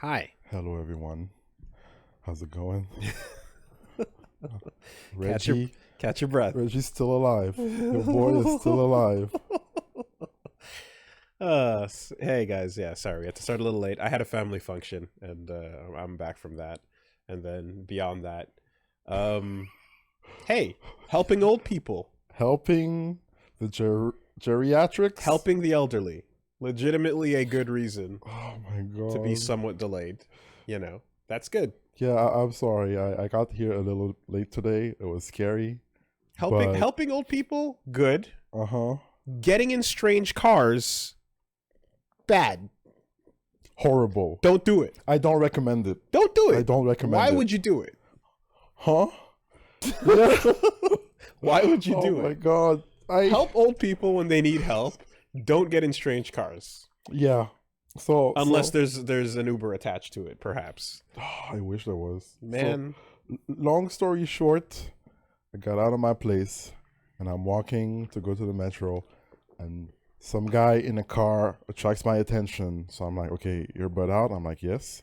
Hi. Hello, everyone. How's it going? Catch your breath. Reggie's still alive. Your boy is still alive. Hey guys, yeah, sorry, we had to start a little late. I had a family function, and I'm back from that. And then beyond that, hey, helping old people, Helping the geriatrics. helping the elderly, legitimately a good reason Oh my god. to be somewhat delayed. You know, that's good. Yeah, I'm sorry. I got here a little late today. It was scary. Helping old people, good. Uh-huh. Getting in strange cars, bad. Horrible. Don't do it. I don't recommend it. Don't do it. I don't recommend Why it. would you do it? Huh? Yeah. Why would you do Oh my it? god. Help old people when they need help. Don't get in strange cars. Yeah. So Unless there's an Uber attached to it, perhaps. I wish there was. Man. So, long story short, I got out of my place and I'm walking to go to the metro, and some guy in a car attracts my attention. So I'm like, okay, your butt out? I'm like, yes.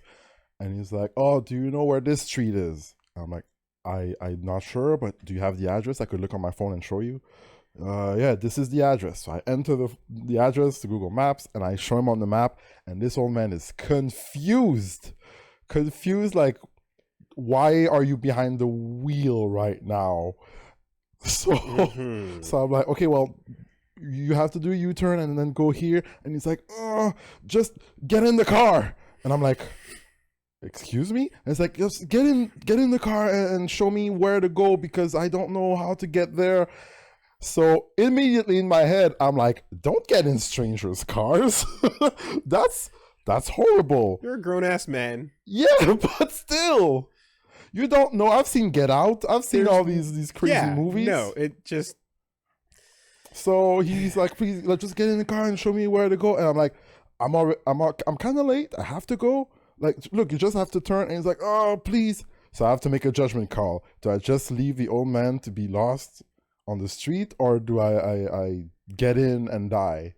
And he's like, oh, do you know where this street is? I'm like, I'm not sure, but do you have the address? I could look on my phone and show you. Yeah, this is the address. So I enter the address to Google Maps and I show him on the map, and this old man is confused. Like, why are you behind the wheel right now? So, so I'm like, okay, well, you have to do a U-turn and then go here. And he's like, just get in the car. And I'm like, excuse me? And it's like, just get in the car and show me where to go because I don't know how to get there. So immediately in my head, I'm like, don't get in strangers' cars. That's horrible. You're a grown-ass man. Yeah, but still. You don't know. I've seen Get Out. I've seen all these crazy movies. No, it just... So he's like, please, just get in the car and show me where to go. And I'm like, I'm kind of late. I have to go. Like, look, you just have to turn. And he's like, oh, please. So I have to make a judgment call. Do I just leave the old man to be lost on the street, or do I get in and die?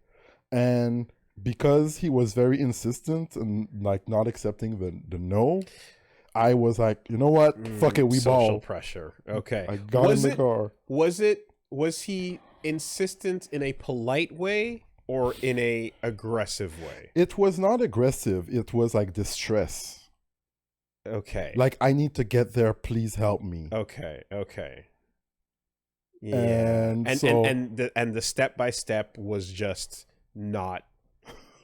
And because he was very insistent and like not accepting the no, I was like, you know what? Fuck it, we ball. Social pressure. Okay. I got in the car. Was he insistent in a polite way or in a aggressive way? It was not aggressive. It was like distress. Okay. Like, I need to get there. Please help me. Okay. Yeah. And the step by step was just not.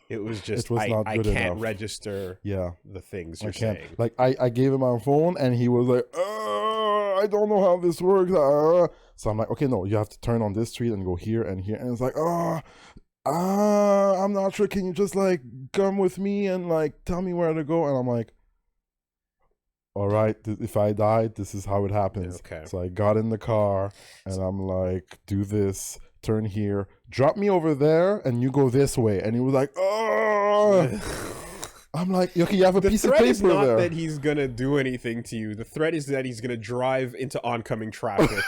It was just not I good can't enough. register the things you're saying. Like, I gave him my phone and he was like, I don't know how this works. So I'm like, okay, no, you have to turn on this street and go here and here. And it's like, I'm not sure. Can you just like come with me and like tell me where to go? And I'm like, all right, if I die, this is how it happens. Okay. So I got in the car and I'm like, do this, turn here, drop me over there, and you go this way. And he was like, oh. I'm like, okay, you have a piece of paper there. The threat is not that he's going to do anything to you. The threat is that he's going to drive into oncoming traffic.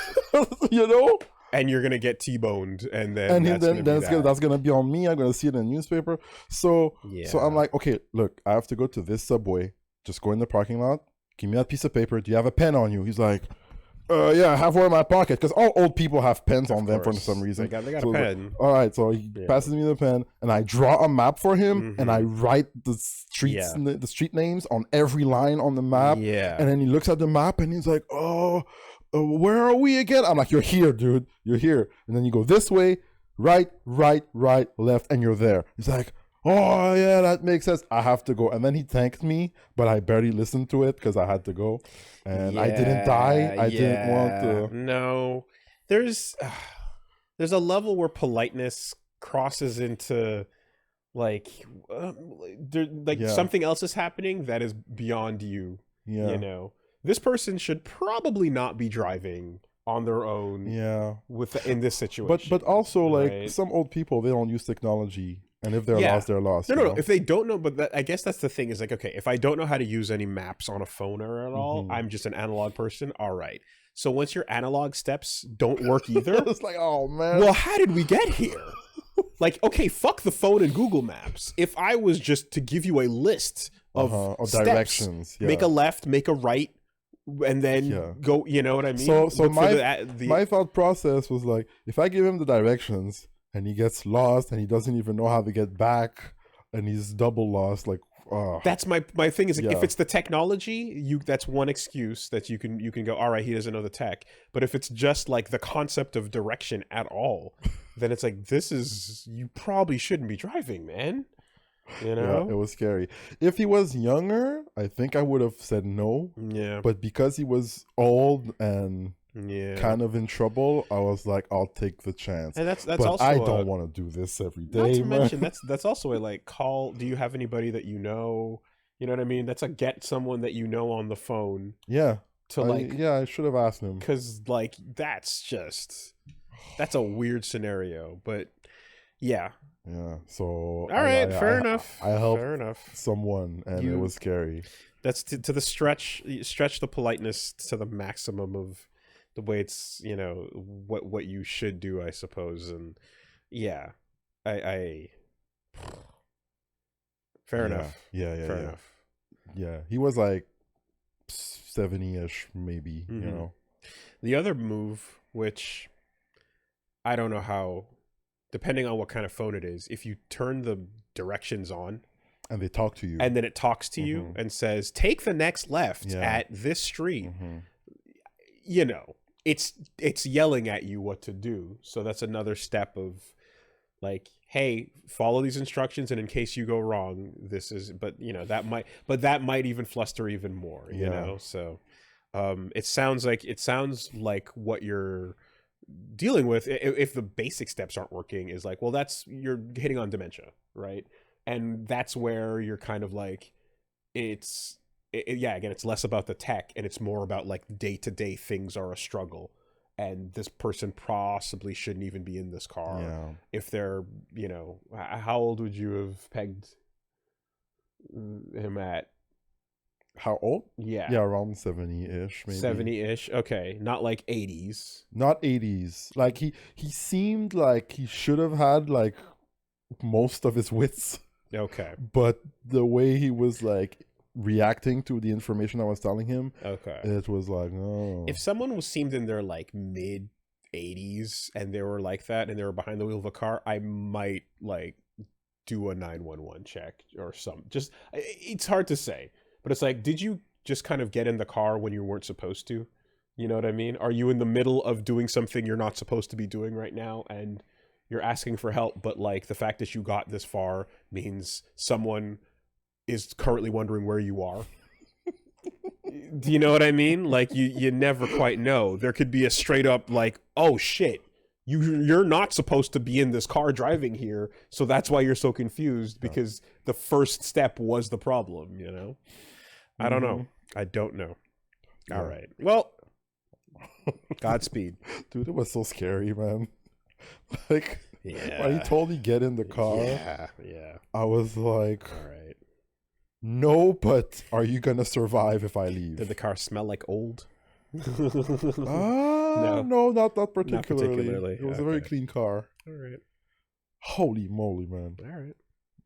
You know? And you're going to get T-boned. And then that's going to be on me. I'm going to see it in the newspaper. So I'm like, okay, look, I have to go to this subway. Just go in the parking lot. Give me that piece of paper. Do you have a pen on you? He's like, yeah, I have one in my pocket. Because all old people have pens on them for some reason. They got a pen. Like, all right, so he passes me the pen, and I draw a map for him, and I write the streets, the street names on every line on the map. Yeah. And then he looks at the map, and he's like, where are we again? I'm like, you're here, dude. You're here. And then you go this way, right, left, and you're there. He's like, oh, yeah, that makes sense. I have to go. And then he thanked me, but I barely listened to it because I had to go. And I didn't die. I didn't want to. No. There's a level where politeness crosses into, like, something else is happening that is beyond you. Yeah. You know? This person should probably not be driving on their own in this situation. But also, like, some old people, they don't use technology. And if they're lost, they're lost. No. If they don't know, but I guess that's the thing is like, okay, if I don't know how to use any maps on a phone or at all, I'm just an analog person. All right. So once your analog steps don't work either, it's like, oh man. Well, how did we get here? Like, okay, fuck the phone and Google Maps. If I was just to give you a list of or steps. directions. Yeah. Make a left, make a right, and then go. You know what I mean? So my thought process was like, if I give him the directions and he gets lost and he doesn't even know how to get back and he's double lost, like. That's my thing is, if it's the technology, that's one excuse that you can go, all right, he doesn't know the tech. But if it's just like the concept of direction at all, then it's like, you probably shouldn't be driving, man. You know? Yeah, it was scary. If he was younger, I think I would have said no. Yeah. But because he was old and kind of in trouble, I was like, I'll take the chance. And that's but also I don't want to do this every day. Not to mention, that's also a like call. Do you have anybody that you know? You know what I mean? That's a get someone that you know on the phone. Yeah. I should have asked him, because like that's a weird scenario. But yeah. Yeah. So all right, fair enough. I helped fair enough. someone, and it was scary. That's to the stretch the politeness to the maximum of the way it's, you know, what you should do, I suppose. And yeah, I fair enough. Fair enough. Yeah, he was like 70-ish, maybe. You know, the other move, which I don't know how, depending on what kind of phone it is, if you turn the directions on and they talk to you, and then it talks to you and says, take the next left at this street, you know, it's yelling at you what to do. So that's another step of like, hey, follow these instructions, and in case you go wrong, this is, but you know, that might even fluster even more, you know. So it sounds like what you're dealing with, if the basic steps aren't working, is like, well, you're hitting on dementia, right? And that's where you're kind of like, again, it's less about the tech and it's more about like day-to-day things are a struggle, and this person possibly shouldn't even be in this car if they're, you know, how old would you have pegged him at? How old? Yeah, around 70-ish, maybe. 70-ish. Okay, not like 80s. Not 80s. Like he seemed like he should have had like most of his wits. Okay. But the way he was like reacting to the information I was telling him, it was like, no. If someone seemed in their like mid 80s and they were like that and they were behind the wheel of a car, I might like do a 911 check or something. Just, it's hard to say, but it's like, did you just kind of get in the car when you weren't supposed to? You know what I mean? Are you in the middle of doing something you're not supposed to be doing right now, and you're asking for help, but like the fact that you got this far means someone is currently wondering where you are? Do you know what I mean? Like you never quite know. There could be a straight up like, oh shit, you're not supposed to be in this car driving here, so that's why you're so confused, because the first step was the problem, you know? I don't know. I don't know. All right. Well, Godspeed. Dude, it was so scary, man. Like, when he told me get in the car, I was like, all right. No, but are you gonna survive if I leave? Did the car smell like old? No, not particularly. It was a very clean car. All right. Holy moly, man. All right.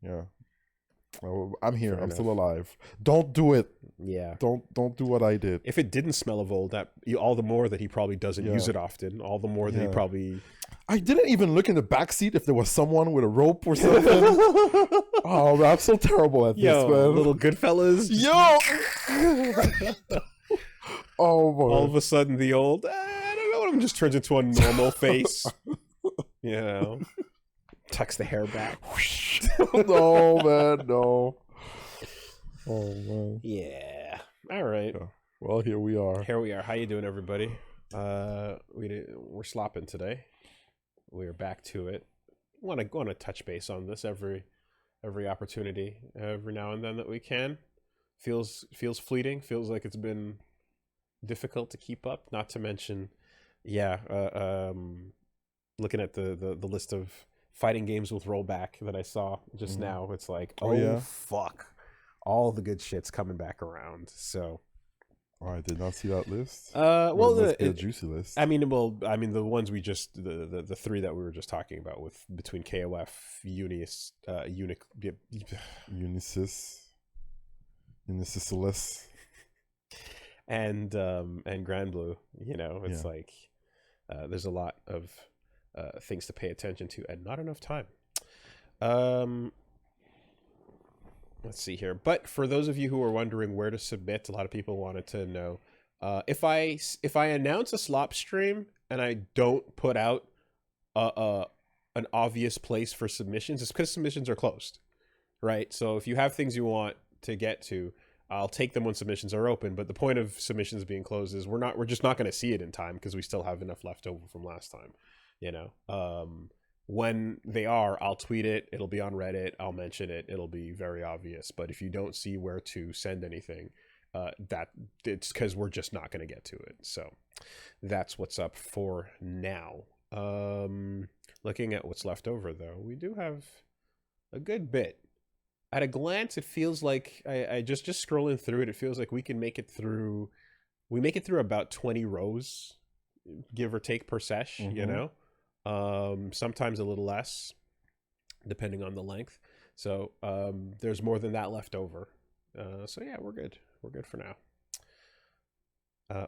Yeah. Oh, I'm here. Fair I'm enough. still alive. Don't do it. Yeah. Don't do what I did. If it didn't smell of old, all the more that he probably doesn't use it often. All the more that he probably. I didn't even look in the back seat if there was someone with a rope or something. Oh, man, I'm so terrible at this, man. Little Goodfellas. Yo. Oh boy. All of a sudden, the old I don't know what, just turns into a normal face. You know, tucks the hair back. No, man, no. Oh man. Yeah. All right. Yeah. Well, here we are. How you doing, everybody? We're slopping today. We're back to it. Want to touch base on this every opportunity, every now and then that we can. Feels fleeting. Feels like it's been difficult to keep up. Not to mention, looking at the list of fighting games with rollback that I saw just now, it's like, fuck, all the good shit's coming back around. So, I did not see that list. Well, the juicy list. I mean, the ones we just the three that we were just talking about with between KOF, Unisys, Unisys. And Grand Blue. You know, it's Yeah. like there's a lot of things to pay attention to, and not enough time. Let's see here. But for those of you who are wondering where to submit, a lot of people wanted to know if I announce a slop stream and I don't put out an obvious place for submissions, it's because submissions are closed, right? So if you have things you want to get to, I'll take them when submissions are open. But the point of submissions being closed is we're just not going to see it in time because we still have enough left over from last time, you know. When they are, I'll tweet it. It'll be on Reddit. I'll mention it. It'll be very obvious. But if you don't see where to send anything, that it's because we're just not going to get to it. So that's what's up for now. Looking at what's left over, though, we do have a good bit. At a glance, it feels like I just scrolling through it. It feels like we can make it through. We make it through about 20 rows, give or take per sesh. You know. Sometimes a little less depending on the length, so there's more than that left over, so yeah, we're good for now.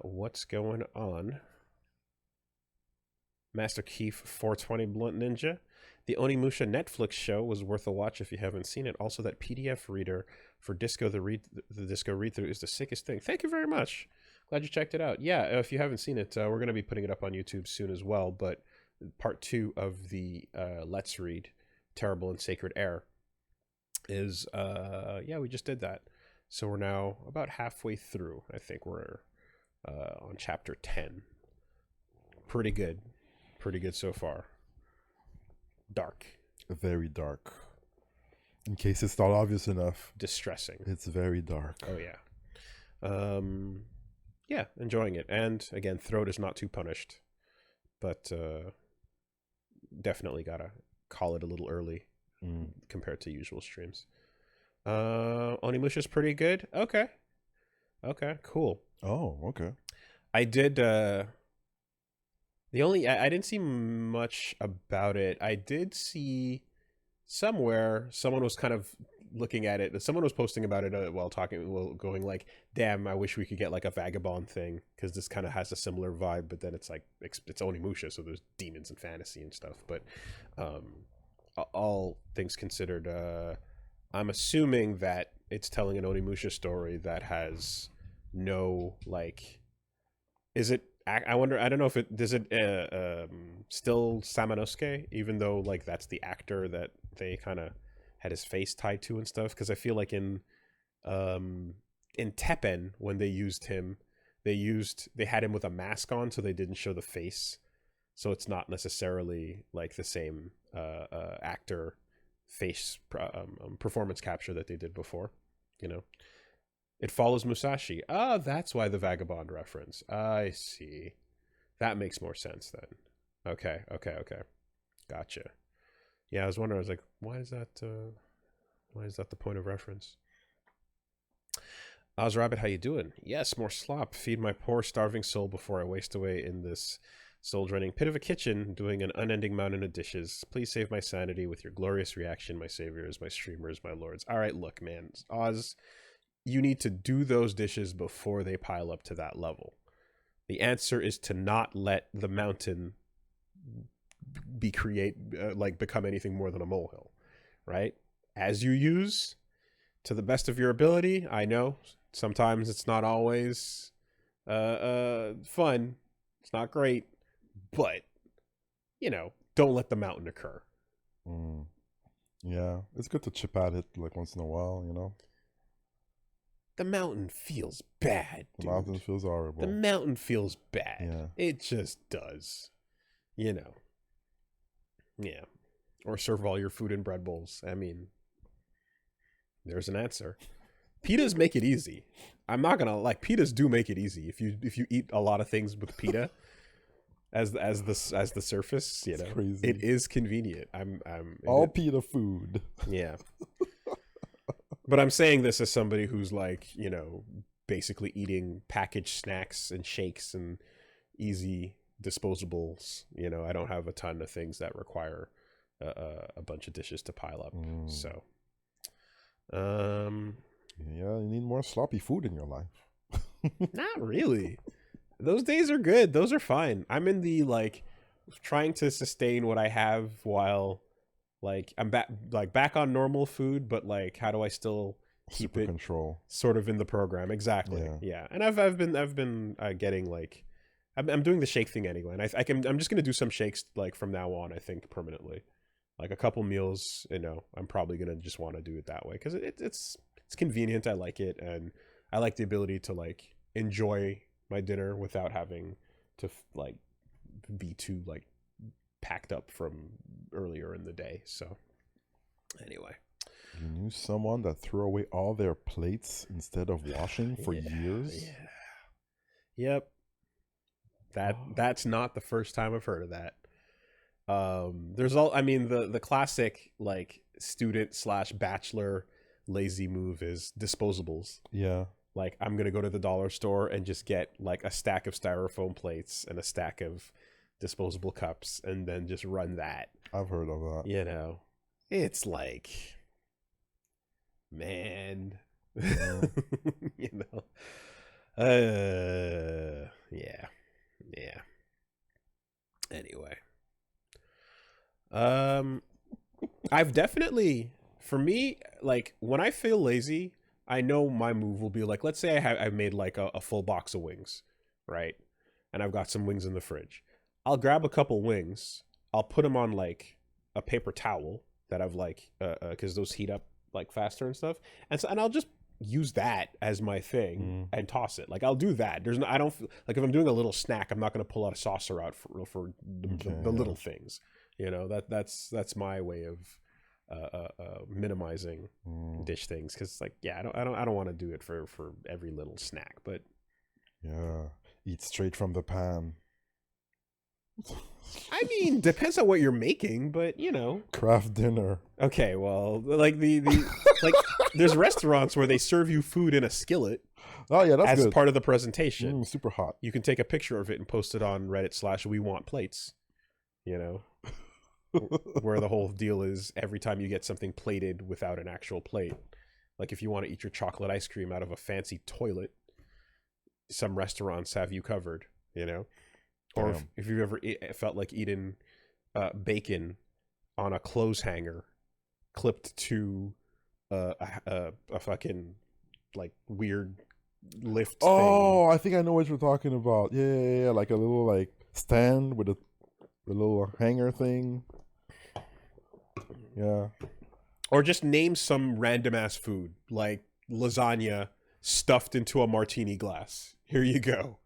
What's going on? Master Keef 420 Blunt Ninja, the Onimusha Netflix show was worth a watch if you haven't seen it. Also, that PDF reader for Disco the Disco read-through is the sickest thing. Thank you very much, glad you checked it out. Yeah, if you haven't seen it, we're going to be putting it up on YouTube soon as well, but part 2 of the Let's Read Terrible and Sacred Air is yeah, we just did that, so we're now about halfway through. I think we're on chapter 10. Pretty good so far. Dark, Very dark. In case it's not obvious enough, distressing. it's very dark. Oh yeah. Yeah, enjoying it. And again, throat is not too punished, but definitely gotta call it a little early compared to usual streams. Onimusha's pretty good. Okay, cool. Oh, okay. I did I didn't see much about it. I did see somewhere someone was kind of looking at it. Someone was posting about it while going like, damn, I wish we could get like a vagabond thing, because this kind of has a similar vibe, but then it's like it's Onimusha, so there's demons and fantasy and stuff. But all things considered, I'm assuming that it's telling an Onimusha story that has no, like, is it, I wonder, I don't know if it does it still Samanosuke, even though like that's the actor that they kind of had his face tied to and stuff, because I feel like in Teppen, when they used him, they had him with a mask on, so they didn't show the face, so it's not necessarily like the same actor face performance capture that they did before, you know. It follows Musashi. Ah, that's why the vagabond reference. I see. That makes more sense then. Okay. Gotcha. Yeah, I was wondering, I was like, why is that the point of reference? Oz Rabbit, how you doing? Yes, more slop. Feed my poor starving soul before I waste away in this soul-draining pit of a kitchen doing an unending mountain of dishes. Please save my sanity with your glorious reaction, my saviors, my streamers, my lords. All right, look, man. Oz, you need to do those dishes before they pile up to that level. The answer is to not let the mountain become anything more than a molehill, right? As you use, to the best of your ability. I know sometimes it's not always fun. It's not great, but you know, don't let the mountain occur. Yeah, it's good to chip at it like once in a while, you know. The mountain feels bad, dude. The mountain feels horrible. The mountain feels bad. Yeah. It just does. You know. Yeah. Or serve all your food in bread bowls. I mean, there's an answer. Pitas make it easy. I'm not gonna, like, pitas do make it easy. If you eat a lot of things with pita as the surface, you know, crazy. It is convenient. I'm all pita food. Yeah. But I'm saying this as somebody who's, like, you know, basically eating packaged snacks and shakes and easy disposables. You know, I don't have a ton of things that require a bunch of dishes to pile up. So, Yeah, you need more sloppy food in your life. Not really. Those days are good. Those are fine. I'm in the like trying to sustain what I have while like I'm back on normal food, but like how do I still keep Super it control. sort of in the program? Exactly. Yeah. Yeah. And I've been getting like I'm doing the shake thing anyway, and I'm just gonna do some shakes like from now on. I think permanently, like a couple meals. I'm probably gonna just want to do it that way because it's convenient. I like it, and I like the ability to like enjoy my dinner without having to like be too like packed up from earlier in the day. So anyway, You knew someone that threw away all their plates instead of washing for years? yeah, yep. That's not the first time I've heard of that. There's all I mean the classic like student slash bachelor lazy move is disposables. Yeah, Like I'm gonna go to the dollar store and just get like a stack of styrofoam plates and a stack of disposable cups and then just run that. I've heard of that. It's like, man, Yeah. you know, yeah, yeah. Anyway, um, I've definitely, for me, like when I feel lazy, I know my move will be like, let's say I made like a full box of wings, right? And I've got some wings in the fridge. I'll grab a couple wings. I'll put them on like a paper towel that I've like, because those heat up like faster and stuff. And I'll just use that as my thing and toss it. Like I'll do that. There's no, I don't like if I'm doing a little snack, I'm not going to pull out a saucer out for the little things. That's my way of minimizing dish things because like I don't want to do it for every little snack, but Yeah, eat straight from the pan. I mean depends on what you're making, but Craft dinner. okay, well like the like there's restaurants where they serve you food in a skillet Oh yeah, that's as good. part of the presentation. Super hot. You can take a picture of it and post it on Reddit / we want plates, where the whole deal is every time you get something plated without an actual plate, like if you want to eat your chocolate ice cream out of a fancy toilet, some restaurants have you covered, or if you've ever felt like eating bacon on a clothes hanger clipped to a fucking like weird lift Oh, I think I know what you're talking about. Yeah. Like a little like stand with a little hanger thing. Yeah. or just name some random ass food like lasagna stuffed into a martini glass. Here you go.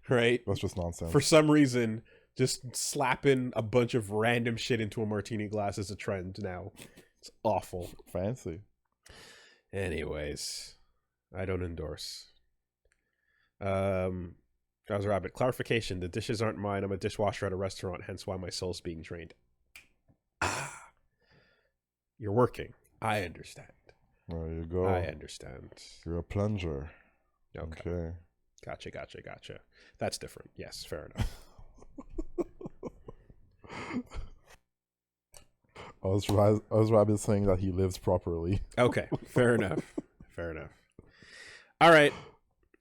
Right? That's just nonsense. For some reason, just slapping a bunch of random shit into a martini glass is a trend now. It's awful. Fancy. Anyways, I don't endorse. Drowser Rabbit, clarification. The dishes aren't mine. I'm a dishwasher at a restaurant, hence why my soul's being drained. You're working. I understand. There you go. I understand. You're a plunger. Okay. Gotcha. That's different. Yes, fair enough. Rabbit saying that he lives properly. Okay, fair enough. All right,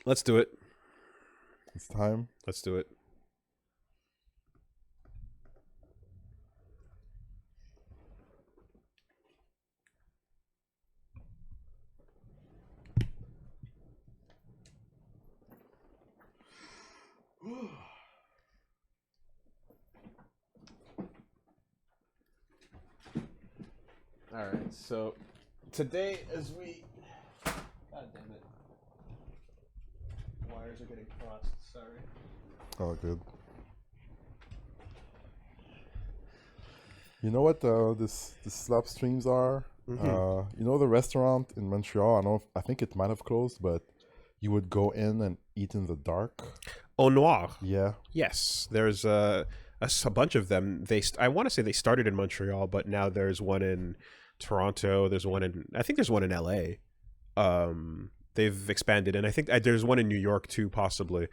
let's do it. It's time. Let's do it. All right, so today as we... God damn it. Wires are getting crossed, sorry. Oh, good. You know what this slap streams are? You know the restaurant in Montreal? I think it might have closed, but you would go in and eat in the dark. Au Noir. Yeah. Yes, there's a bunch of them. I want to say they started in Montreal, but now there's one in Toronto. I think there's one in LA. They've expanded, and I think there's one in New York too, possibly.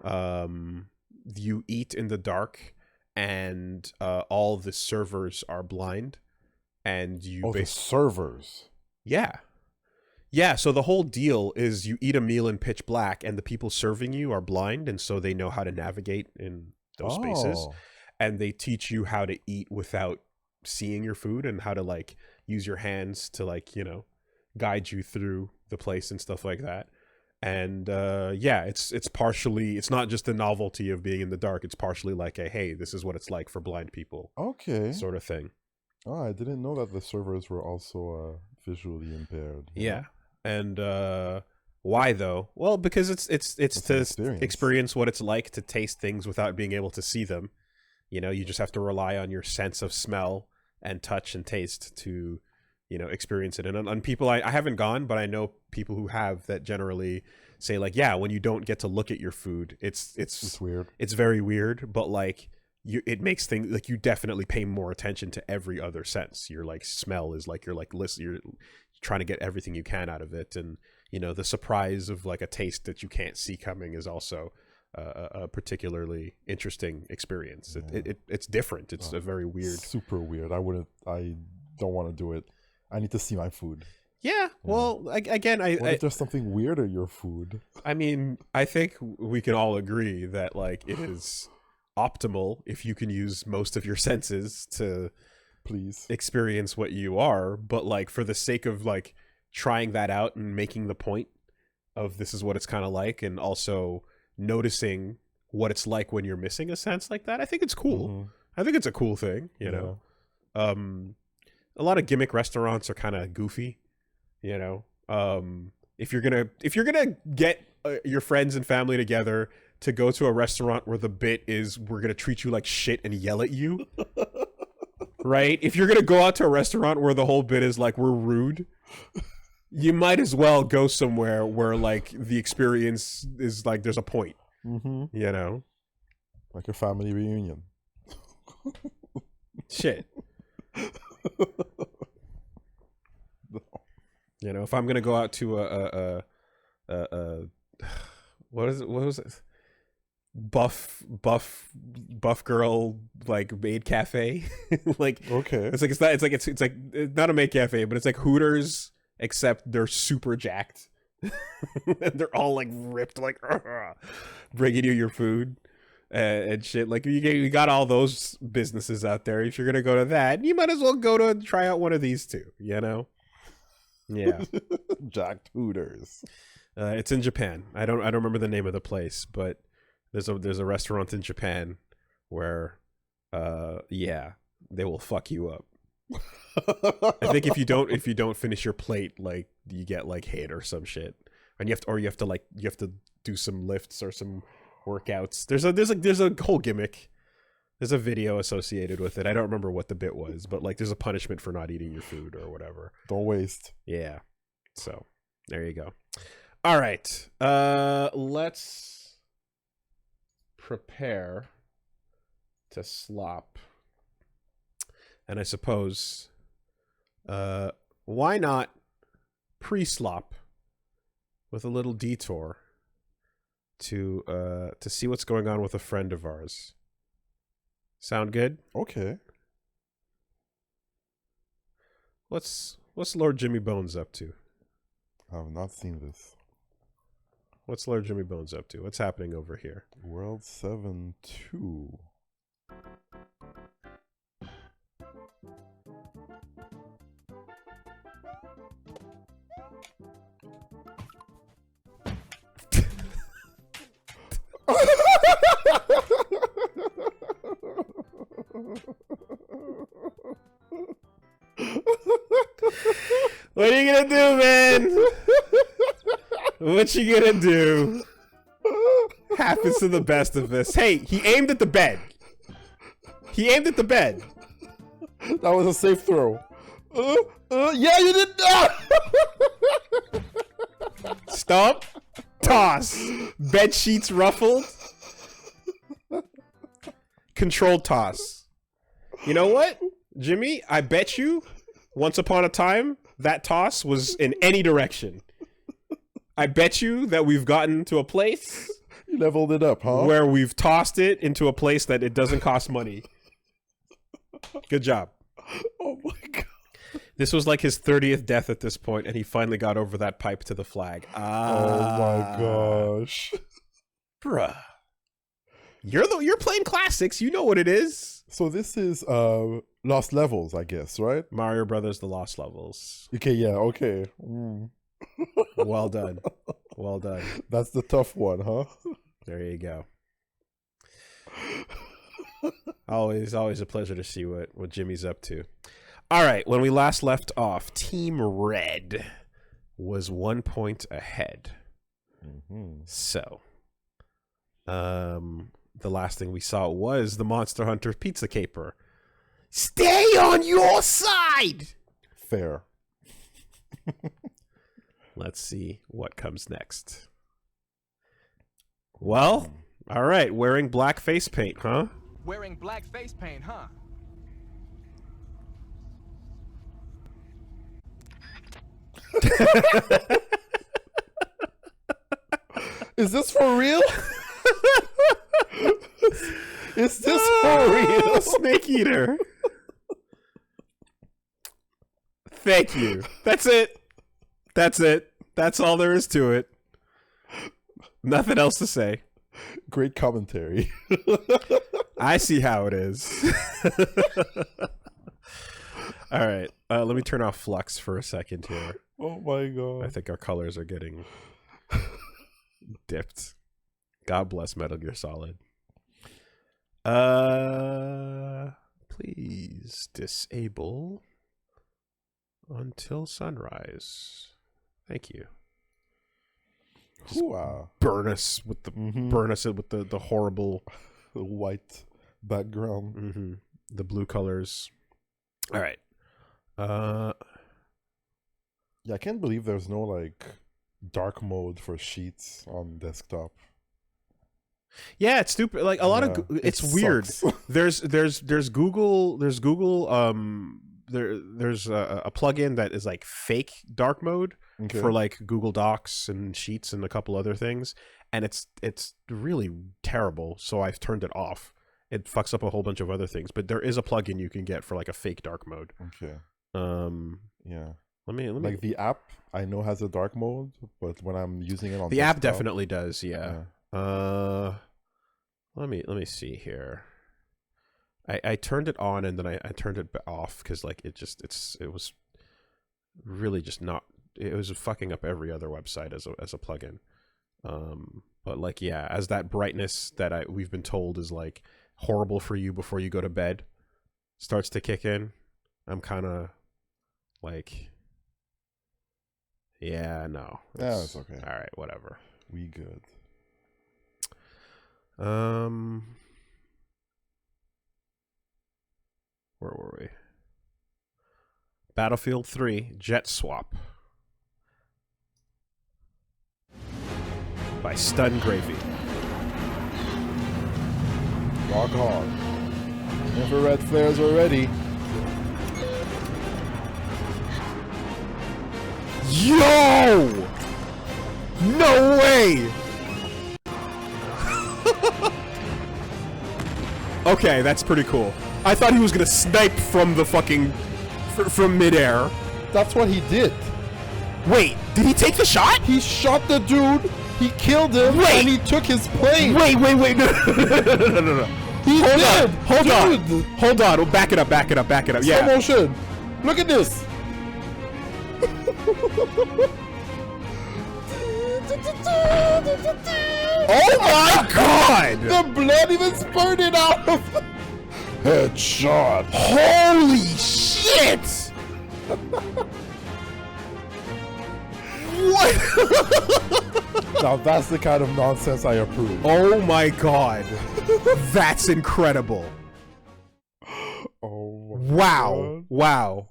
You eat in the dark, and all the servers are blind, and you the servers. Yeah, Yeah, so the whole deal is you eat a meal in pitch black and the people serving you are blind, and so they know how to navigate in those spaces, Oh, and they teach you how to eat without seeing your food and how to like use your hands to like, guide you through the place and stuff like that. And yeah, it's partially, it's not just the novelty of being in the dark, it's partially like a hey, this is what it's like for blind people okay. sort of thing. Oh, I didn't know that the servers were also visually impaired. Yeah. And why though? Well, because it's to experience what it's like to taste things without being able to see them. You just have to rely on your sense of smell and touch and taste to, experience it. And on people, I haven't gone, but I know people who have that generally say like, yeah, when you don't get to look at your food, it's weird. It's very weird, but like it makes things like you definitely pay more attention to every other sense. Your like smell is like you're trying to get everything you can out of it, and the surprise of like a taste that you can't see coming is also a particularly interesting experience. Yeah. It's different. It's a very weird, super weird. I don't want to do it. I need to see my food. Yeah. Well, again, what if there's something weird in your food? I mean, I think we can all agree that like it is optimal if you can use most of your senses to please experience what you are, but like for the sake of like trying that out and making the point of this is what it's kind of like, and also noticing what it's like when you're missing a sense like that, I think it's cool. Mm-hmm. I think it's a cool thing, a lot of gimmick restaurants are kind of goofy, if you're gonna get your friends and family together to go to a restaurant where the bit is we're gonna treat you like shit and yell at you, right? If you're gonna go out to a restaurant where the whole bit is like we're rude, you might as well go somewhere where like the experience is like there's a point, like a family reunion. Shit. No. If I'm gonna go out to a what was it? Buff girl like maid cafe. Like okay, it's not a maid cafe, but it's like Hooters except they're super jacked. And they're all like ripped, like bringing you your food and shit. Like you got all those businesses out there. If you're gonna go to that, you might as well go to try out one of these two. Yeah. jacked Hooters. It's in Japan. I don't remember the name of the place, but there's a restaurant in Japan where they will fuck you up. I think if you don't finish your plate, like you get like hit or some shit, and you have to do some lifts or some workouts. There's a whole gimmick. There's a video associated with it. I don't remember what the bit was, but like there's a punishment for not eating your food or whatever. Don't waste. Yeah. So there you go. All right. Let's prepare to slop. And I suppose why not pre-slop with a little detour to see what's going on with a friend of ours. Sound good? Okay. What's Lord Jimmy Bones up to? I have not seen this. What's Lord Jimmy Bones up to? What's happening over here? World 7-2. What are you gonna do, man? What you gonna do? Happens to the best of us. Hey, he aimed at the bed. That was a safe throw. Yeah, you did not. Stomp. Toss. Bed sheets ruffled. Controlled toss. You know what, Jimmy? I bet you, once upon a time, that toss was in any direction. I bet you that we've gotten to a place... You leveled it up, huh? Where we've tossed it into a place that it doesn't cost money. Good job. Oh my god. This was like his 30th death at this point, and he finally got over that pipe to the flag. Oh my gosh. Bruh. You're playing classics. You know what it is. So this is Lost Levels, I guess, right? Mario Brothers: The Lost Levels. Okay, yeah, okay. Mm. Well done. Well done. That's the tough one, huh? There you go. Always a pleasure to see what Jimmy's up to. All right, when we last left off, Team Red was 1 point ahead. Mm-hmm. So, the last thing we saw was the Monster Hunter Pizza Caper. Stay on your side! Fair. Let's see what comes next. Well, all right, wearing black face paint, huh? Wearing black face paint, huh? Is this for real? Is this for real? Snake Eater. Thank you. That's it. That's it. That's all there is to it. Nothing else to say. Great commentary. I see how it is. All right. Let me turn off Flux for a second here. Oh my god. I think our colors are getting dipped. God bless Metal Gear Solid. Please disable until sunrise. Thank you. Burn us with the the horrible the white background. The blue colors. All right. Yeah, I can't believe there's no like dark mode for sheets on desktop. Yeah, it's stupid. Like a lot of it's weird. there's Google there's a plugin that is like fake dark mode for like Google Docs and Sheets and a couple other things, and it's really terrible. So I've turned it off. It fucks up a whole bunch of other things, but there is a plugin you can get for like a fake dark mode. Okay. Yeah. Let me like the app I know has a dark mode, but when I'm using it on the desktop, app definitely does. Yeah. Let me see here. I turned it on and then I turned it off because like it was really just not. It was fucking up every other website as a plugin. But like yeah, as that brightness that we've been told is like horrible for you before you go to bed starts to kick in, I'm kind of like, yeah, no. Yeah, it's okay. All right, whatever. We good. Where were we? Battlefield 3 Jet Swap by Stun Gravy. Rock hard. Infrared flares are ready. Yo! No way! Okay, that's pretty cool. I thought he was gonna snipe from the fucking... from midair. That's what he did. Wait, did he take the shot? He shot the dude, he killed him, and he took his plane. Wait, no. He did! Hold on. We'll back it up. Yeah. Slow motion. Look at this. Oh my god! The blood even spurted out of headshot. Holy shit! What? Now that's the kind of nonsense I approve. Oh my god. That's incredible. Oh wow. God. Wow.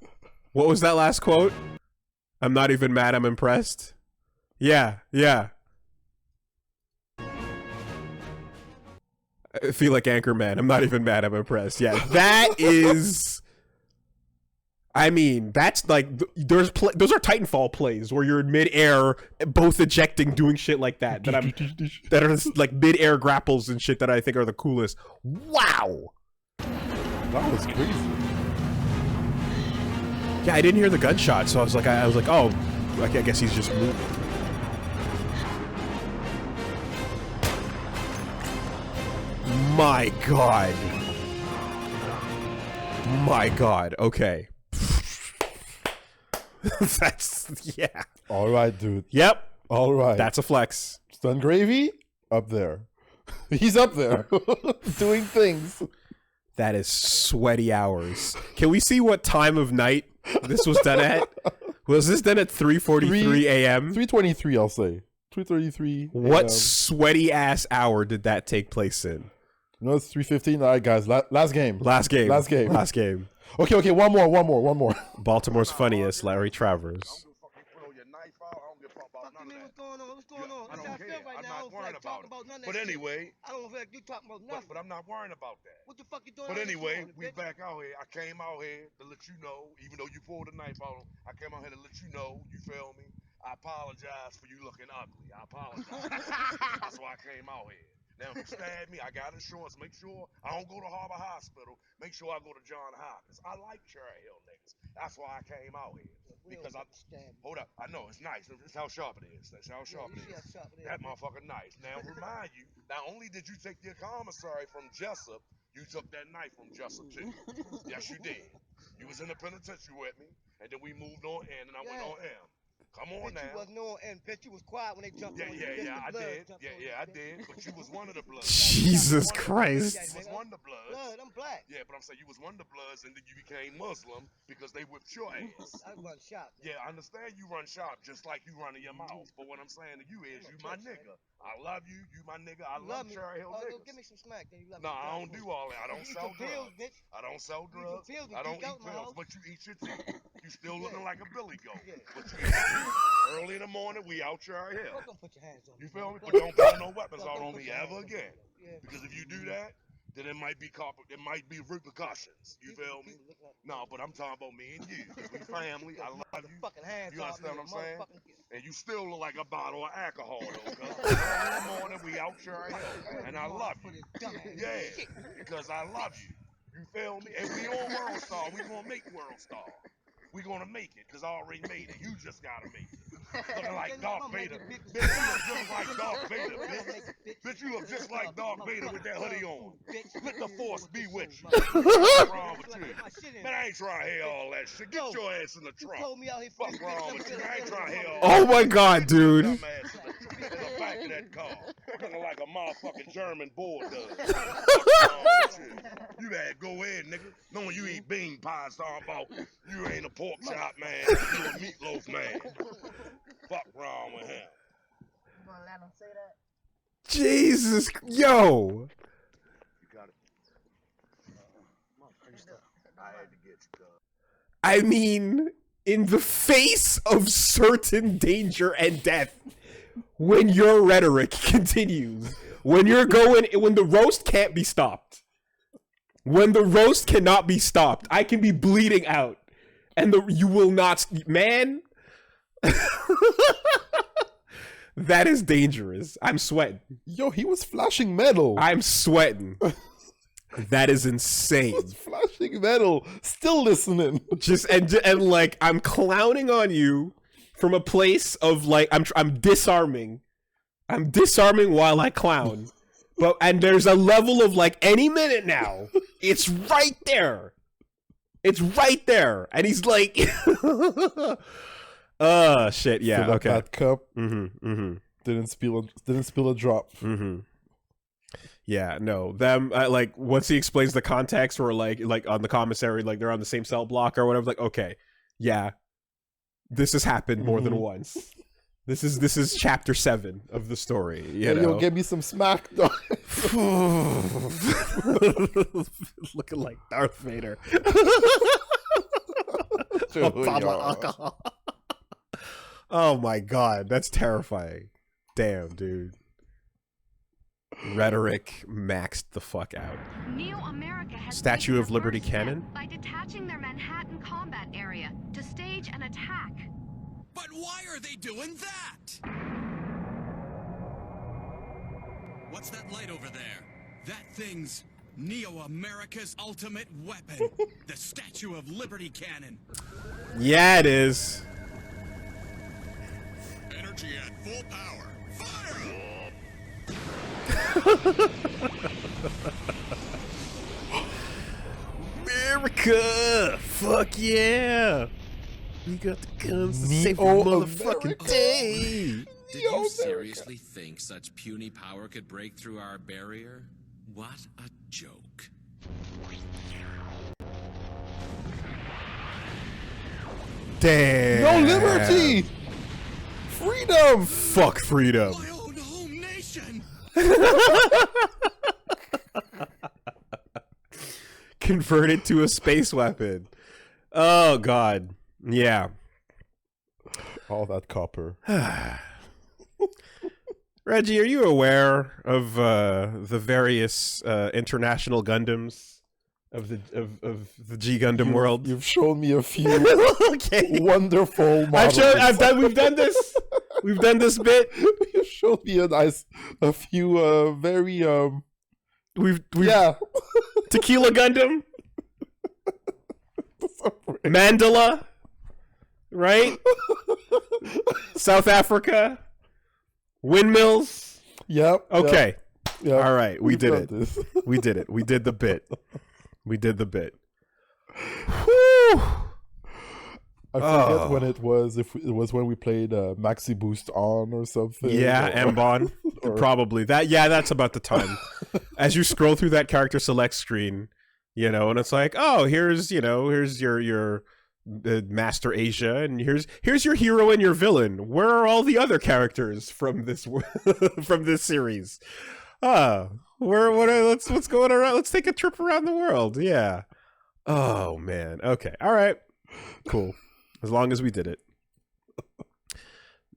What was that last quote? I'm not even mad, I'm impressed. Yeah. I feel like Anchorman. I'm not even mad, I'm impressed. Yeah, that is... I mean, that's like... those are Titanfall plays where you're in mid-air, both ejecting, doing shit like that. That are like mid-air grapples and shit that I think are the coolest. Wow! That was crazy. Yeah, I didn't hear the gunshot, so I was like, oh, I guess he's just moving. My God. My God. Okay. That's, yeah. All right, dude. Yep. All right. That's a flex. Stun Gravy up there. He's up there doing things. That is sweaty hours. Can we see what time of night this was done at? Was this done at 3:43 a.m.? 3:23, I'll say. 3:33. What sweaty ass hour did that take place in? No, it's 3:15. All right, guys. Last game. Last game. Last game. Last game. Okay. One more. Baltimore's funniest, Larry Travers. But anyway, I don't feel like you talking about nothing. But I'm not worrying about that. What the fuck you doing? But anyway, we back out here. I came out here to let you know, even though you pulled a knife out, I came out here to let you know. You feel me? I apologize for you looking ugly. I apologize. That's why I came out here. Now, if you stab me, I got insurance. Make sure I don't go to Harbor Hospital. Make sure I go to John Hopkins. I like Cherry Hill niggas. That's why I came out here. Because hold up, I know it's nice. It's how sharp it is. That's how sharp it is. That motherfucker nice. Now remind you, not only did you take your commissary from Jessup, you took that knife from Jessup too. Yes, you did. You was in the penitentiary with me, and then we moved on in, and I went on M. Come on now. You wasn't on and bitch, you was quiet when they jumped on you. Yeah, I did. Yeah, I did. But you was one of the bloods. Jesus Christ. You was one of the bloods. Blood, I'm black. Yeah, but I'm saying you was one of the bloods, and then you became Muslim because they whipped your ass. I run shop. Yeah, I understand you run shop just like you run in your mouth. But what I'm saying to you is, you my nigga. I love you. You my nigga. I love Cherry Hill niggas. Give me some smack. Then you love me. No, I don't do all that. I don't sell drugs. I don't sell drugs. I don't eat pills. But you eat your teeth. You still looking like a billy goat. But you eat your teeth. Early in the morning, we out Cherry Hill. Don't put your hands on me. You feel me? But don't put no weapons out on me ever again. Because if you do that, then it might be repercussions. You feel me? No, but I'm talking about me and you. We family. I love you. You understand what I'm saying? And you still look like a bottle of alcohol, though. Because early in the morning, we out Cherry Hill. And I love you. Yeah, because I love you. You feel me? And we on World Star. We gonna make World Star. We gonna make it, cause I already made it. You just gotta make it. Looking like Darth Vader. Bitch, you look just like Darth Vader, bitch. Bitch, you look just like Darth Vader with that hoodie on. Let the force be with you. What's wrong with you? Man, I ain't trying to hear all that shit. Get your ass in the trunk. Fuck wrong with you? I ain't trying to hear all that. Oh my God, dude. In the back of that car. Looking like a motherfucking German bulldog. Fuck wrong with you? You had go ahead, nigga. Knowing you eat bean pies, talking about you ain't a pork chop man, you a meatloaf man. Fuck wrong with him. You gonna let him say that? Jesus, yo. You got it. I had to get you, cuz. I mean, in the face of certain danger and death, when your rhetoric continues, when the roast can't be stopped, when the roast cannot be stopped, I can be bleeding out, and you will not, man. That is dangerous. I'm sweating. Yo, he was flashing metal. I'm sweating. That is insane. He was flashing metal. Still listening. And like, I'm clowning on you from a place of like, I'm disarming. I'm disarming while I clown. And there's a level of like, any minute now, it's right there. It's right there. And he's like, shit, yeah, okay. That cup. Mm-hmm. Didn't spill a drop. Mm-hmm. Yeah, no. Them like once he explains the context, or like on the commissary, like they're on the same cell block or whatever. Like, okay, yeah, this has happened more than once. This is chapter 7 of the story. You know? Yo, give me some smack, dog. Looking like Darth Vader. Dude, alcohol. Oh my God, that's terrifying. Damn, dude. Rhetoric maxed the fuck out. Neo-America has Statue of Liberty cannon? By detaching their Manhattan combat area to stage an attack. But why are they doing that? What's that light over there? That thing's Neo-America's ultimate weapon. The Statue of Liberty cannon. Yeah, it is. Energy at full power. Fire! America! Fuck yeah! We got the guns to save the Neo-America. motherfucking day! Did you seriously think such puny power could break through our barrier? What a joke. Damn! No liberty! Freedom! Fuck freedom! My own home nation! Converted to a space weapon. Oh god. Yeah. All that copper. Reggie, are you aware of the various international Gundams of the G Gundam world? You've shown me a few Okay. wonderful models. We've done this. We've done this bit. You showed me a few very We've yeah. Tequila Gundam, Mandela, right? South Africa, windmills. Yep. Okay. Yep. All right, we We've did done it. this. We did it. We did the bit. We did the bit. Whew. I forget when it was. If it was when we played Maxi Boost on or something. Yeah, or, Mbon. Probably that. Yeah, that's about the time. As you scroll through that character select screen, you know, and it's like, oh, here's your Master Asia, and here's your hero and your villain. Where are all the other characters from this from this series? What's going around? Let's take a trip around the world. Yeah. Oh man. Okay. All right. Cool. As long as we did it.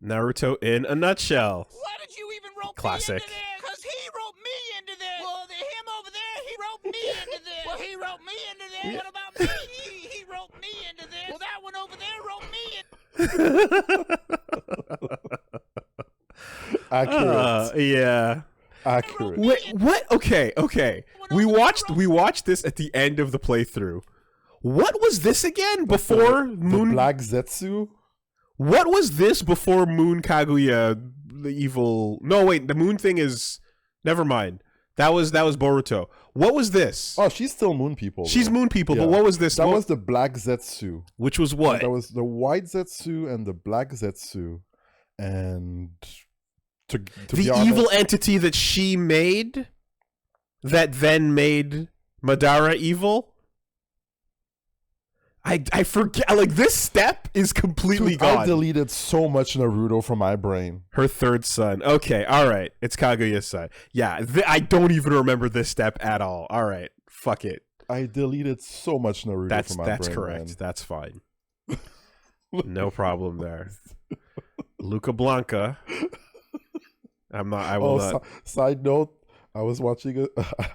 Naruto in a nutshell. Why did you even rope Classic. me into this? Because he roped me into this. Well, him over there, he roped me into this. Well, he roped me into this. What about me? He roped me into this. Well, that one over there roped me in. Accurate. Yeah. Accurate. Wait, what? Okay. We watched this at the end of the playthrough. What was this again before Moon? The Black Zetsu. What was this before Moon Kaguya? The evil. No, wait. The Moon thing is. Never mind. That was Boruto. What was this? Oh, she's still Moon People. She's though. Moon People, Yeah. but what was this? That What- was the Black Zetsu. which was what? That was the White Zetsu and the Black Zetsu, and to The be honest, evil entity that she made, that then made Madara evil. I forget. Like, this step is completely Dude, gone. I deleted so much Naruto from my brain. Her third son. Okay, all right. It's Kaguya's son. Yeah, I don't even remember this step at all. All right, fuck it. I deleted so much Naruto from my brain. That's correct. man. That's fine. No problem there. Luca Blanca. I will not. Side note, I was watching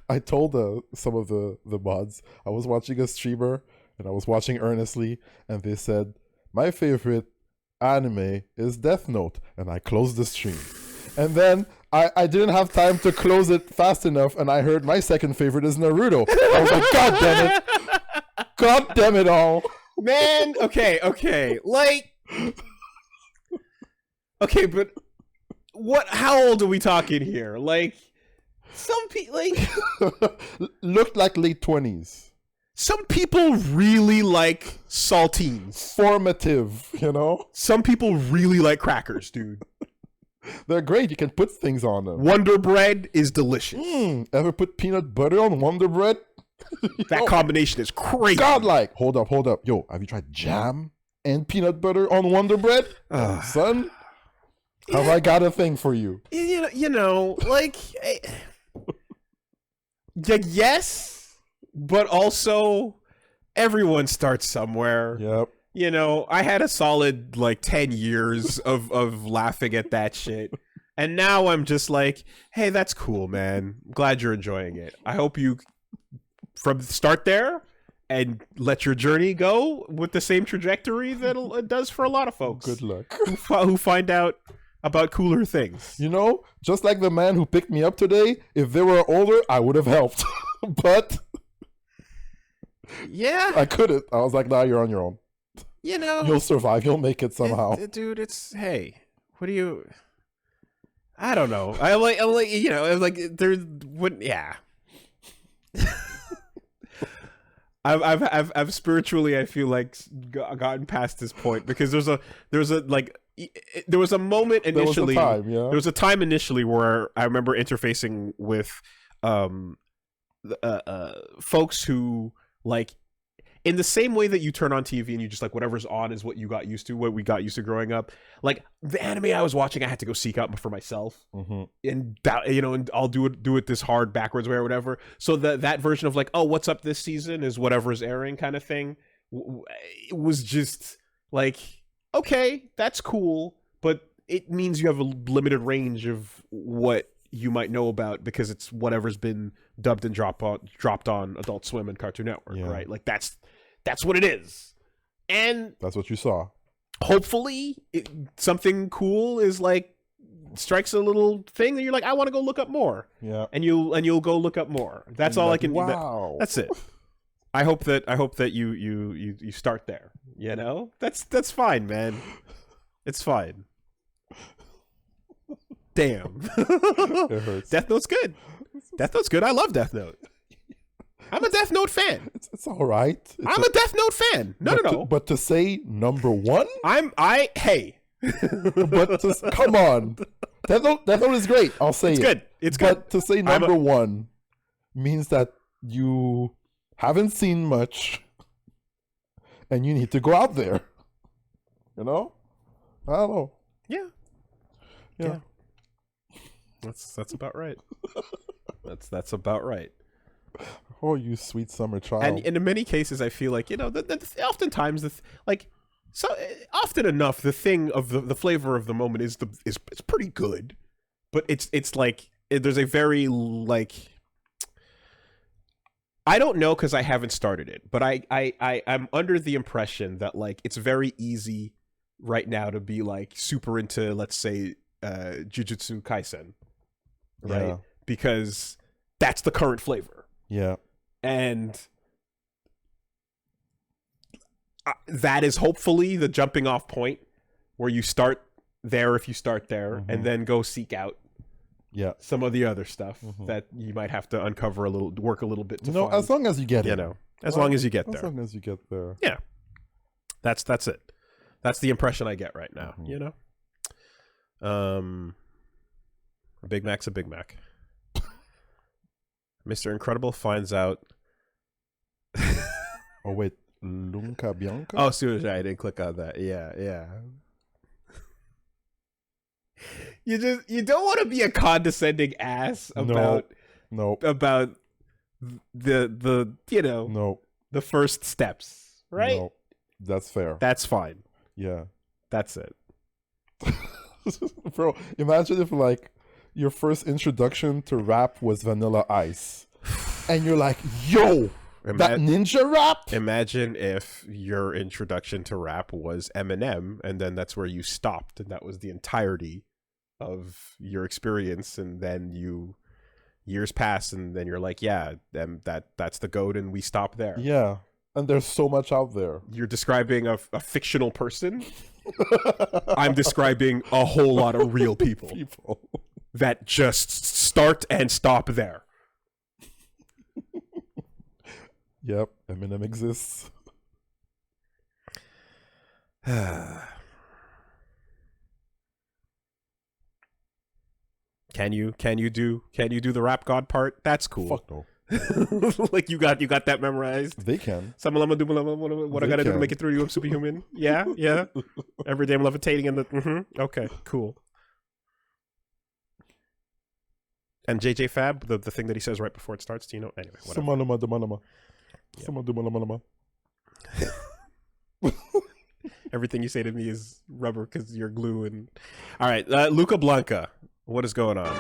I told some of the mods, I was watching a streamer and I was watching earnestly, and they said, my favorite anime is Death Note, and I closed the stream. And then I didn't have time to close it fast enough, and I heard my second favorite is Naruto. I was like, God damn it. God damn it all. Man, okay. Like, okay, but how old are we talking here? Like, some people, like, Looked like late 20s. some people really like saltines. Formative, you know? Some people really like crackers, dude. They're great. You can put things on them. Wonder Bread is delicious. Ever put peanut butter on Wonder Bread? That combination is crazy. Godlike. Hold up. Yo, have you tried jam and peanut butter on Wonder Bread? Son, have I got a thing for you? You know, like, yes, but also everyone starts somewhere. Yep. You know, I had a solid like 10 years of laughing at that shit. And now I'm just like, hey, that's cool, man. I'm glad you're enjoying it. I hope you start there and let your journey go with the same trajectory that it does for a lot of folks. Good luck. Who find out about cooler things. You know, just like the man who picked me up today, if they were older, I would have helped. But Yeah. I couldn't. I was like, nah, you're on your own. You know, You'll survive. You'll make it somehow. dude. It's hey, what do you? I don't know. I'm like, you know, I'm like, there would, yeah. I've spiritually, I feel like, gotten past this point because there was a moment initially. There was a time initially where I remember interfacing with folks who, like, in the same way that you turn on TV and you just like whatever's on is what you got used to, what we got used to growing up. Like the anime I was watching, I had to go seek out for myself, and that, you know, and I'll do it this hard backwards way or whatever. So that version of like, oh, what's up this season is whatever's airing kind of thing. It was just like, okay, that's cool, but it means you have a limited range of what you might know about because it's whatever's been dubbed and dropped on Adult Swim and Cartoon Network, right? Like that's what it is, and that's what you saw. Hopefully, something cool is like strikes a little thing that you're like, I want to go look up more. Yeah, and you'll go look up more. That's all I can. Wow, that's it. I hope that you start there. You know, that's fine, man. It's fine. Damn. It hurts. Death Note's good. Death Note's good. I love Death Note. I'm a Death Note fan. It's all right. I'm a Death Note fan. No. But to say number one? Hey. But come on. Death Note is great. I'll say it's it. Good. It's good. But to say number one means that you haven't seen much and you need to go out there. You know? I don't know. Yeah. That's about right. That's about right. Oh, you sweet summer child. And in many cases, I feel like, you know, oftentimes, often enough, the thing of the flavor of the moment is pretty good, but it's like there's a very like, I don't know because I haven't started it, but I'm under the impression that like it's very easy right now to be like super into, let's say, Jujutsu Kaisen, right? Yeah. Because that's the current flavor. Yeah. And that is hopefully the jumping off point where you start there if you start there, and then go seek out some of the other stuff that you might have to uncover work a little bit to find. As long as you get it. You know, as long as you get there. As long as you get there. Yeah. That's it. That's the impression I get right now, you know? A Big Mac's a Big Mac. Mr. Incredible finds out. Oh wait, Lunca Bianca? Oh, seriously, I didn't click on that. Yeah. You don't want to be a condescending ass about about the you know the first steps, right? No, that's fair. That's fine. Yeah, that's it. Bro, imagine if like your first introduction to rap was Vanilla Ice, and you're like, "Yo, that ninja rap." Imagine if your introduction to rap was Eminem, and then that's where you stopped, and that was the entirety of your experience, and then years pass, and then you're like, "Yeah, that's the GOAT," and we stop there. Yeah, and there's so much out there. You're describing a fictional person. I'm describing a whole lot of real people that just start and stop there. Yep, Eminem exists. Can you do the rap god part? That's cool. Fuck no. Like you got that memorized. They can. What I gotta do to make it through you, I'm superhuman. Yeah. Every day I'm levitating in the. Okay, cool. And JJ Fab, the thing that he says right before it starts. Do you know? Anyway, whatever. Everything you say to me is rubber because you're glue. And all right, Luca Blanca, what is going on?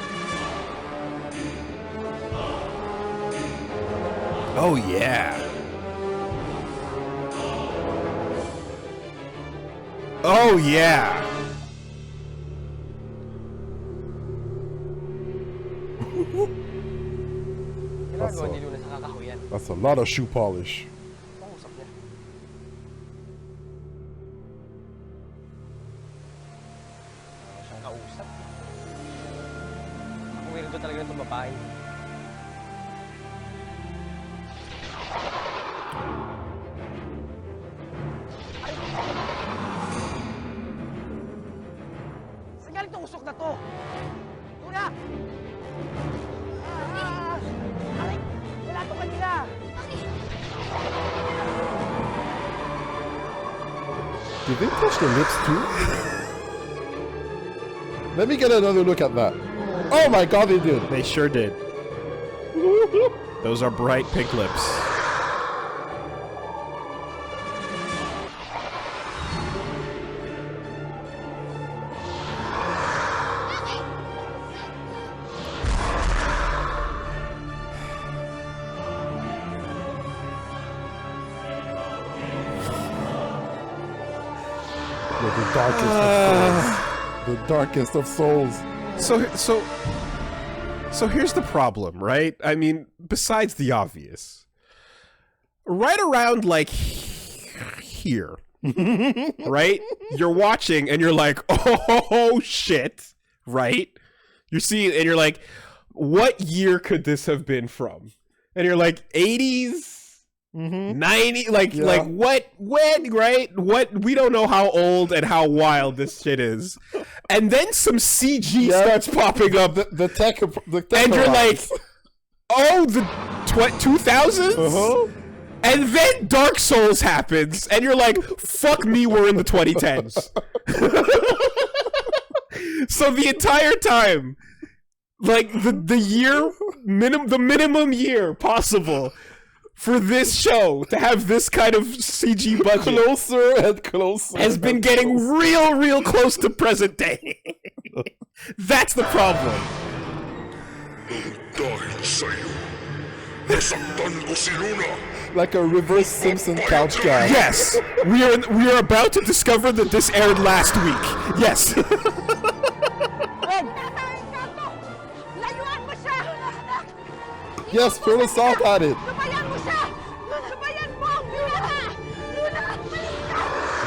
Oh yeah. Oh yeah. That's a lot of shoe polish. usok na to. Una! Aray! Wala to kanila! Did they touch the lips too? Let me get another look at that. Oh my god, they did. They sure did. Those are bright pink lips. The darkest of souls. The darkest of souls. So here's the problem, right? I mean, besides the obvious. Right around, like, here. Right? You're watching and you're like, oh, shit. Right? You're seeing and you're like, what year could this have been from? And you're like, 80s? 90, like what, when, right? What, we don't know how old and how wild this shit is. And then some CG starts popping up. The tech and you're like, oh, the 2000s? And then Dark Souls happens, and you're like, fuck me, we're in the 2010s. So the entire time, like, the year, the minimum year possible for this show to have this kind of CG budget closer and closer has been getting real close to present day. That's the problem. Like a reverse Simpson couch guy. Yes, we are about to discover that this aired last week. Yes. Yes, throw the salt at it.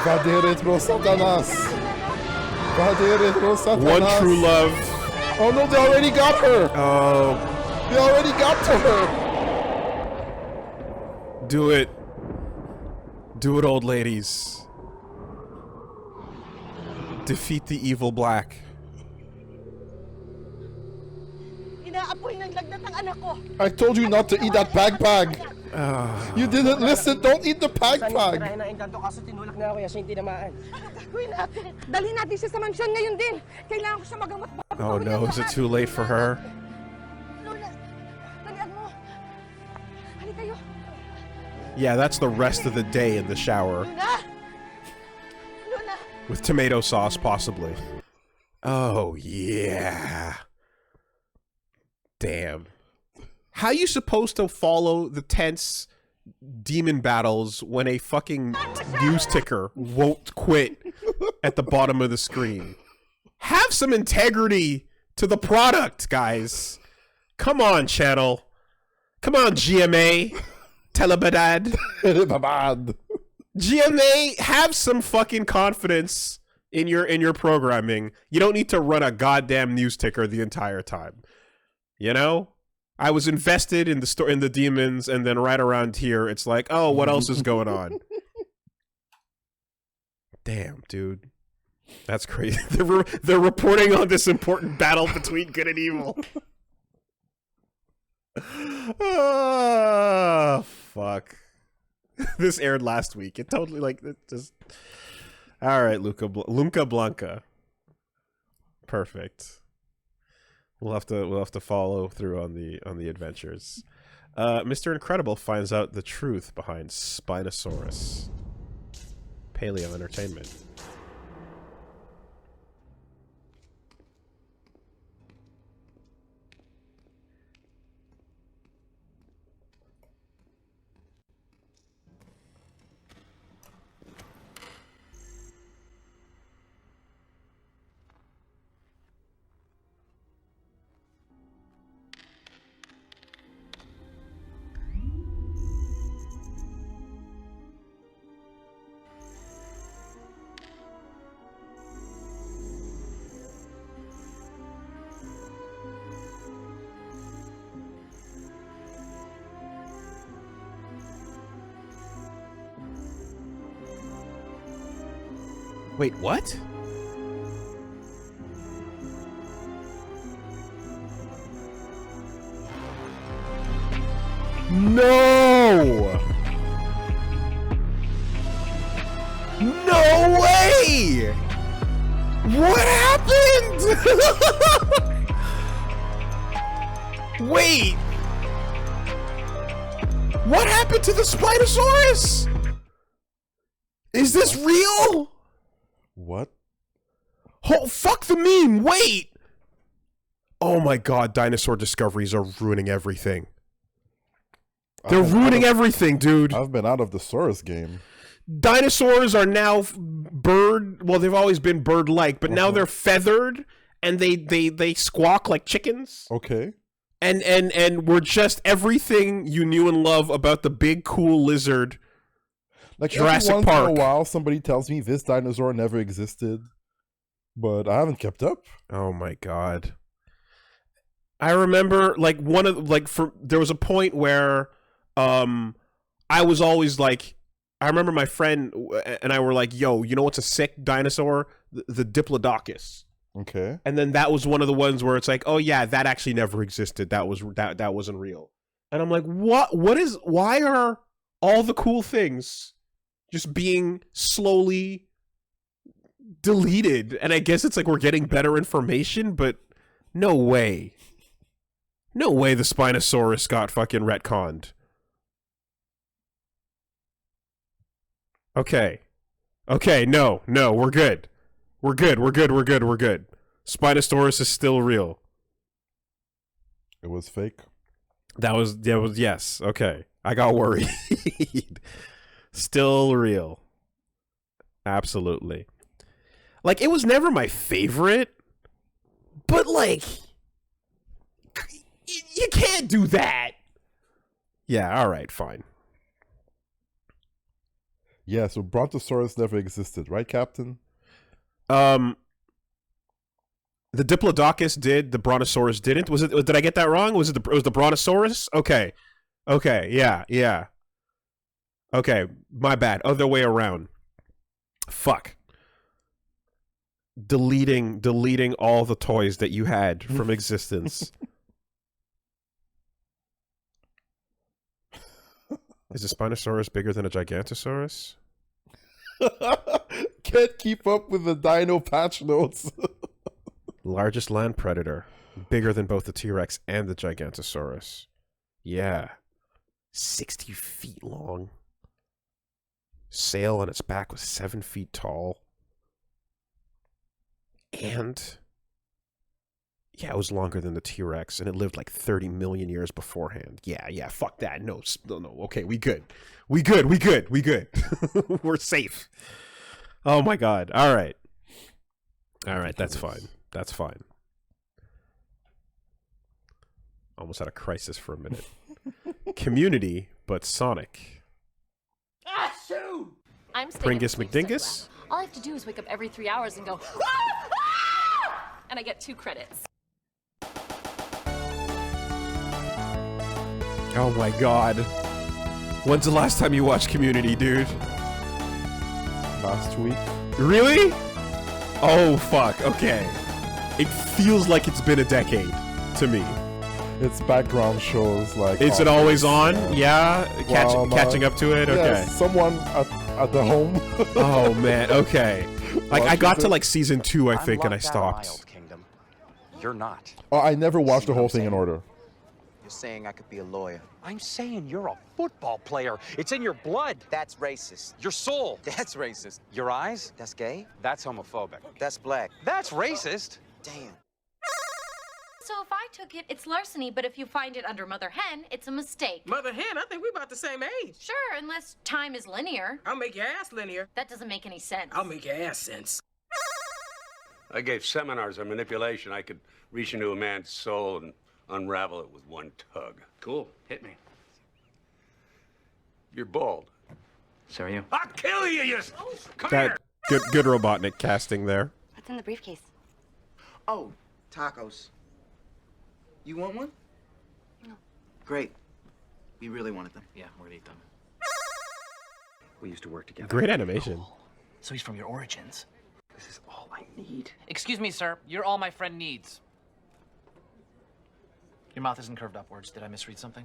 Vaderetro Satanas. Vaderetro Satanas. One true love. Oh no, they already got her. Oh. They already got to her. Do it. Do it, old ladies. Defeat the evil black. I told you not to eat that pag. You didn't listen. Don't eat the pag. Oh no, is it too late for her? Yeah, that's the rest of the day in the shower. With tomato sauce, possibly. Oh, yeah. Damn. How you supposed to follow the tense demon battles when a fucking news ticker won't quit at the bottom of the screen? Have some integrity to the product, guys. Come on, channel. Come on, GMA. Telebadad. GMA, have some fucking confidence in your programming. You don't need to run a goddamn news ticker the entire time. You know? I was invested in the demons, and then right around here, it's like, oh, what else is going on? Damn, dude. That's crazy. They're reporting on this important battle between good and evil. Oh, fuck. This aired last week. It totally, like, it just... Alright, Lunka Blanca. Perfect. We'll have to follow through on the adventures. Mr. Incredible finds out the truth behind Spinosaurus. Paleo Entertainment. Wait, what? No! No way! What happened? Wait! What happened to the Spinosaurus? Is this real? What? Oh, fuck the meme! Wait! Oh my god, dinosaur discoveries are ruining everything. They're ruining everything, dude. I've been out of the Saurus game. Dinosaurs are now bird. Well, they've always been bird-like, but now they're feathered and they squawk like chickens. Okay. And we're just everything you knew and love about the big cool lizard. Like Jurassic every once Park. in a while, somebody tells me this dinosaur never existed, but I haven't kept up. Oh my god. I remember like there was a point where I was always like, I remember my friend and I were like, yo, you know what's a sick dinosaur? The Diplodocus. Okay. And then that was one of the ones where it's like, oh yeah, that actually never existed. That wasn't real. And I'm like, why are all the cool things just being slowly deleted? And I guess it's like we're getting better information, but no way. No way the Spinosaurus got fucking retconned. Okay. Okay, no, we're good. We're good. Spinosaurus is still real. It was fake. Yes. Okay. I got worried. Still real. Absolutely. Like, it was never my favorite, but like, you can't do that. Yeah, all right, fine. Yeah, so Brontosaurus never existed, right, Captain? The Diplodocus did, the Brontosaurus didn't. Did I get that wrong? Was it the Brontosaurus? Okay. Yeah. Okay, my bad. Other way around. Fuck. Deleting all the toys that you had from existence. Is a Spinosaurus bigger than a Gigantosaurus? Can't keep up with the dino patch notes. Largest land predator. Bigger than both the T-Rex and the Gigantosaurus. Yeah. 60 feet long. Sail on its back was 7 feet tall. And yeah, it was longer than the T-Rex, and it lived like 30 million years beforehand. Yeah, fuck that. No. Okay, we good. We good. We're safe. Oh my god. All right, that's fine. Almost had a crisis for a minute. Community, but Sonic. Ah, shoot! I'm staying Pringus McDingus? All I have to do is wake up every 3 hours and go, and I get 2 credits. Oh my god. When's the last time you watched Community, dude? Last week. Really? Oh fuck, okay. It feels like it's been a decade to me. It's background shows like. Is it always on? Yeah? Catching up to it? Okay. Yes, someone at the home. Oh man, okay. Like I got to like season 2, I think, and I stopped. You're not. Oh, I never watched the whole thing in order. You're saying I could be a lawyer. I'm saying you're a football player. It's in your blood. That's racist. Your soul. That's racist. Your eyes. That's gay. That's homophobic. That's black. That's racist. Damn. So if I took it, it's larceny, but if you find it under Mother Hen, it's a mistake. Mother Hen, I think we're about the same age. Sure, unless time is linear. I'll make your ass linear. That doesn't make any sense. I'll make your ass sense. I gave seminars on manipulation. I could reach into a man's soul and unravel it with one tug. Cool. Hit me. You're bald. So are you. I'll kill you, you... Come here! Good Robotnik casting there. What's in the briefcase? Oh, tacos. You want one? No. Great. We really wanted them. Yeah, we're gonna eat them. We used to work together. Great animation. Oh, so he's from your origins. This is all I need. Excuse me, sir. You're all my friend needs. Your mouth isn't curved upwards. Did I misread something?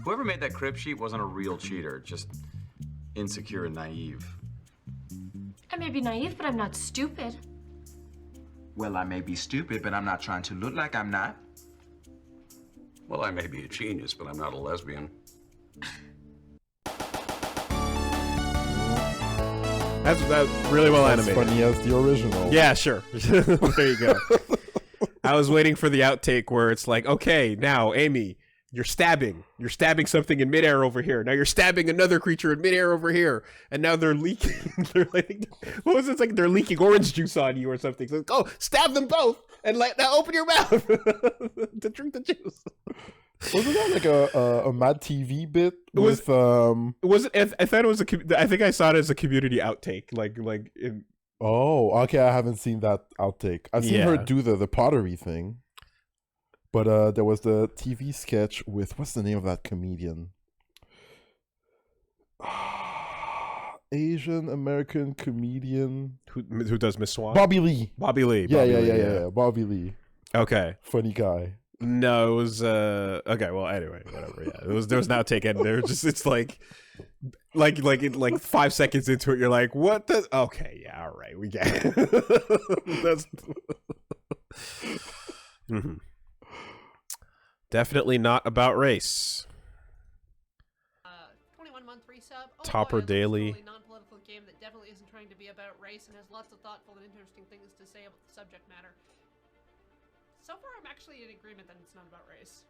Whoever made that crib sheet wasn't a real cheater, just insecure and naive. I may be naive, but I'm not stupid. Well, I may be stupid, but I'm not trying to look like I'm not. Well, I may be a genius, but I'm not a lesbian. That's really well As animated. funny as the original. Yeah, sure. There you go. I was waiting for the outtake where it's like, okay, now, Amy, you're stabbing something in midair over here. Now you're stabbing another creature in midair over here, and now they're leaking. They're like, what was it? It's like they're leaking orange juice on you or something. So, oh, stab them both, and now open your mouth to drink the juice. Wasn't that like a Mad TV bit It was, with I thought it was I think I saw it as a community outtake, like in. Oh, okay. I haven't seen that outtake. I've seen her do the pottery thing, but there was the TV sketch with what's the name of that comedian? Asian American comedian who does Miss Swan? Bobby Lee. Yeah. Bobby Lee. Okay. Funny guy. No, it was okay. Well, anyway, whatever. Yeah, there was an outtake, and there just it's like 5 seconds into it, you're like, what the? Okay, yeah, all right, we get it. That's definitely not about race. 21-month resub. Topper Daily. A non-political game that definitely isn't trying to be about race and has lots of thoughtful and interesting things to say about the subject matter. So far, I'm actually in agreement that it's not about race.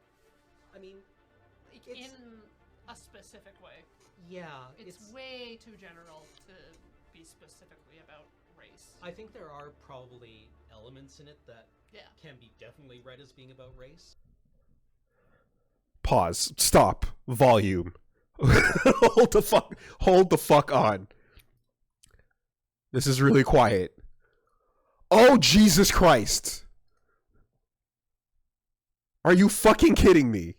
I mean, in a specific way. Yeah, it's way too general to be specifically about race. I think there are probably elements in it that can be definitely read as being about race. Pause. Stop. Volume. Hold the fuck on. This is really quiet. Oh, Jesus Christ. Are you fucking kidding me?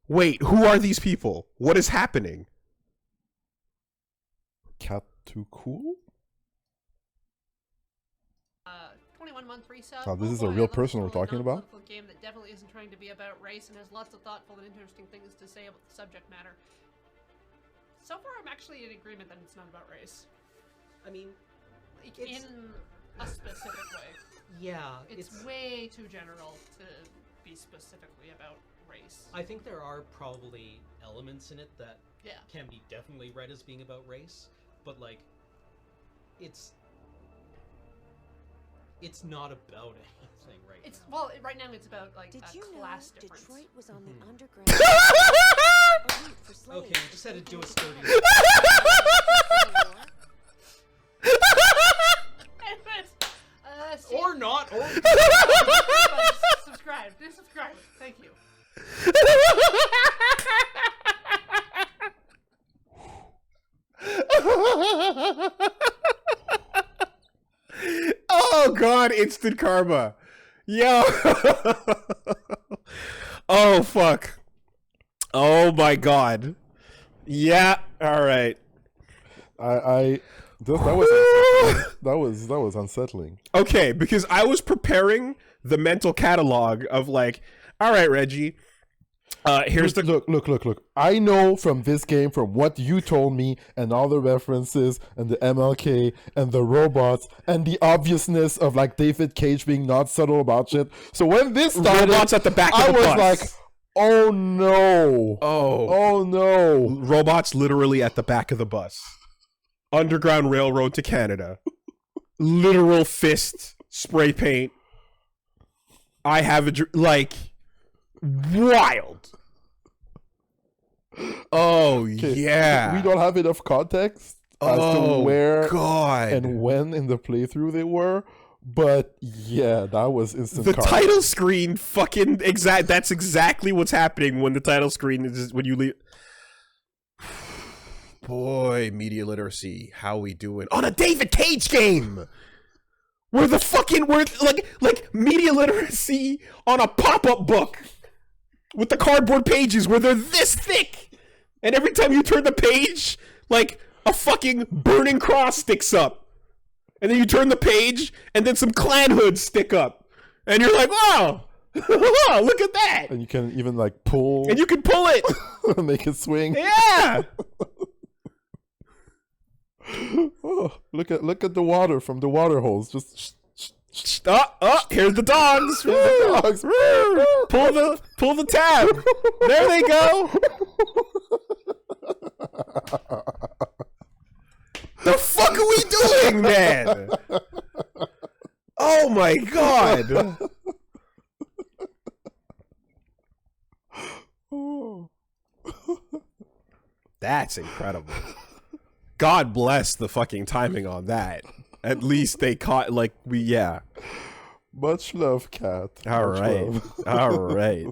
Wait, who are these people? What is happening? Cat too cool? 21-month resub. Oh, this is a real person we're talking about? A game that definitely isn't trying to be about race and has lots of thoughtful and interesting things to say about the subject matter. So far, I'm actually in agreement that it's not about race. I mean, in a specific way. Yeah, it's way too general to be specifically about race. I think there are probably elements in it that can be definitely read as being about race, but like, it's not about anything right it's now. Well, right now it's about like Did a you class know difference. Detroit was on the Mhm. underground? A route for slaves. Okay, you just had to do a sturdy. Or not, or subscribe. Do subscribe. Thank you. Oh god, instant karma. Yo. Oh fuck. Oh my god. Yeah, all right. That was unsettling. Okay, because I was preparing the mental catalog of like, all right, Reggie, here's the look. I know from this game, from what you told me, and all the references, and the MLK, and the robots, and the obviousness of like David Cage being not subtle about shit. So when this started, robots at the back of I the was bus. like, oh no, oh no, robots literally at the back of the bus. Underground Railroad to Canada. Literal fist spray paint. I have a like wild. Oh yeah. We don't have enough context as to where God and when in the playthrough they were, but yeah, that was instant. The karma. title screen fucking that's exactly what's happening when the title screen is when you leave. Boy, media literacy, how we doing on a David Cage game? We're like media literacy on a pop-up book with the cardboard pages where they're this thick, and every time you turn the page, like a fucking burning cross sticks up, and then you turn the page, and then some clan hoods stick up, and you're like, wow, Look at that. And you can even like pull. And you can pull it. Make it swing. Yeah. Oh, look at the water from the water holes. Just here's the dogs. Pull the tab. There they go. The fuck are we doing, man? Oh my god. That's incredible. God bless the fucking timing on that. At least they caught, like, yeah. Much love, Cat. All Much right. love. All right.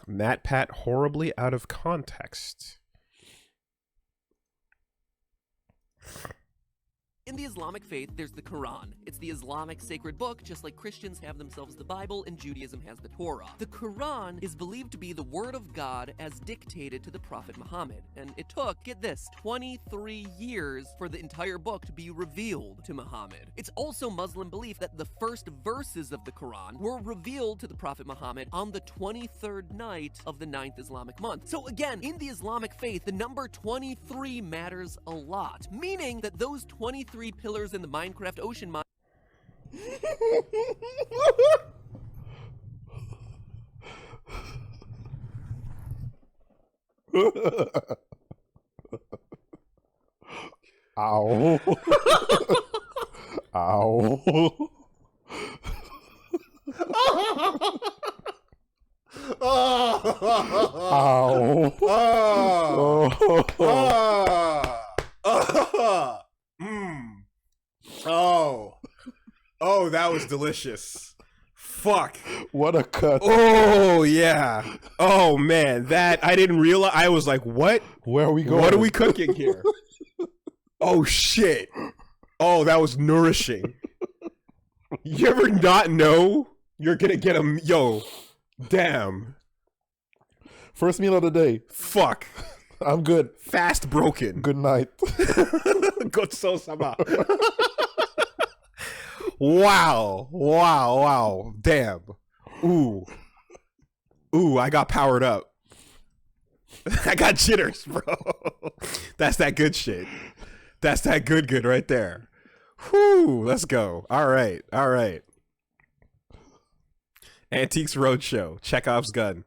Matt Pat horribly out of context. In the Islamic faith, there's the Quran. It's the Islamic sacred book, just like Christians have themselves the Bible and Judaism has the Torah. The Quran is believed to be the word of God as dictated to the Prophet Muhammad. And it took, get this, 23 years for the entire book to be revealed to Muhammad. It's also Muslim belief that the first verses of the Quran were revealed to the Prophet Muhammad on the 23rd night of the 9th Islamic month. So again, in the Islamic faith, the number 23 matters a lot, meaning that those 23 pillars in the Minecraft ocean mine. Ow. Ow. Oh, that was delicious. Fuck. What a cut. Oh, yeah. Oh, man. That, I didn't realize. I was like, what? Where are we going? What are we cooking here? Oh, shit. Oh, that was nourishing. You ever not know you're gonna get a... Yo. Damn. First meal of the day. Fuck. I'm good. Fast broken. Good night. Gotso sama. Wow. Wow. Wow. Damn. Ooh. Ooh, I got powered up. I got jitters, bro. That's that good shit. That's that good right there. Whew. Let's go. All right. All right. Antiques Roadshow. Chekhov's gun.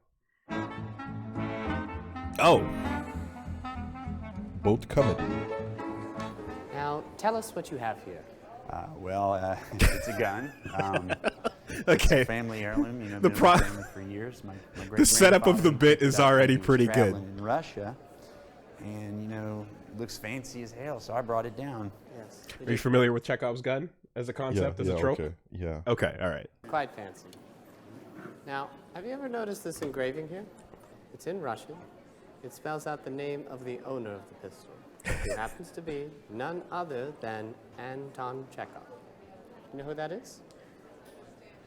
Oh. Boat comedy. Now, tell us what you have here. It's a gun. Okay. It's a family heirloom. You know, The been in my family for years. My The setup of the bit is already pretty good. In Russia, and you know, looks fancy as hell. So I brought it down. Yes. Are you familiar with Chekhov's gun as a concept, as a trope? Okay. Yeah. Okay, all right. Quite fancy. Now, have you ever noticed this engraving here? It's in Russian. It spells out the name of the owner of the pistol. It happens to be none other than Anton Chekhov. You know who that is?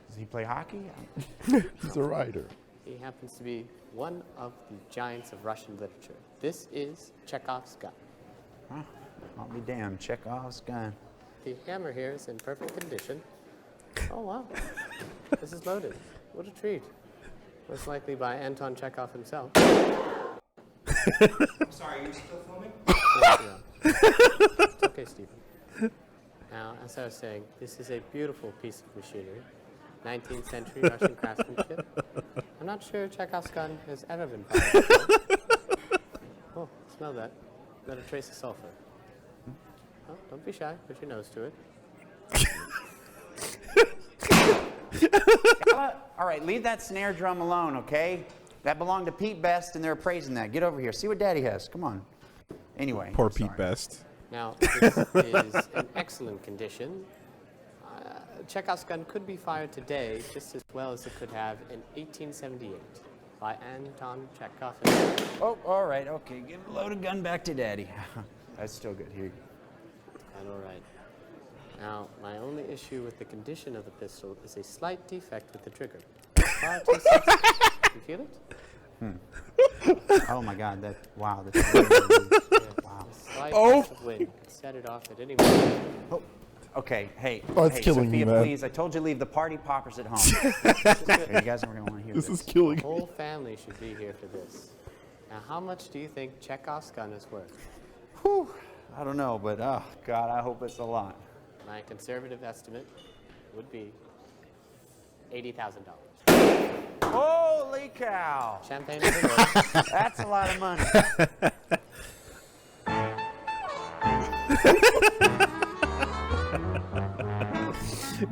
Does he play hockey? He's a writer. He happens to be one of the giants of Russian literature. This is Chekhov's gun. Huh? I'll be damned. Chekhov's gun. The hammer here is in perfect condition. Oh, wow. This is loaded. What a treat. Most likely by Anton Chekhov himself. Sorry, you're still filming? It's okay, Stephen. Now, as I was saying, this is a beautiful piece of machinery. 19th century Russian craftsmanship. I'm not sure Chekhov's gun has ever been fired before. Oh, smell that. Got a trace of sulfur. Oh, don't be shy. Put your nose to it. All right, leave that snare drum alone, okay? That belonged to Pete Best, and they're praising that. Get over here. See what Daddy has. Come on. Anyway. Poor Pete Best. Now, this is in excellent condition. Chekhov's gun could be fired today just as well as it could have in 1878 by Anton Chekhov. Oh, all right, okay. Give the loaded gun back to Daddy. That's still good. Here you go. And all right. Now, my only issue with the condition of the pistol is a slight defect with the trigger. Far too sensitive. You feel it? Oh my God! Wow! That's really, wow! Slight gust of wind can set it off at any moment. Okay, hey, Oh, it's hey, killing me, Sophia, man. please. I told you leave the party poppers at home. You guys aren't gonna want to hear this. This is killing The me. whole family should be here for this. Now, how much do you think Chekhov's gun is worth? Whew, I don't know, but oh God, I hope it's a lot. My conservative estimate would be $80,000. Holy cow! Champagne of the world. That's a lot of money.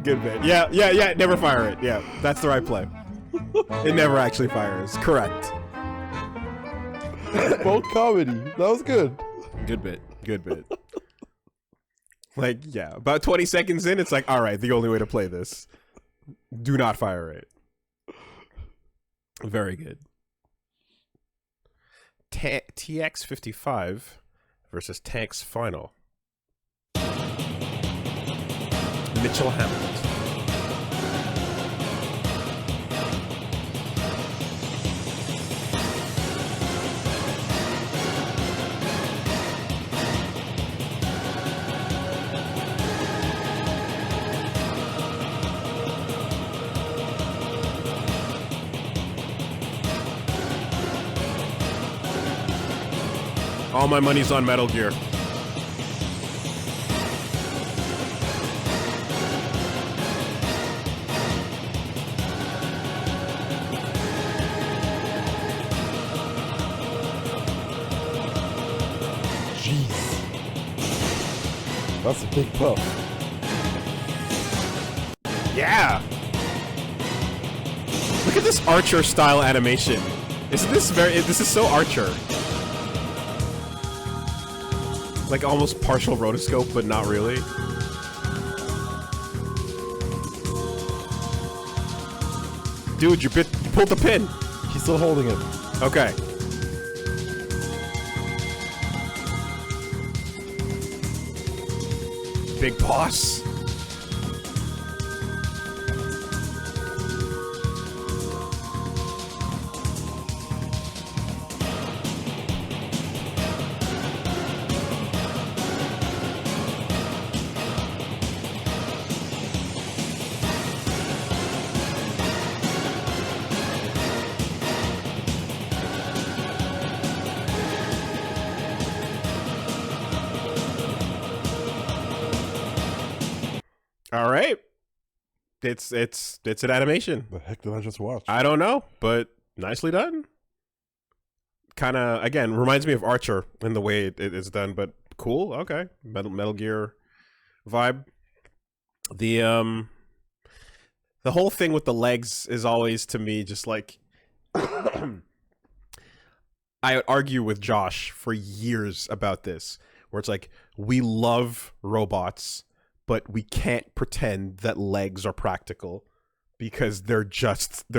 Good bit. Yeah. Never fire it. Yeah, that's the right play. It never actually fires. Correct. Both comedy. That was good. Good bit. Like, yeah, about 20 seconds in, it's like, all right, the only way to play this. Do not fire it. Very good. TX55 versus Tanks Final. Mitchell Hammond. All my money's on Metal Gear. Jeez. That's a big puff. Yeah. Look at this Archer style animation. Isn't this this is so Archer. Like almost partial rotoscope, but not really. Dude, you pulled the pin. He's still holding it. Okay. Big boss. All right. It's an animation. The heck did I just watch? I don't know, but nicely done. Kind of, again, reminds me of Archer in the way it is done, but cool. Okay. Metal Gear vibe. The whole thing with the legs is always, to me, just like I would argue with Josh for years about this, where it's like, we love robots, but we can't pretend that legs are practical because they're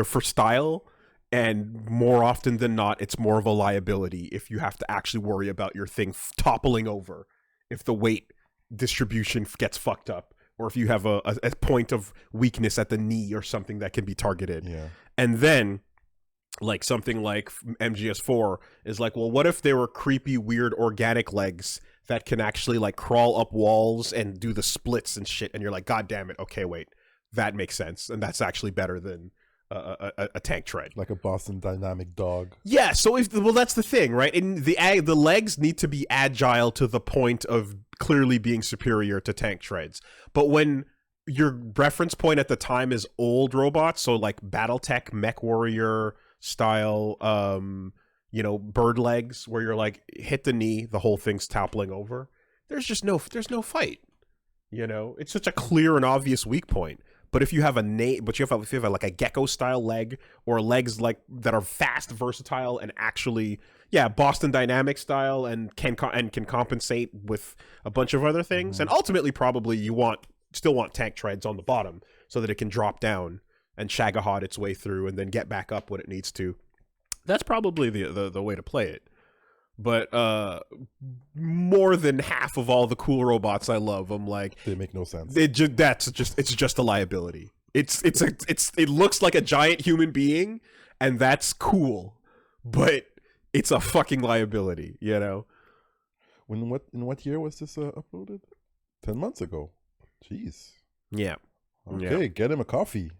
for style, and more often than not, it's more of a liability if you have to actually worry about your thing toppling over, if the weight distribution gets fucked up, or if you have a point of weakness at the knee or something that can be targeted. Yeah. And then, like, something like MGS4 is like, well, what if they were creepy, weird, organic legs that can actually like crawl up walls and do the splits and shit, and you're like, god damn it, okay, wait, that makes sense, and that's actually better than a tank tread, like a Boston Dynamic dog. Yeah, so that's the thing, right? And the legs need to be agile to the point of clearly being superior to tank treads, but when your reference point at the time is old robots, so like BattleTech Mech Warrior style, bird legs, where you're like, hit the knee, the whole thing's toppling over. There's no fight. It's such a clear and obvious weak point. But if you have if you have like a gecko style leg, or legs like that are fast, versatile, and actually, Boston Dynamics style, and can compensate with a bunch of other things, and ultimately probably you still want tank treads on the bottom so that it can drop down and shagahod its way through and then get back up when it needs to. That's probably the way to play it. But more than half of all the cool robots I love, I'm like, they make no sense. It's just a liability. It looks like a giant human being, and that's cool, but it's a fucking liability, In what year was this uploaded? 10 months ago. Jeez. Yeah. Okay, Yeah. get him a coffee.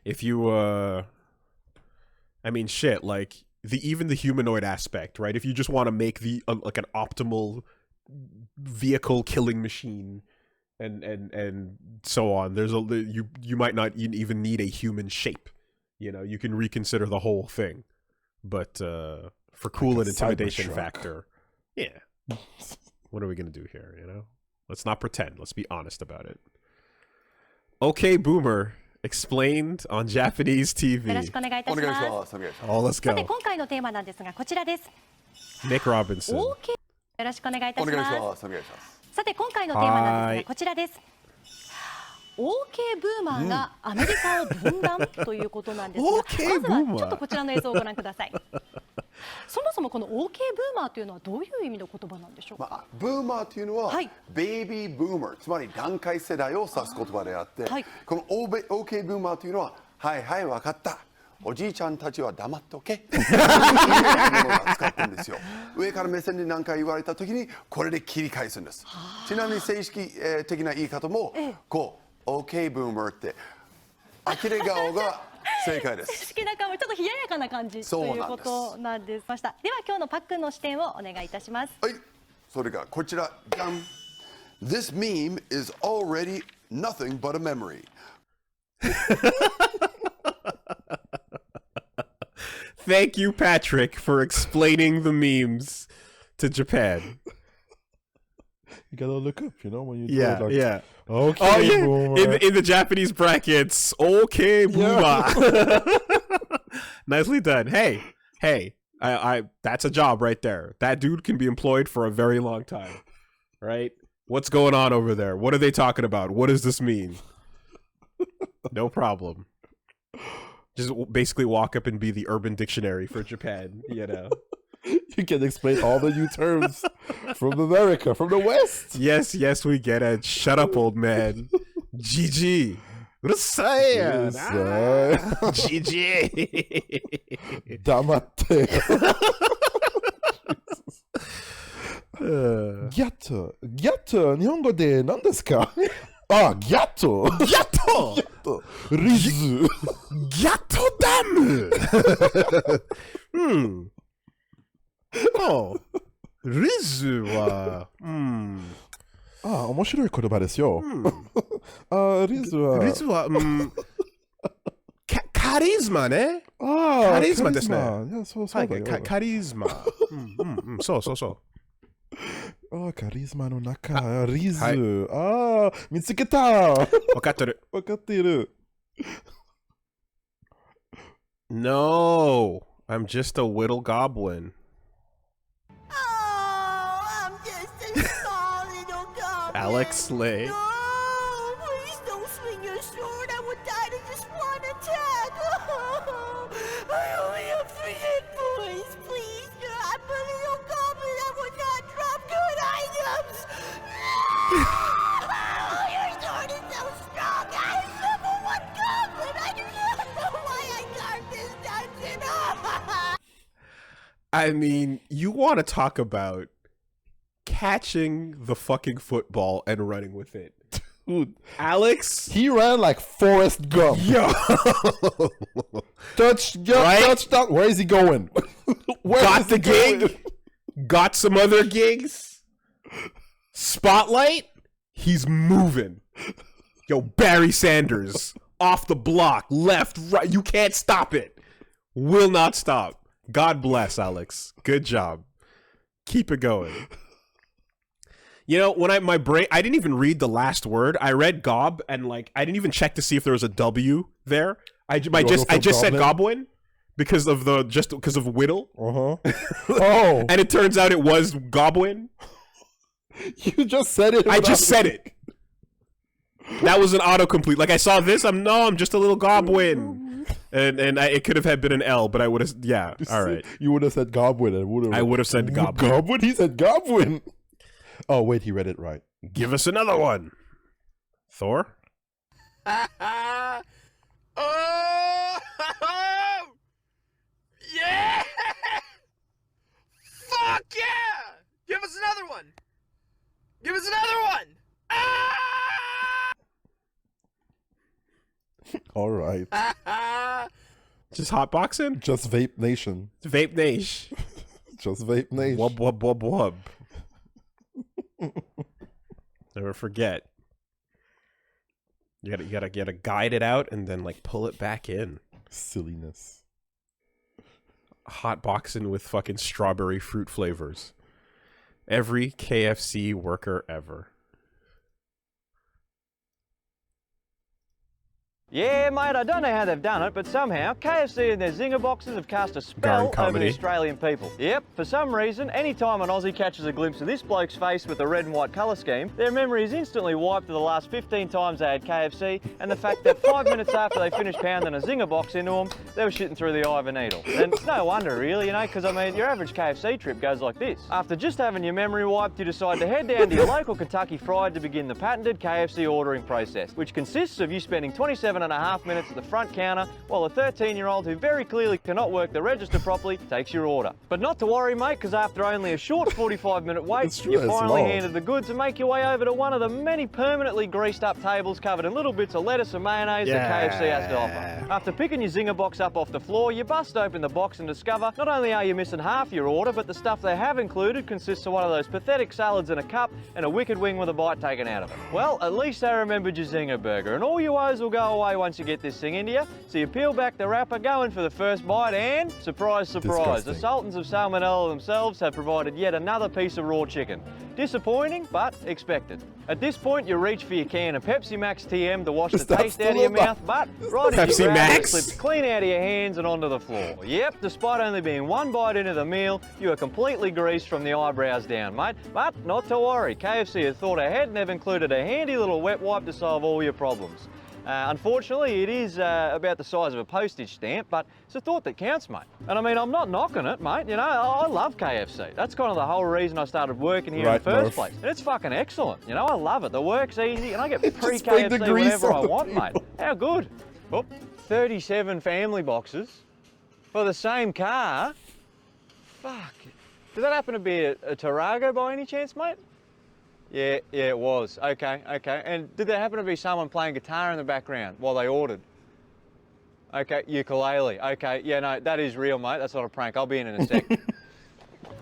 If you, I mean, shit, like, even the humanoid aspect, right? If you just want to make the, like, an optimal vehicle killing machine and so on, there's you might not even need a human shape. You know, you can reconsider the whole thing. But, for cool and intimidation factor, yeah. What are we going to do here, you know? Let's not pretend. Let's be honest about it. Okay, Boomer. Explained on Japanese TV. よろしくお願いいたします。 Oh, let's さて go. 今回のテーマなんですがこちらです。 Nick Robinson. OK よろしくお願いいたします。さて今回のテーマなんですがこちらです。OK ブーマーがアメリカを分断ということなんですが、OK まずはちょっとこちらの映像をご覧ください。そもそもこの OK ブーマーというのはどういう意味の言葉なんでしょうか。ブーマーというのは、ベイビーブーマー、つまり団塊世代を指す言葉であって、この OK ブーマーというのは、はいはい分かった、おじいちゃんたちは黙っとけというものが使ってるんですよ。上から目線で何回言われたときにこれで切り返すんです。ちなみに正式的な言い方もこう OK ブーマーって呆れ顔が正解です。正式な顔、ちょっと冷ややかな感じということなんです。では今日のパックンの視点をお願いいたします。はい、それがこちら。じゃん。This meme is already nothing but a memory. Thank you, Patrick, for explaining the memes to Japan. You gotta look up, you know, when you do Yeah, it, like, yeah. Okay, oh, yeah. boomer. In the Japanese brackets, okay, boomer. Nicely done. Hey, I that's a job right there. That dude can be employed for a very long time, right? What's going on over there? What are they talking about? What does this mean? No problem. Just basically walk up and be the Urban Dictionary for Japan, you know. You can explain all the new terms from America, from the West. Yes, we get it. Shut up, old man. GG. Urusai. GG. Damatte. Gyatto. Gyatto, 日本語で何ですか? Ah, Gyatto. Gyatto. Rizu. Gyatto damu. Oh, Rizu は、面白い言葉ですよ。リズは、カリズマね。カリズマですね。そうだよ。カリズマ。そう。カリズマの中、リズ。見つけた。分かってる。分かっている。No, I'm just a whittle goblin. Alex Slay. No, please don't swing your sword. I would die to just one attack. I only have 3 hit points. Please, I'm a little goblin. I would not drop good items. Your sword is so strong. I'm level 1 goblin. I do not know why I carved this dungeon. I mean, you want to talk about catching the fucking football and running with it. Dude, Alex, he ran like Forrest Gump. Yo. Touchdown. Where is he going? Got the gig. Got some other gigs. Spotlight. He's moving. Yo, Barry Sanders. Off the block. Left, right. You can't stop it. Will not stop. God bless, Alex. Good job. Keep it going. You know, when my brain, I didn't even read the last word. I read gob and like I didn't even check to see if there was a W there. I just said goblin because of whittle. Oh. And it turns out it was goblin. You just said it. I just said it. That was an autocomplete. Like I saw this, I'm just a little goblin. And it could have been an L, but I would have, yeah, all right. You would have said goblin. I would have said goblin. Goblin? He said goblin. Oh, wait, he read it right. Give us another one. Thor? Oh! Yeah! Fuck yeah! Give us another one! Give us another one! Ah! All right. Just hotboxing? Just Vape Nation. Vape Nation. Just Vape Nation. Wub, wub, wub, wub. Never forget. You gotta guide it out and then like pull it back in. Silliness. Hotboxing with fucking strawberry fruit flavors. Every KFC worker ever. Yeah, mate, I don't know how they've done it, but somehow KFC and their zinger boxes have cast a spell over the Australian people. Yep, for some reason, any time an Aussie catches a glimpse of this bloke's face with the red and white colour scheme, their memory is instantly wiped of the last 15 times they had KFC and the fact that 5 minutes after they finished pounding a zinger box into them, they were shitting through the eye of a needle. And it's no wonder, really, you know, because I mean, your average KFC trip goes like this. After just having your memory wiped, you decide to head down to your local Kentucky Fried to begin the patented KFC ordering process, which consists of you spending 27.5 minutes at the front counter while a 13-year-old who very clearly cannot work the register properly takes your order. But not to worry, mate, because after only a short 45-minute wait, you're finally handed the goods and make your way over to one of the many permanently greased up tables covered in little bits of lettuce and mayonnaise that KFC has to offer. After picking your zinger box up off the floor, you bust open the box and discover not only are you missing half your order, but the stuff they have included consists of one of those pathetic salads in a cup and a wicked wing with a bite taken out of it. Well, at least they remembered your zinger burger, and all your woes will go away once you get this thing into you. So you peel back the wrapper, go in for the first bite, and surprise, surprise, the Sultans of Salmonella themselves have provided yet another piece of raw chicken. Disappointing, but expected. At this point, you reach for your can of Pepsi Max TM to wash the taste out of your mouth, but right as you grab it, slips clean out of your hands and onto the floor. Yep, despite only being one bite into the meal, you are completely greased from the eyebrows down, mate. But not to worry, KFC has thought ahead and have included a handy little wet wipe to solve all your problems. Unfortunately, it is about the size of a postage stamp, but it's a thought that counts, mate. And I mean, I'm not knocking it, mate. You know, I love KFC. That's kind of the whole reason I started working here in the first place. And it's fucking excellent. You know, I love it. The work's easy, and I get free KFC whenever I want, mate. How good? Oh, 37 family boxes for the same car. Fuck. Did that happen to be a Tarago by any chance, mate? Yeah, it was. Okay. And did there happen to be someone playing guitar in the background while they ordered? Okay, ukulele. Okay, yeah, no, that is real, mate. That's not a prank. I'll be in a sec.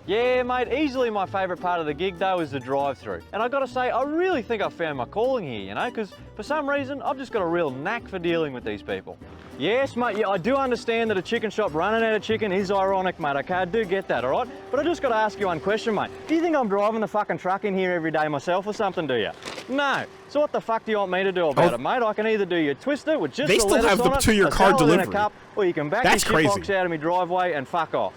Yeah, mate, easily my favourite part of the gig, though, is the drive-through. And I gotta say, I really think I've found my calling here, you know, because for some reason, I've just got a real knack for dealing with these people. Yes, mate, yeah, I do understand that a chicken shop running out of chicken is ironic, mate, okay, I do get that, all right? But I just gotta ask you one question, mate. Do you think I'm driving the fucking truck in here every day myself or something, do you? No. So what the fuck do you want me to do about it, mate? I can either do your twister with just the lettuce on it, to your car delivery. In a cup, or you can back your shit box out of my driveway and fuck off.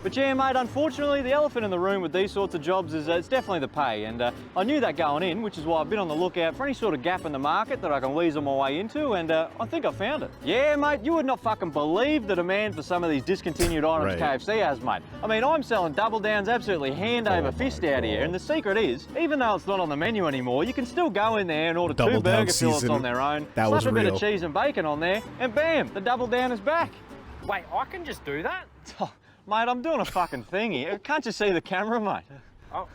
But yeah, mate, unfortunately, the elephant in the room with these sorts of jobs is it's definitely the pay. And I knew that going in, which is why I've been on the lookout for any sort of gap in the market that I can weasel my way into, and I think I found it. Yeah, mate, you would not fucking believe the demand for some of these discontinued items KFC has, mate. I mean, I'm selling double downs absolutely hand over fist out here, and the secret is, even though it's not on the menu anymore, you can still go in there and order two burger fillets on their own, slap a bit of cheese and bacon on there, and bam, the double down is back. Wait, I can just do that? Mate, I'm doing a fucking thing here. Can't you see the camera, mate?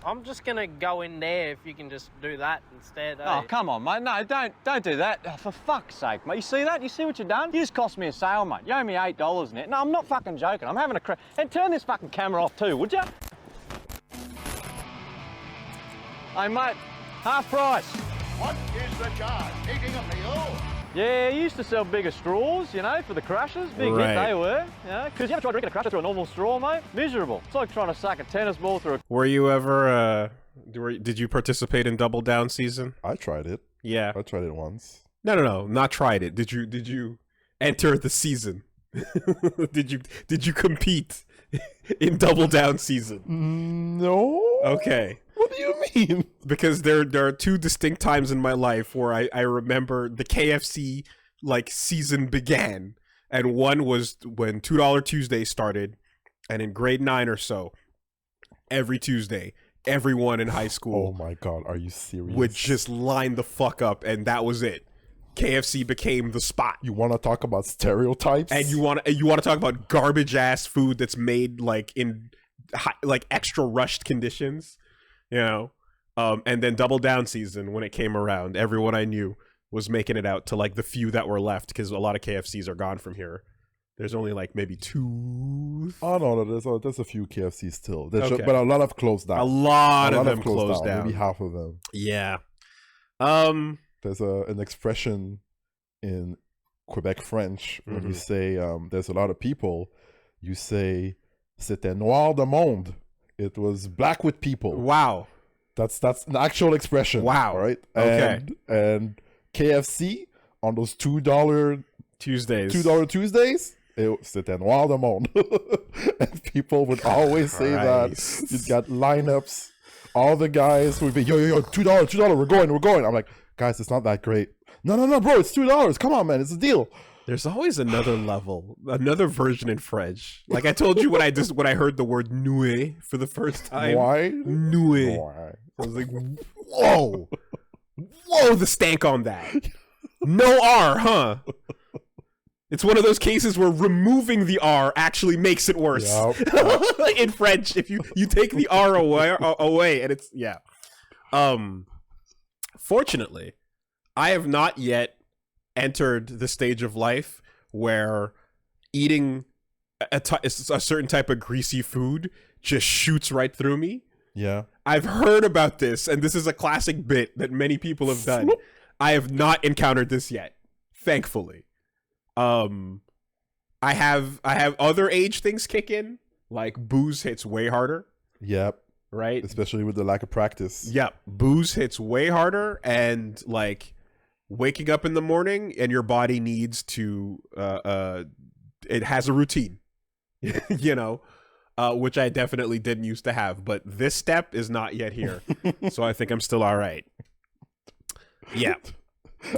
I'm just gonna go in there if you can just do that instead. Oh, come on, mate. No, don't do that. Oh, for fuck's sake, mate. You see that? You see what you've done? You just cost me a sale, mate. You owe me $8 net. No, I'm not fucking joking. I'm having a crack. And turn this fucking camera off too, would you? Hey, mate, half price. What is the charge? Eating a meal? Yeah, you used to sell bigger straws, you know, for the crushers. Big hit they were, you know. Because you ever tried drinking a crusher through a normal straw, mate? Miserable. It's like trying to suck a tennis ball through a... Were you ever, did you participate in Double Down season? I tried it. Yeah. I tried it once. No, not tried it. Did you enter the season? Did you compete in Double Down season? No. Okay. What do you mean? Because there are two distinct times in my life where I remember the KFC like season began, and one was when $2 Tuesday started, and in grade 9 or so, every Tuesday, everyone in high school, oh my god, are you serious? Would just line the fuck up, and that was it. KFC became the spot. You want to talk about stereotypes, and you want to talk about garbage ass food that's made like in like extra rushed conditions. You know, and then Double Down season, when it came around, everyone I knew was making it out to like the few that were left, because a lot of KFCs are gone from here. There's only like maybe 2. Oh no, there's a few KFCs still. Okay. But a lot have closed down. A lot of them closed down. Maybe half of them. Yeah. There's an expression in Quebec French when you say there's a lot of people. You say "C'était noir de monde." It was black with people. Wow. That's an actual expression. Wow. Right. Okay. And KFC on those $2 Tuesdays. $2 Tuesdays. C'était noir de monde. And people would always say that. You've got lineups. All the guys would be, yo, $2, we're going. I'm like, guys, it's not that great. No, bro, it's $2. Come on, man, it's a deal. There's always another level, another version in French. Like I told you when I heard the word "nuit" for the first time. Why? Nuit. Why? I was like, whoa, the stank on that. No R, huh? It's one of those cases where removing the R actually makes it worse. Yep. In French, if you take the R away, and it's Fortunately, I have not yet entered the stage of life where eating a certain type of greasy food just shoots right through me. Yeah. I've heard about this, and this is a classic bit that many people have done. I have not encountered this yet, thankfully. I have other age things kick in, like booze hits way harder. Yep. Right? Especially with the lack of practice. Yep. Booze hits way harder, and like waking up in the morning and your body needs to it has a routine. You know, which I definitely didn't used to have, but this step is not yet here. So I think I'm still all right. Yeah.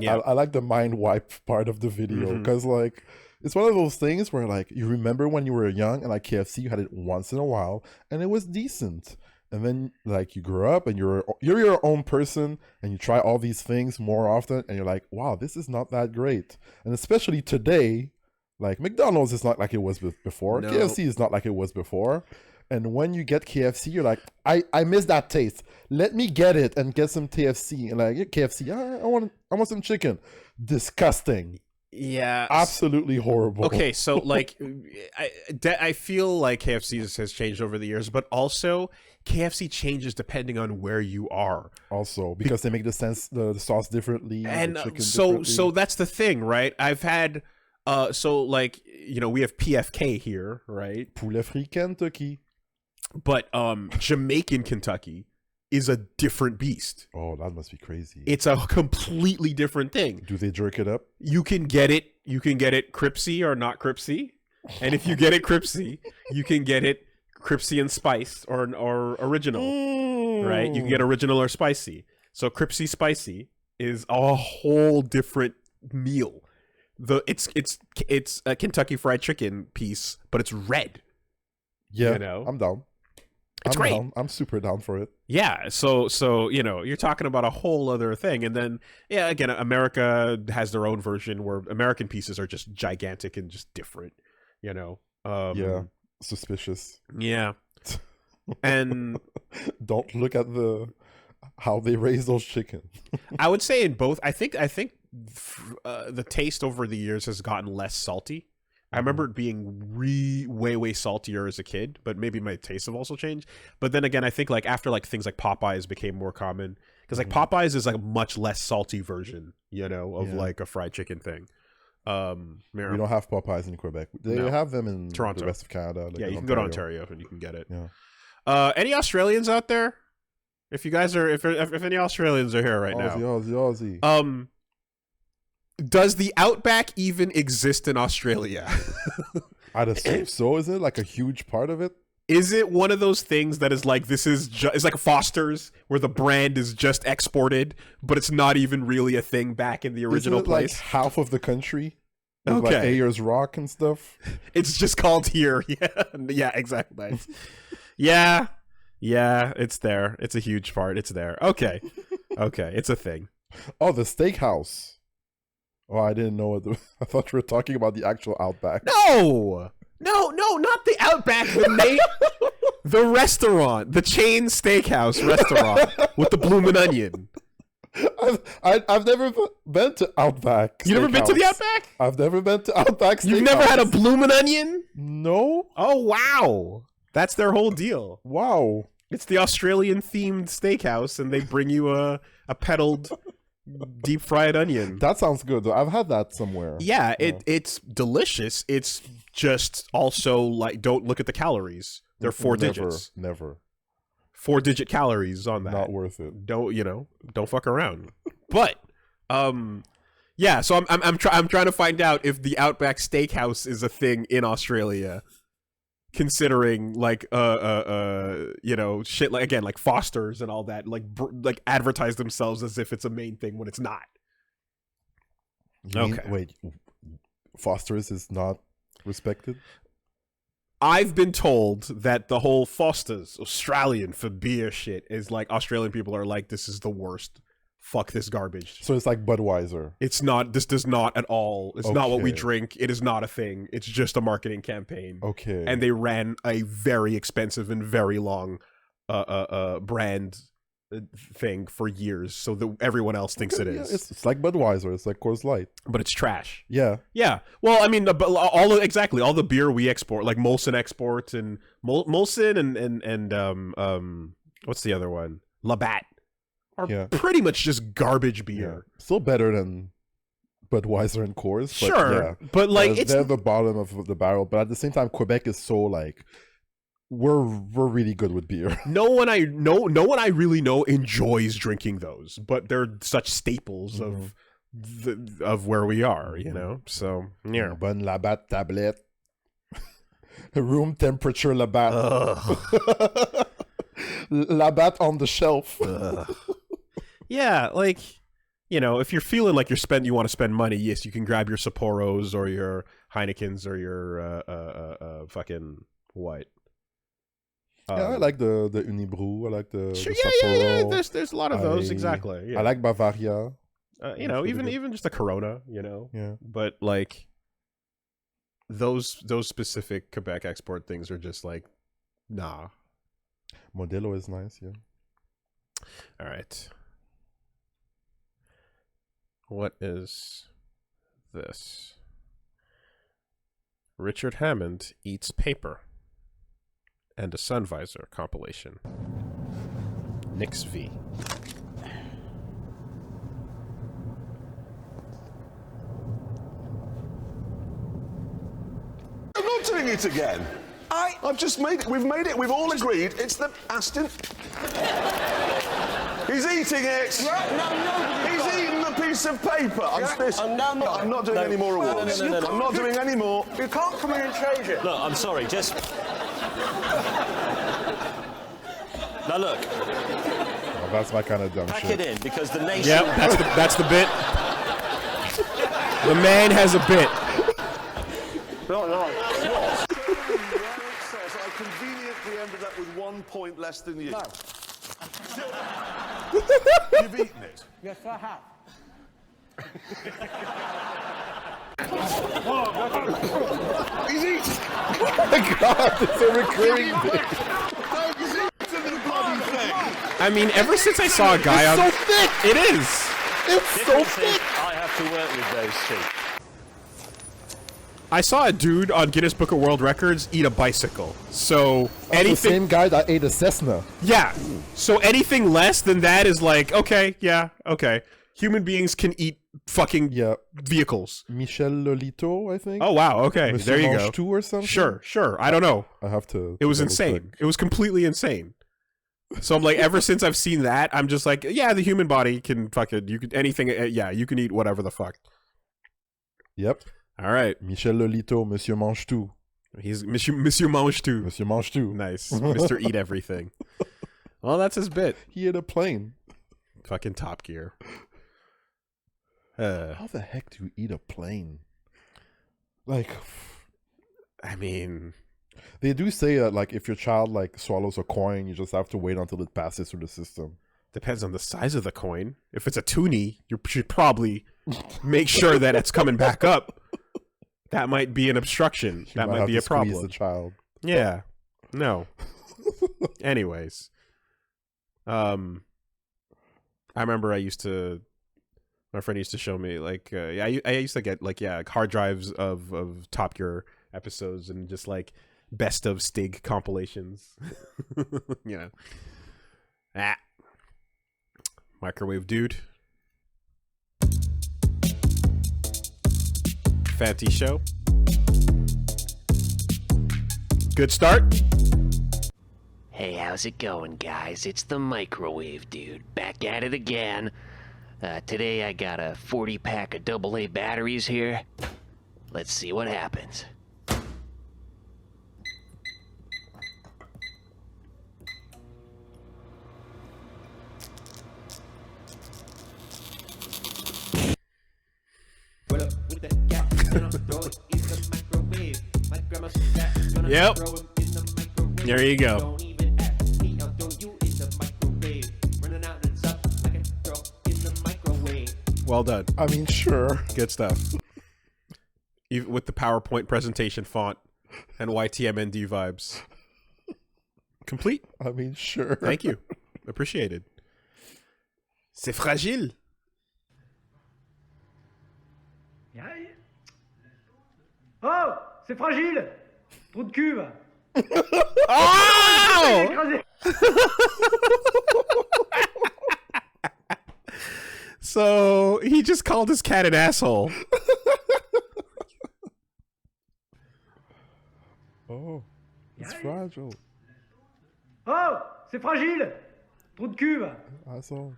Yeah. I like the mind wipe part of the video because like it's one of those things where like you remember when you were young and like KFC you had it once in a while and it was decent, and then like you grow up and you're your own person and you try all these things more often and you're like, wow, this is not that great. And especially today, like McDonald's is not like it was before. No. KFC is not like it was before. And when you get KFC, you're like, I miss that taste. Let me get it and get some KFC. And like, KFC, I want some chicken. Disgusting. Yeah. Absolutely horrible. Okay, so like, I feel like KFC has changed over the years, but also KFC changes depending on where you are. Also, because they make the sauce differently. And the chicken so differently. that's the thing, right? I've had, so like, you know, we have PFK here, right? Poulet frit Kentucky. But Jamaican Kentucky is a different beast. Oh, that must be crazy. It's a completely different thing. Do they jerk it up? You can get it cripsy or not cripsy. And if you get it cripsy, you can get it cripsy and spice or original. Right? You can get original or spicy. So cripsy spicy is a whole different meal. It's a Kentucky Fried Chicken piece, but it's red. Yeah, you know? I'm down. It's great. Down. I'm super down for it. Yeah, so you know, you're talking about a whole other thing. And then, yeah, again, America has their own version where American pieces are just gigantic and just different, you know. Yeah, suspicious. Yeah. And don't look at how they raise those chickens. I would say in both, I think the taste over the years has gotten less salty. I remember it being way saltier as a kid, but maybe my tastes have also changed. But then again, I think like after like things like Popeyes became more common, because like Popeyes is like a much less salty version, you know, of like a fried chicken thing. We don't have Popeyes in Quebec. They have them in Toronto, the rest of Canada. Like yeah, you can go to Ontario and you can get it. Yeah. Any Australians out there? If you guys are, if any Australians are here right now, Aussie. Does the Outback even exist in Australia? I'd assume so. Is it like a huge part of it? Is it one of those things that is like, this is it's like Foster's, where the brand is just exported, but it's not even really a thing back in the original Isn't it place? Like half of the country? With Okay. like Ayers Rock and stuff. It's just called here. Yeah, exactly. Yeah, it's there. It's a huge part. It's there. Okay, it's a thing. Oh, the steakhouse. Oh, I didn't know what. I thought you were talking about the actual Outback. No, not the Outback. The restaurant, the chain steakhouse restaurant with the bloomin' onion. I've never been to Outback. You never been to the Steakhouse. Outback? I've never been to Outback. You've never had a Steakhouse. bloomin' onion? No. Oh wow, that's their whole deal. Wow. It's the Australian themed steakhouse, and they bring you a pedaled deep fried onion. That sounds good. Though. I've had that somewhere. Yeah, it's delicious. It's just also like, don't look at the calories. They're 4 digits. Never. 4-digit calories on that. Not worth it. Don't fuck around. But yeah, so I'm trying to find out if the Outback Steakhouse is a thing in Australia, considering like shit like, again, like Foster's and all that, like advertise themselves as if it's a main thing when it's not. Wait, Foster's is not respected? I've been told that the whole Foster's Australian for beer shit is like, Australian people are like, this is the worst. Fuck this garbage. So it's like Budweiser. It's not. This does not at all. It's not what we Okay. drink. It is not a thing. It's just a marketing campaign. Okay. And they ran a very expensive and very long brand thing for years, so that everyone else thinks it is. It's like Budweiser. It's like Coors Light. But it's trash. Yeah. Yeah. Well, I mean, all the beer we export, like Molson exports, and Molson and what's the other one? Labatt, are pretty much just garbage beer. Yeah. Still better than Budweiser and Coors. But Sure, yeah. but like they're the bottom of the barrel. But at the same time, Quebec is so like, we're really good with beer. No one I really know enjoys drinking those, but they're such staples of where we are, you know. So yeah, Bonne Labatt tablette, room temperature Labatt, Labatt on the shelf. yeah, like, you know, if you're feeling like you want to spend money, yes, you can grab your Sapporos or your Heinekens or your fucking what. Yeah, I like the Unibrew. I like the Sure, the yeah. Sapporo. There's a lot of those, exactly. Yeah. I like Bavaria. You know, even just the Corona, you know. Yeah. But like those specific Quebec export things are just like, nah. Modelo is nice, yeah. All right. What is this? Richard Hammond eats paper. And a sun visor compilation. Nix V. I'm not doing it again. I've just made it. We've made it. We've all agreed. It's the Aston. He's eating it. He's eaten the piece of paper. I'm not doing any more awards. I'm not doing any more. You can't come in and change it. Look, I'm sorry, just... Now look. Oh, that's my kind of dumb Pack shit. it in, because the nation... Yep, that's the bit. The man has a bit. Not nice. Says I conveniently ended up with 1 point less than you. No. You've eaten it. Yes, I have. He's eating. Oh my god, it's a recurring thing. He's eaten the bloody thing. I mean, ever since I saw a guy It's on... so thick. It is. It's so thick. I have to work with those two. I saw a dude on Guinness Book of World Records eat a bicycle. So The anything... same guy that ate a Cessna. Yeah. So anything less than that is like, okay, yeah, okay. Human beings can eat fucking vehicles. Michel Lolito, I think. Oh, wow, okay. Monsieur There you Mange go. Tout or something? Sure. I don't know. I have to. It was double insane. check. It was completely insane. So I'm like, ever since I've seen that, I'm just like, yeah, the human body can fucking, you can, anything, yeah, you can eat whatever the fuck. Yep. All right. Michel Lolito, Monsieur Mange Tout. He's Monsieur Mange Tout. Monsieur Mange Tout. Nice. Mr. Eat Everything. Well, that's his bit. He ate a plane. Fucking Top Gear. How the heck do you eat a plane? Like, I mean, they do say that like if your child like swallows a coin, you just have to wait until it passes through the system. Depends on the size of the coin. If it's a toonie, you should probably make sure that it's coming back up. That might be an obstruction. That might be a problem. The child. Yeah. No. Anyways. I remember my friend used to show me like I used to get like hard drives of Top Gear episodes and just like best of Stig compilations. You know. Microwave dude. Fancy show. Good start. Hey, how's it going, guys? It's the Microwave Dude, back at it again. Today I got a 40-pack of AA batteries here. Let's see what happens. Yep. There you go. Well done. I mean, sure. Good stuff. Even with the PowerPoint presentation font and YTMND vibes. Complete. I mean, sure. Thank you. Appreciated. C'est fragile. Oh, c'est fragile. Trou de cul, va. Oh! So he just called his cat an asshole. Oh, it's fragile. Oh, c'est fragile. Trou de cul, va. Asshole.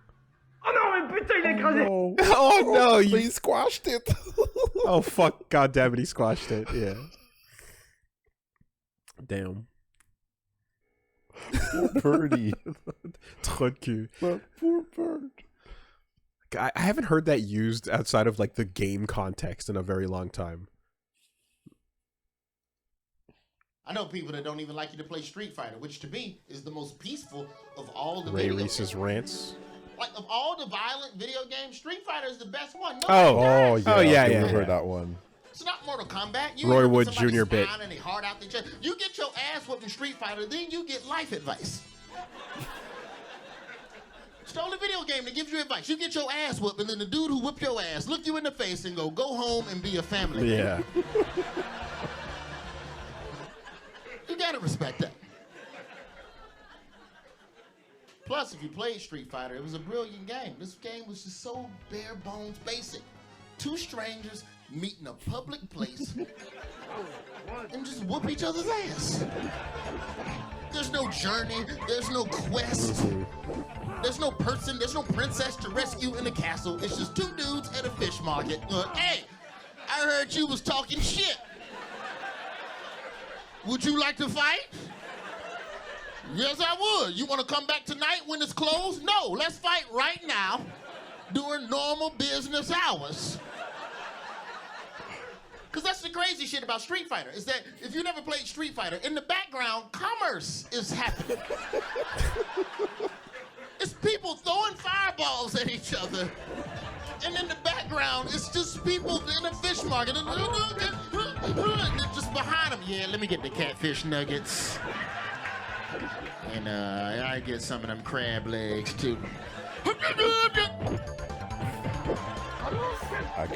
Oh non, mais putain, il est écrasé. No. Oh no, He squashed it. Oh fuck, god damn it, he squashed it. Yeah. Damn. Poor birdie. Trou de cul. But poor bird. I haven't heard that used outside of like the game context in a very long time. I know people that don't even like you to play Street Fighter, which to me is the most peaceful of all the Ray video Reese's games. rants. Like of all the violent video games, Street Fighter is the best one. Oh, yeah. yeah, I've yeah. heard that one. It's not Mortal Kombat. You Roy end up with Wood somebody's Jr. bit. spine and they hard out their chest. You get your ass whooped in Street Fighter, then you get life advice. It's the only video game that gives you advice. You get your ass whooped, and then the dude who whipped your ass look you in the face and go home and be a family man. Yeah. You gotta respect that. Plus, if you played Street Fighter, it was a brilliant game. This game was just so bare bones basic. Two strangers meet in a public place and just whoop each other's ass. There's no journey, there's no quest, there's no person, there's no princess to rescue in the castle. It's just two dudes at a fish market. Hey, I heard you was talking shit. Would you like to fight? Yes, I would. You want to come back tonight when it's closed? No, let's fight right now during normal business hours. Because that's the crazy shit about Street Fighter, is that if you never played Street Fighter, in the background, commerce is happening. It's people throwing fireballs at each other. And in the background, it's just people in a fish market. And just behind them, yeah, let me get the catfish nuggets. And I get some of them crab legs, too.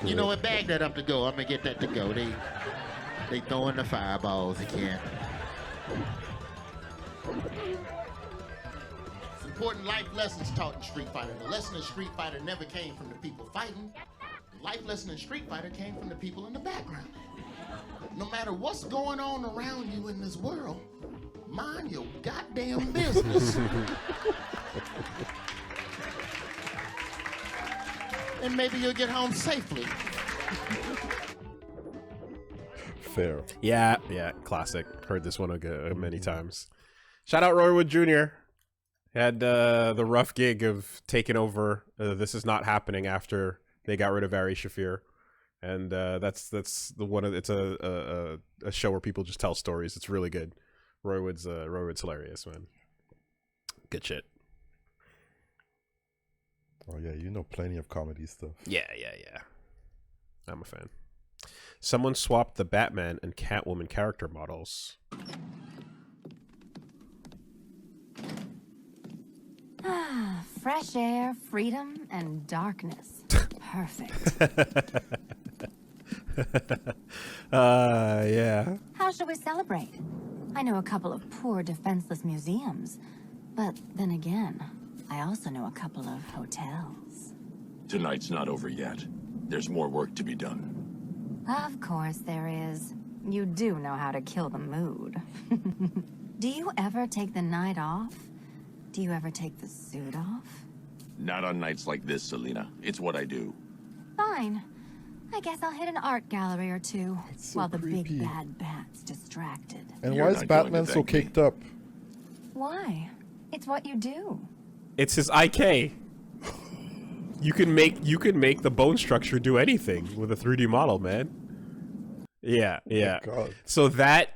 You know what? Bag that up to go. I'm gonna get that to go. They throwing the fireballs again. It's important life lessons taught in Street Fighter. The lesson in Street Fighter never came from the people fighting. The life lesson in Street Fighter came from the people in the background. No matter what's going on around you in this world, mind your goddamn business. And maybe you'll get home safely. Fair. Yeah, classic. Heard this one many times. Shout out Roy Wood Jr. Had the rough gig of taking over This Is Not Happening after they got rid of Ari Shaffir. And that's the one of it's a show where people just tell stories. It's really good. Roy Wood's hilarious, man. Good shit. Oh yeah, you know plenty of comedy stuff. Yeah. I'm a fan. Someone swapped the Batman and Catwoman character models. Fresh air, freedom, and darkness. Perfect. Yeah. How shall we celebrate? I know a couple of poor, defenseless museums. But then again, I also know a couple of hotels. Tonight's not over yet. There's more work to be done. Of course there is. You do know how to kill the mood. Do you ever take the night off? Do you ever take the suit off? Not on nights like this, Selena. It's what I do. Fine. I guess I'll hit an art gallery or two so while the creepy. big bad bat's distracted. And You're why is not going to Batman so thank me. caked up? Why? It's what you do. It's his IK. You can make the bone structure do anything with a 3D model, man. Yeah, yeah. God. So that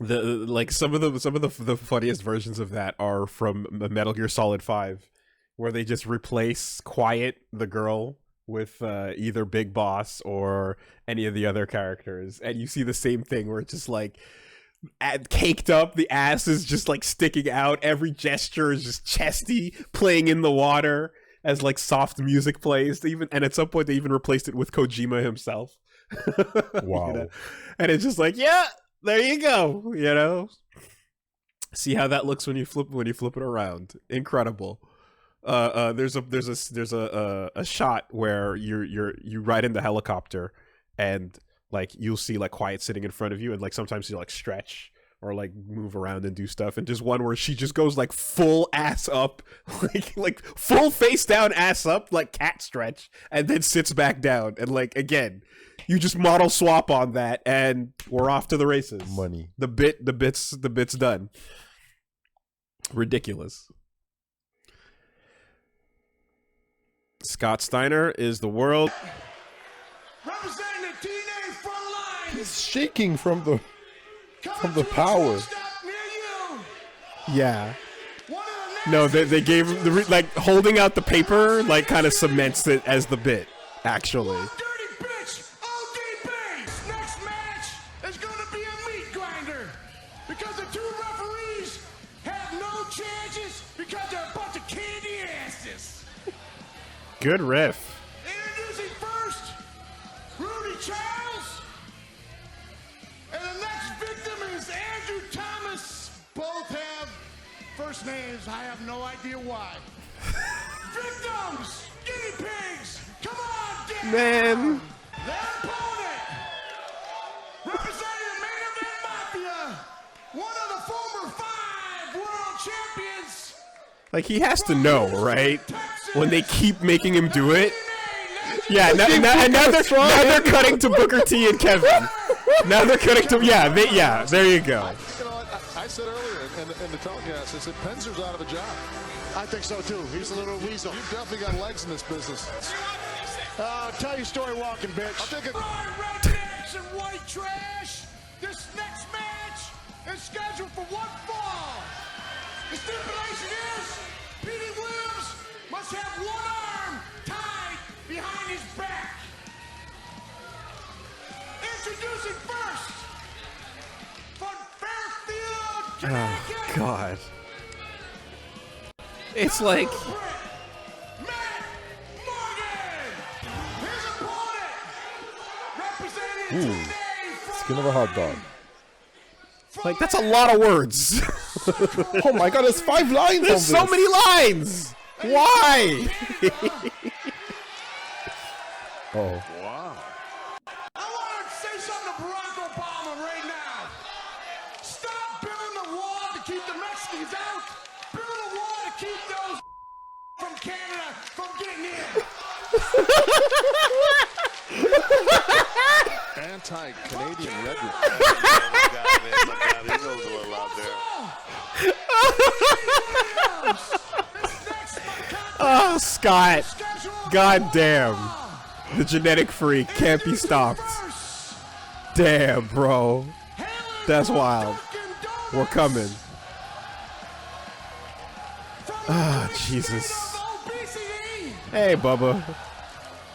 some of the funniest versions of that are from Metal Gear Solid 5, where they just replace Quiet, the girl, with either Big Boss or any of the other characters, and you see the same thing where it's just like caked up, the ass is just like sticking out, every gesture is just chesty, playing in the water as like soft music plays, and at some point they even replaced it with Kojima himself. Wow. You know? And it's just like, yeah, there you go, you know. See how that looks when you flip it around. Incredible. There's a shot where you ride in the helicopter, and like you'll see like Quiet sitting in front of you, and like sometimes you like stretch or like move around and do stuff, and just one where she just goes like full ass up, like full face down, ass up, like cat stretch, and then sits back down, and like again, you just model swap on that, and we're off to the races. Money. The bit's done. Ridiculous. Scott Steiner is the world. Representing the teenage front line. He's shaking from the power. Yeah. No, they gave him the like holding out the paper like kind of cements it as the bit. Actually. Next match is going to be a meat grinder because the two referees have no chances because they're a bunch of candy asses. Good riff. Introducing first, Rudy Charles, and the next victim is Andrew Thomas. Both have first names. I have no idea why. Victims, guinea pigs, come on, get Man. their opponent, representing the main event mafia, one of the former 5 world champions. Like he has to know, right? When they keep making him do it. Yeah, now they're cutting to Booker T and Kevin. Now they're cutting to there you go. You know, I said earlier in the telecast, I said Penzer's out of a job. I think so too. He's a little weasel. You've definitely got legs in this business. Tell your story walking, bitch. I'll take a rednecks and white trash. This next match is scheduled for one fall. The stipulation is Petey Williams must have one arm tied behind his back. Introducing first from Fairfield, Connecticut. Oh God. It's like Ooh, skin of a hot dog. Like that's a lot of words. Oh my God, there's 5 lines. There's so many lines. Why? Oh. Wow. I want to say something to Barack Obama right now. Stop building the wall to keep the Mexicans out. Build a wall to keep those from Canada from getting in. Anti-Canadian rhetoric. He knows a little out there. Oh, Scott. God damn. The genetic freak can't be stopped. Damn, bro. That's wild. We're coming. Ah, Jesus. Hey, Bubba.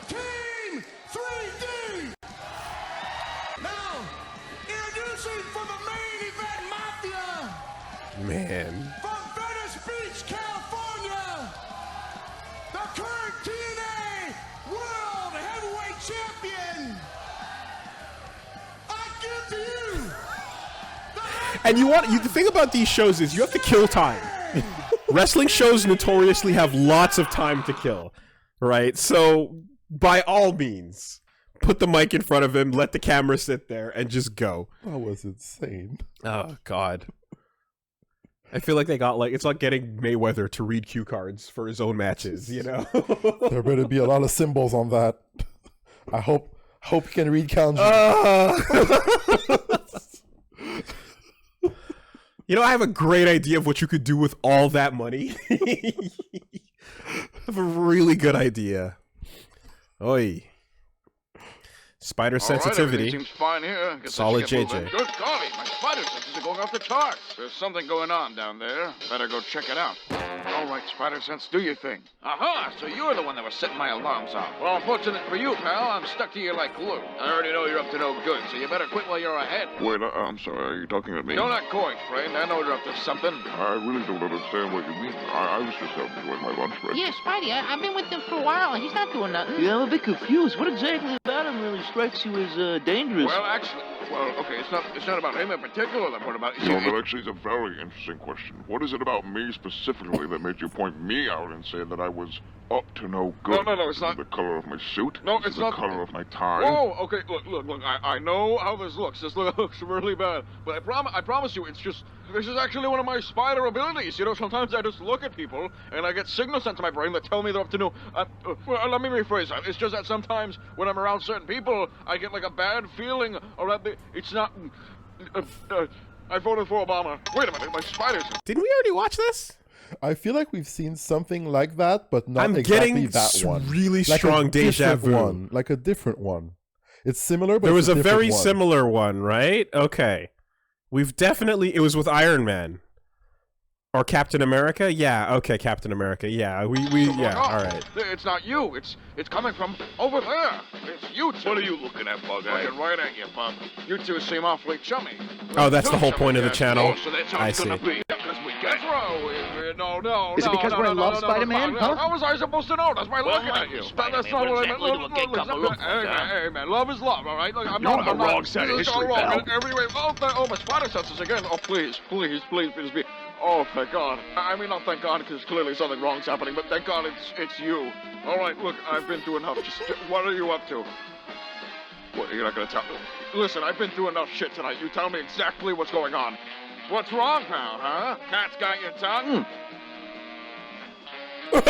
Team 3D. Now, introducing for the main event mafia. Man. From Venice Beach, California. And the thing about these shows is you have to kill time. Wrestling shows notoriously have lots of time to kill, right? So by all means, put the mic in front of him, let the camera sit there, and just go. That was insane. Oh God. I feel like they got it's like getting Mayweather to read cue cards for his own matches, you know? There better be a lot of symbols on that. I hope you can read kanji. You know, I have a great idea of what you could do with all that money. I have a really good idea. Oi. Spider sensitivity. Seems fine here. Solid JJ. Good golly, my spider senses are going off the charts. There's something going on down there. Better go check it out. All right, spider sense, do your thing. Aha, so you're the one that was setting my alarms off. Well, unfortunate for you, pal, I'm stuck to you like glue. I already know you're up to no good, so you better quit while you're ahead. Wait, I'm sorry. Are you talking at me? Don't act coy, friend. I know you're up to something. I really don't understand what you mean. I was just enjoying my lunch break. Yeah, Spidey, I've been with him for a while, and he's not doing nothing. Yeah, I'm a bit confused. What exactly about him really strikes you as dangerous? Well, actually, okay, it's not about him in particular. What about No, that actually is a very interesting question. What is it about me specifically that made you point me out and say that I was up to no good? No, it's not. The color of my suit? No, it's the not. The color of my tie? Whoa, okay, look, I know how this looks. This looks really bad. But I promise you, this is actually one of my spider abilities. You know, sometimes I just look at people, and I get signals sent to my brain that tell me they're up to no... well, let me rephrase that. It's just that sometimes when I'm around certain people, I get like a bad feeling, or that it's not... I voted for Obama. Wait a minute, my spiders... Didn't we already watch this? I feel like we've seen something like that, but not I'm exactly getting that one. really like strong deja vu. One, like a different one. It's similar, but there was it's a different very one. similar one, right? Okay. We've definitely... It was with Iron Man. Or Captain America? Yeah, okay, Captain America. Yeah, yeah, alright. It's not you. It's coming from over there. It's you two. What are you looking at, Bug-Eye? Looking right at you, Bug. You two seem awfully chummy. Oh, that's the whole point of the channel. So that's how I it's see. gonna be. That's right. No. Is it because we're in love, Spider-Man? Huh? How was I supposed to know? That's why looking at you. That's not what I meant. Hey, man, love is love, all right? Look, I'm You're not, on the I'm not, wrong side of this is history, all wrong. pal. Every way. Oh, my spider senses again. Oh, please be. Oh, thank God. I mean, not thank God, because clearly something wrong's happening, but thank God it's you. All right, look, I've been through enough. Just what are you up to? What, you're not going to tell me? Listen, I've been through enough shit tonight. You tell me exactly what's going on. What's wrong, pal, huh? Cat's got your tongue? Man,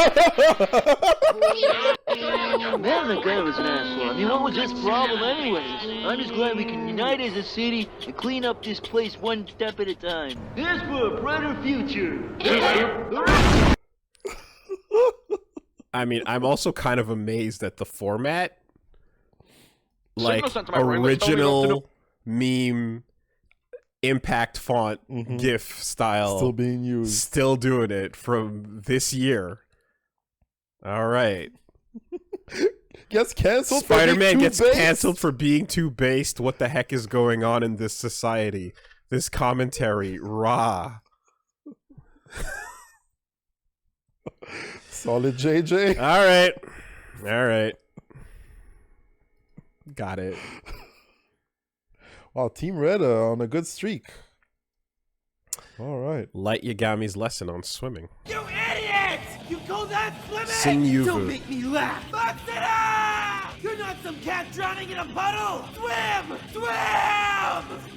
that guy was an asshole. I mean, what was his problem anyways? I'm just glad we can unite as a city and clean up this place one step at a time. This for a brighter future. I mean, I'm also kind of amazed at the format. Like, original meme, impact font, GIF style. Still being used. Still doing it from this year. All right. Gets canceled. Spider-Man gets canceled for being too based. What the heck is going on in this society? This commentary, rah. Solid JJ. All right. Got it. Wow, Team Red on a good streak. All right. Light Yagami's lesson on swimming. You idiot! You call that swimming? Sinyuvu. Don't make me laugh. Box it up! You're not some cat drowning in a puddle. Swim!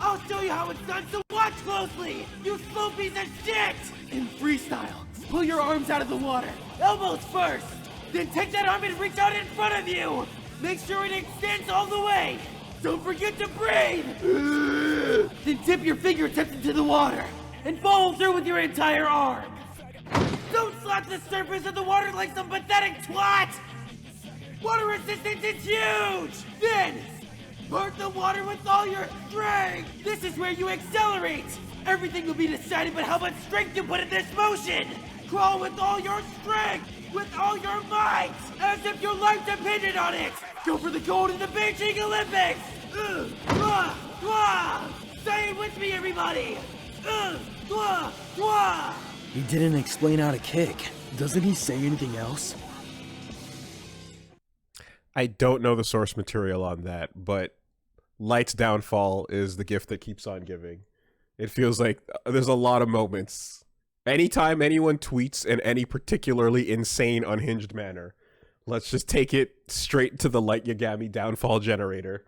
I'll show you how it's done, so watch closely. You slow piece of shit! In freestyle, pull your arms out of the water. Elbows first. Then take that arm and reach out in front of you. Make sure it extends all the way. Don't forget to breathe. Then dip your fingertips into the water and follow through with your entire arm. Don't slap the surface of the water like some pathetic twat! Water resistance is huge! Then, part the water with all your strength! This is where you accelerate! Everything will be decided by how much strength you put in this motion! Crawl with all your strength! With all your might! As if your life depended on it! Go for the gold in the Beijing Olympics! Say it with me, everybody! He didn't explain how to kick. Doesn't he say anything else? I don't know the source material on that, but Light's downfall is the gift that keeps on giving. It feels like there's a lot of moments. Anytime anyone tweets in any particularly insane, unhinged manner, let's just take it straight to the Light Yagami downfall generator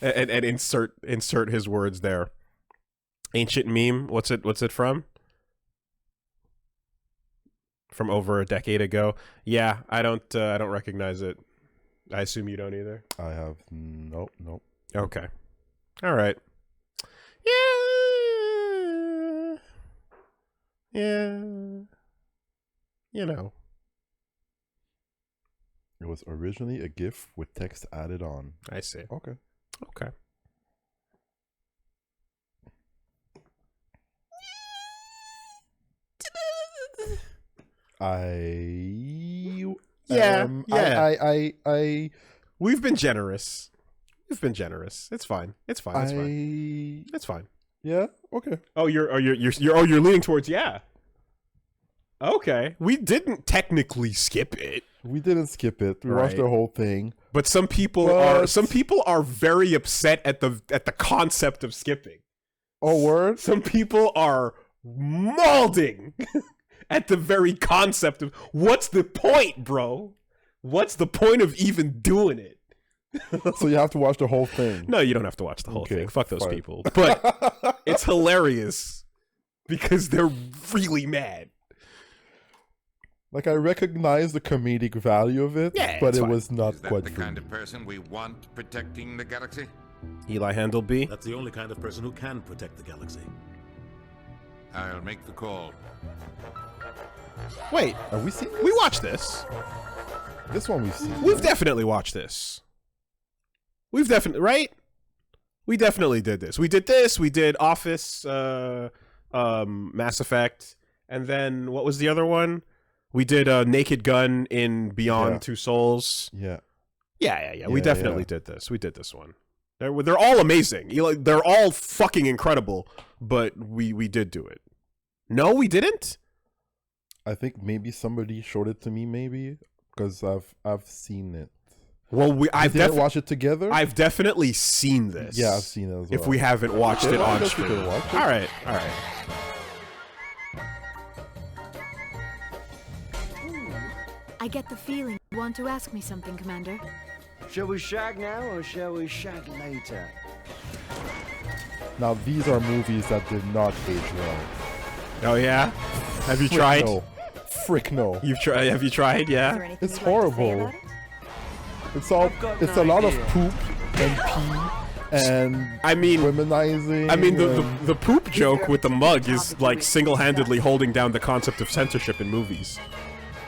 and insert his words there. Ancient meme. What's it from? From over a decade ago. Yeah, I don't recognize it. I assume you don't either. I have nope. Okay. All right. Yeah. You know. It was originally a GIF with text added on. I see. Okay. We've been generous. It's fine. It's fine. Yeah. Okay. Oh, you're leaning towards yeah. Okay. We didn't technically skip it. We didn't skip it. We watched the whole thing. But some people are very upset at the concept of skipping. Oh, word? Some people are mauling at the very concept of what's the point, bro? What's the point of even doing it? So you have to watch the whole thing. No, you don't have to watch the whole thing. Fuck those people. But it's hilarious because they're really mad. Like, I recognize the comedic value of it, but it was not quite the kind of person we want protecting the galaxy? Eli Handel B. That's the only kind of person who can protect the galaxy. I'll make the call. Wait, have we seen this? We watched this. This one we've seen. We've definitely watched this. We've definitely, right? We definitely did this. We did this. We did Office, Mass Effect, and then what was the other one? We did Naked Gun in Beyond Two Souls. Yeah. We definitely did this. We did this one. They're all amazing. They're all fucking incredible. But we did do it. No, we didn't. I think maybe somebody showed it to me. Maybe because I've seen it. Well, I've didn't watch it together. I've definitely seen this. Yeah, I've seen it as well. If we haven't watched it on stream. All right. I get the feeling you want to ask me something, Commander. Shall we shag now or shall we shag later? Now, these are movies that did not age well. Oh, yeah? Have you tried? No. Frick no. Have you tried? Yeah. It's horrible. It's a lot of poop and pee and womanizing. I mean, the poop joke with the mug is like single-handedly holding down the concept of censorship in movies.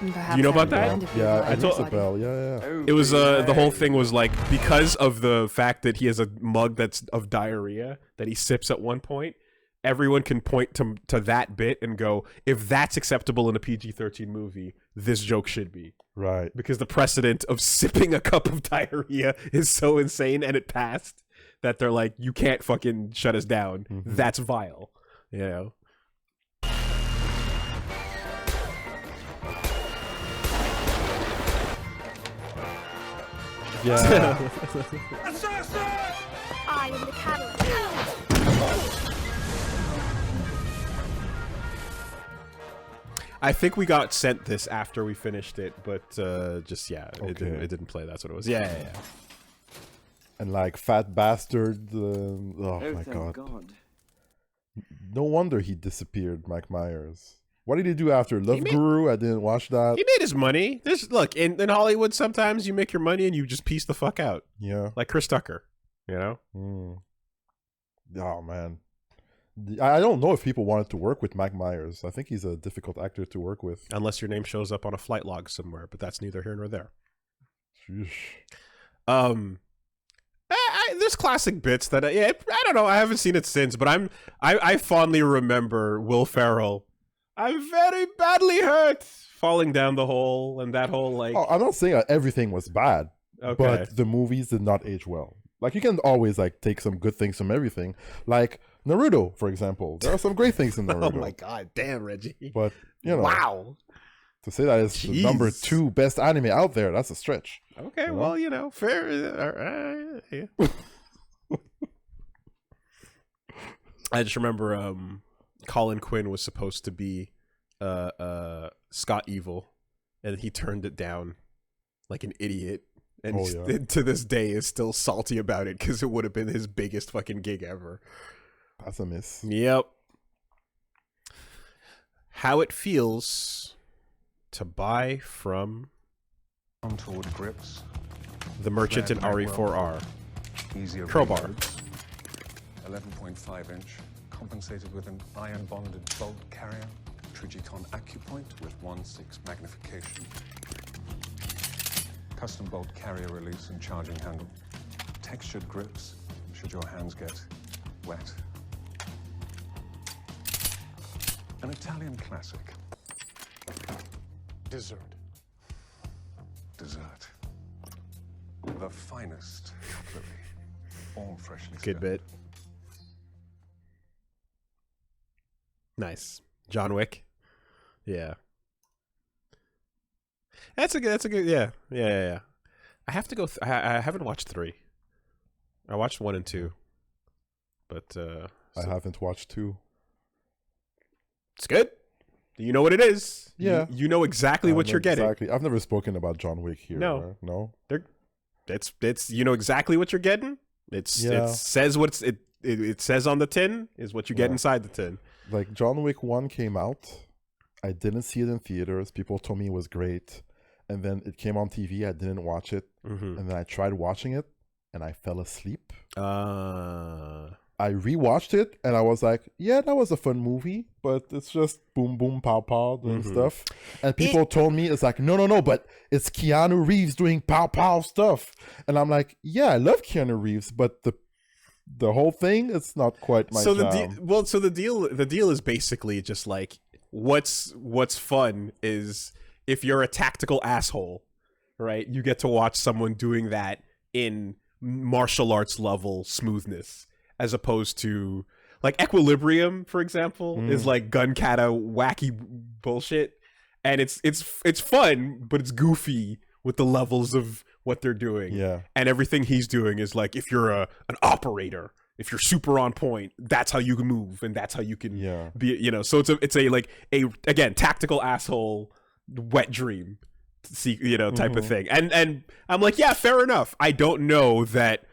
Do you know about that? Yeah, I told Isabel. Yeah. It was the whole thing was like because of the fact that he has a mug that's of diarrhea that he sips at one point. Everyone can point to that bit and go, if that's acceptable in a PG-13 movie, this joke should be. Right. Because the precedent of sipping a cup of diarrhea is so insane and it passed that they're like, you can't fucking shut us down. Mm-hmm. That's vile. You know? Yeah. I am the catalyst. I think we got sent this after we finished it, but it didn't play. That's what it was. Yeah. And like Fat Bastard. Oh my god. No wonder he disappeared, Mike Myers. What did he do after Love Guru? I didn't watch that. He made his money. Look, in Hollywood, sometimes you make your money and you just piece the fuck out. Yeah. Like Chris Tucker, you know? Oh, man. I don't know if people wanted to work with Mike Myers. I think he's a difficult actor to work with. Unless your name shows up on a flight log somewhere, but that's neither here nor there. Sheesh. There's classic bits that, I don't know. I haven't seen it since, but I fondly remember Will Ferrell. I'm very badly hurt. Falling down the hole and that whole like. Oh, I'm not saying that everything was bad, but the movies did not age well. Like you can always like take some good things from everything. Like Naruto, for example, there are some great things in Naruto. Oh my god, damn Reggie! But you know, wow. To say that it's the number 2 best anime out there, that's a stretch. Okay, well, you know, fair. Yeah. I just remember Colin Quinn was supposed to be Scott Evil, and he turned it down like an idiot. And to this day is still salty about it because it would have been his biggest fucking gig ever. That's a miss. Yep. How it feels to buy from contoured grips, the merchant in RE4R. Easier crowbar. 11.5 inch, compensated with an iron bonded bolt carrier, Trigicon AccuPoint with 1/6 magnification. Custom bolt carrier release and charging handle. Textured grips, should your hands get wet. An Italian classic. Dessert. Dessert. The finest cutlery. All freshly Good bit. Nice. John Wick. Yeah. That's a good, yeah. I have to go, I haven't watched 3. I watched 1 and 2. But, I haven't watched 2. It's good. You know what it is. Yeah. You know exactly what you're getting. Exactly. I've never spoken about John Wick here. No. Right? No? It's you know exactly what you're getting. It says what it says on the tin is what you get inside the tin. Like John Wick 1 came out. I didn't see it in theaters. People told me it was great. And then it came on TV. I didn't watch it. Mm-hmm. And then I tried watching it and I fell asleep. I rewatched it and I was like, yeah, that was a fun movie, but it's just boom, boom, pow, pow doing stuff. And people told me it's like, no, but it's Keanu Reeves doing pow, pow stuff. And I'm like, yeah, I love Keanu Reeves, but the whole thing, it's not quite my jam. The deal is basically just like what's fun is if you're a tactical asshole, right? You get to watch someone doing that in martial arts level smoothness. As opposed to like Equilibrium, for example, is like gun kata wacky bullshit, and it's fun, but it's goofy with the levels of what they're doing. Yeah, and everything he's doing is like if you're an operator, if you're super on point, that's how you can move, and that's how you can be. You know, so it's a again tactical asshole wet dream, type of thing. And I'm like, yeah, fair enough. I don't know that.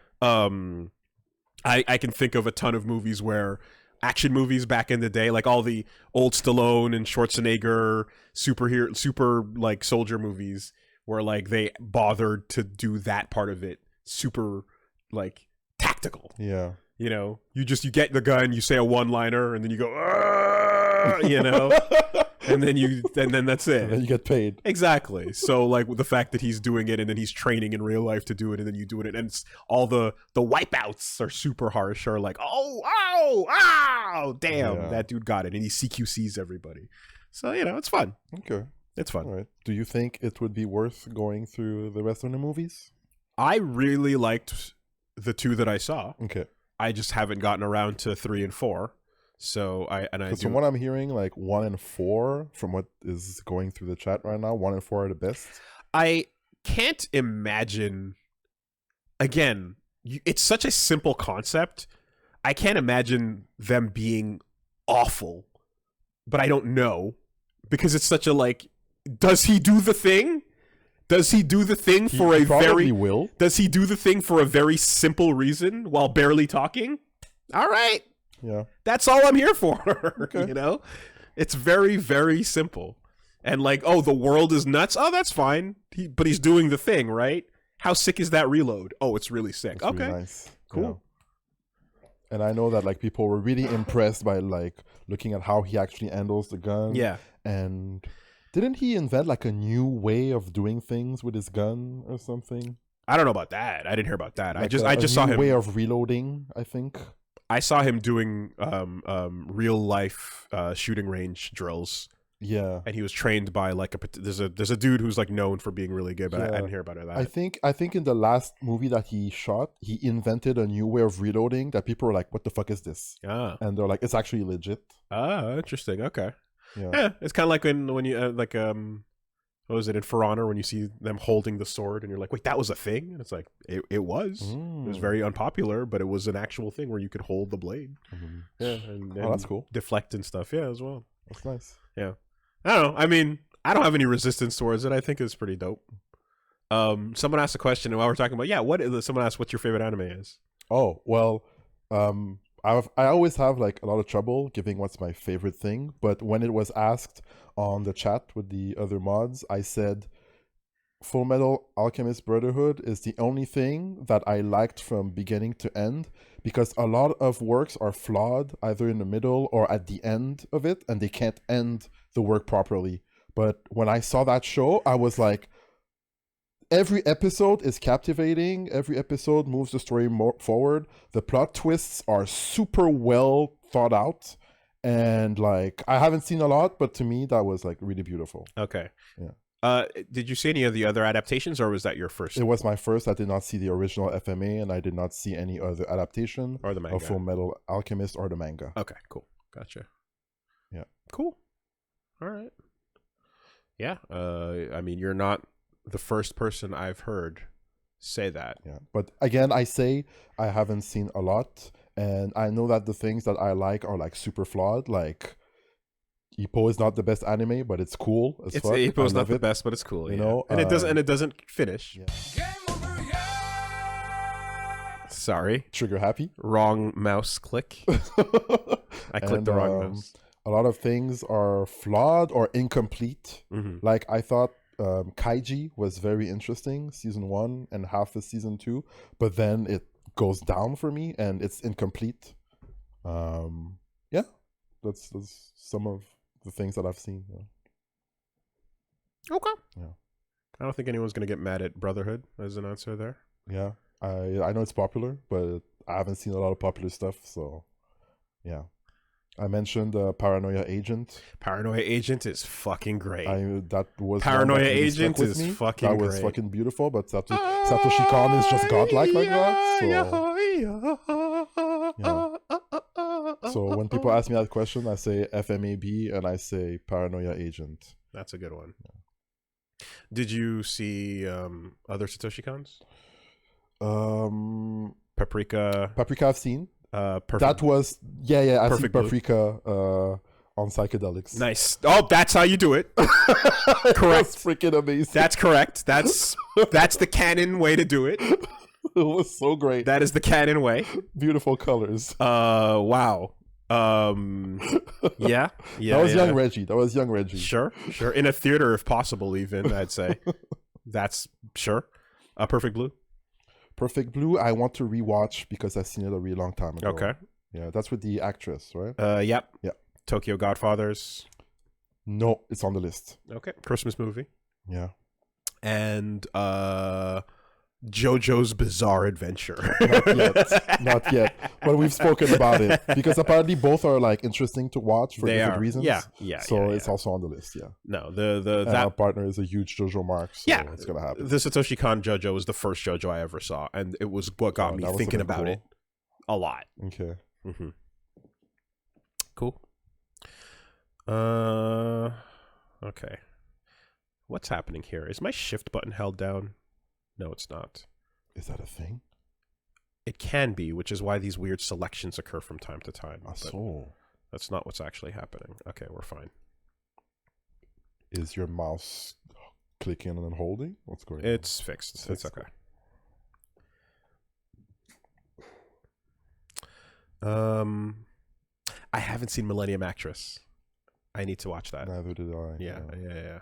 I can think of a ton of movies where action movies back in the day, like all the old Stallone and Schwarzenegger super like soldier movies, where like they bothered to do that part of it super like tactical. Yeah, you know, you get the gun, you say a one-liner, and then you go, you know. And then that's it. And then you get paid. Exactly. So like with the fact that he's doing it and then he's training in real life to do it and then you do it and it's all the wipeouts are super harsh or like, oh, damn, that dude got it. And he CQCs everybody. So, it's fun. Okay. It's fun. All right. Do you think it would be worth going through the rest of the movies? I really liked the 2 that I saw. Okay. I just haven't gotten around to 3 and 4. So from what I'm hearing, like 1 and 4, from what is going through the chat right now, 1 and 4 are the best. I can't imagine. Again, it's such a simple concept. I can't imagine them being awful, but I don't know because it's such a like. Does he do the thing? Does he do the thing for a very? Will. Does he do the thing for a very simple reason while barely talking? All right. Yeah, that's all I'm here for. Okay. It's very, very simple. And like, oh, the world is nuts. Oh, that's fine. But he's doing the thing, right? How sick is that reload? Oh, it's really sick. That's okay, really nice. Cool. Yeah. And I know that like people were really impressed by like looking at how he actually handles the gun. Yeah. And didn't he invent like a new way of doing things with his gun or something? I don't know about that. I didn't hear about that. Like I just saw him way of reloading, I think. I saw him doing real life shooting range drills. Yeah, and he was trained by like there's a dude who's like known for being really good, but I didn't hear about it. I think in the last movie that he shot, he invented a new way of reloading that people were like, "What the fuck is this?" And they're like, "It's actually legit." Interesting. Okay. Yeah, it's kind of like when you what was it in For Honor when you see them holding the sword and you're like, wait, that was a thing? And it's like, it was. It was very unpopular, but it was an actual thing where you could hold the blade. Yeah, and that's cool. Deflect and stuff, yeah, as well. That's nice. Yeah. I don't know. I mean, I don't have any resistance towards it. I think it's pretty dope. Someone asked a question while we're talking about, someone asked what your favorite anime is. Oh, well, I always have like a lot of trouble giving what's my favorite thing, but when it was asked on the chat with the other mods, I said Full Metal Alchemist Brotherhood is the only thing that I liked from beginning to end, because a lot of works are flawed either in the middle or at the end of it, and they can't end the work properly. But when I saw that show, I was like, every episode is captivating. Every episode moves the story more forward. The plot twists are super well thought out. And like, I haven't seen a lot, but to me, that was like really beautiful. Okay. Yeah. Did you see any of the other adaptations, or was that your first? It was my first. I did not see the original FMA, and I did not see any other adaptation or the manga of Full Metal Alchemist or the manga. Okay, cool. Gotcha. Yeah. Cool. All right. Yeah. I mean, you're not the first person I've heard say that. Yeah. But again, I say I haven't seen a lot, and I know that the things that I like are like super flawed. Like Ippo is not the best anime, but it's cool as fuck. Ippo's not the best, but it's cool. You know, and it doesn't finish. Yeah. Sorry. Trigger happy. Wrong mouse click. I clicked the wrong mouse. A lot of things are flawed or incomplete. Like I thought Kaiji was very interesting, season 1 and half of season 2, but then it goes down for me and it's incomplete. Yeah, that's some of the things that I've seen. Yeah. Okay. Yeah. I don't think anyone's gonna get mad at Brotherhood as an answer there. Yeah, I know it's popular, but I haven't seen a lot of popular stuff, so yeah. I mentioned Paranoia Agent. Paranoia Agent is fucking great. That was Paranoia Agent is fucking great. That was fucking beautiful, but Satoshi Kon is just godlike like that. So, yeah. So when people ask me that question, I say FMAB and I say Paranoia Agent. That's a good one. Yeah. Did you see other Satoshi Kons? Paprika. Paprika I've seen. Perfect. That was I see Perfect Blue. Paprika on psychedelics. Nice. Oh, that's how you do it. Correct. That's freaking amazing. That's correct. That's the canon way to do it. It was so great. That is the canon way. Beautiful colors. Wow. Yeah. That was young Reggie. That was young Reggie. Sure. In a theater, if possible, even I'd say. That's sure. Perfect Blue. Perfect Blue, I want to rewatch because I've seen it a really long time ago. Okay. Yeah, that's with the actress, right? Yep. Yeah. Tokyo Godfathers. No, it's on the list. Okay. Christmas movie. Yeah. And JoJo's Bizarre Adventure. Not yet. But we've spoken about it because apparently both are like interesting to watch for different reasons. Yeah. So it's also on the list. Yeah. No, that our partner is a huge JoJo mark. So it's gonna happen. The Satoshi Kon JoJo was the first JoJo I ever saw, and it was what got me thinking about it a lot. Okay. Mm-hmm. Cool. Okay. What's happening here? Is my shift button held down? No, it's not. Is that a thing? It can be, which is why these weird selections occur from time to time. So that's not what's actually happening. Okay, we're fine. Is your mouse clicking and then holding? What's going on? It's fixed. It's okay. I haven't seen Millennium Actress. I need to watch that. Neither did I. Yeah.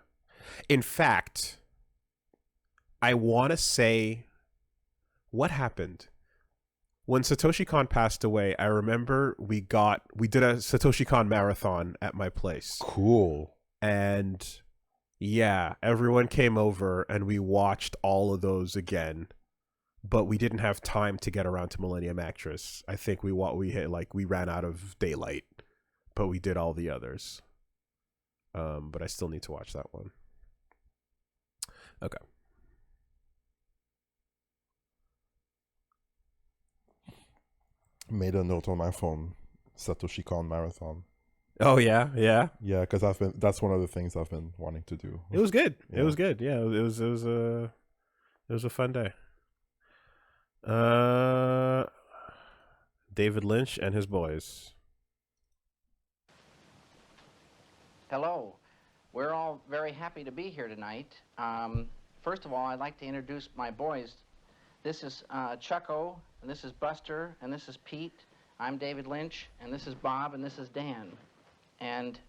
In fact, I want to say what happened when Satoshi Kon passed away. I remember we did a Satoshi Kon marathon at my place. Cool. And yeah, everyone came over and we watched all of those again, but we didn't have time to get around to Millennium Actress. I think we ran out of daylight, but we did all the others. But I still need to watch that one. Okay. Made a note on my phone. Satoshi Kon marathon. Oh yeah, yeah. Yeah, because that's one of the things I've been wanting to do. It was good. Yeah. It was good. Yeah, it was a fun day. David Lynch and his boys. Hello. We're all very happy to be here tonight. First of all, I'd like to introduce my boys. This is Chucko, and this is Buster, and this is Pete. I'm David Lynch, and this is Bob, and this is Dan. And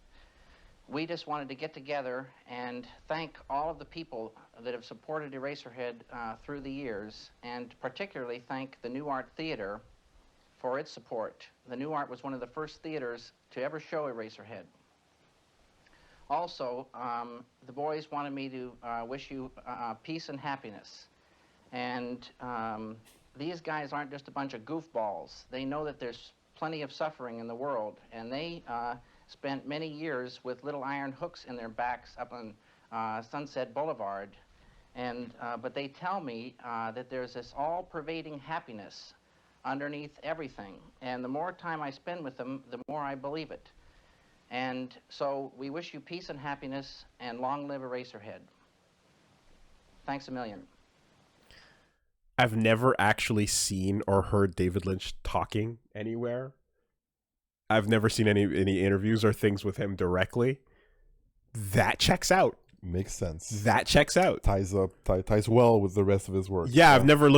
we just wanted to get together and thank all of the people that have supported Eraserhead through the years, and particularly thank the New Art Theater for its support. The New Art was one of the first theaters to ever show Eraserhead. Also, the boys wanted me to wish you peace and happiness. And these guys aren't just a bunch of goofballs. They know that there's plenty of suffering in the world, and they spent many years with little iron hooks in their backs up on Sunset Boulevard. And but they tell me that there's this all-pervading happiness underneath everything. And the more time I spend with them, the more I believe it. And so we wish you peace and happiness, and long live Eraserhead. Thanks a million. I've never actually seen or heard David Lynch talking anywhere. I've never seen any interviews or things with him directly. That checks out. Makes sense. That checks out. Ties well with the rest of his work. Yeah, I've never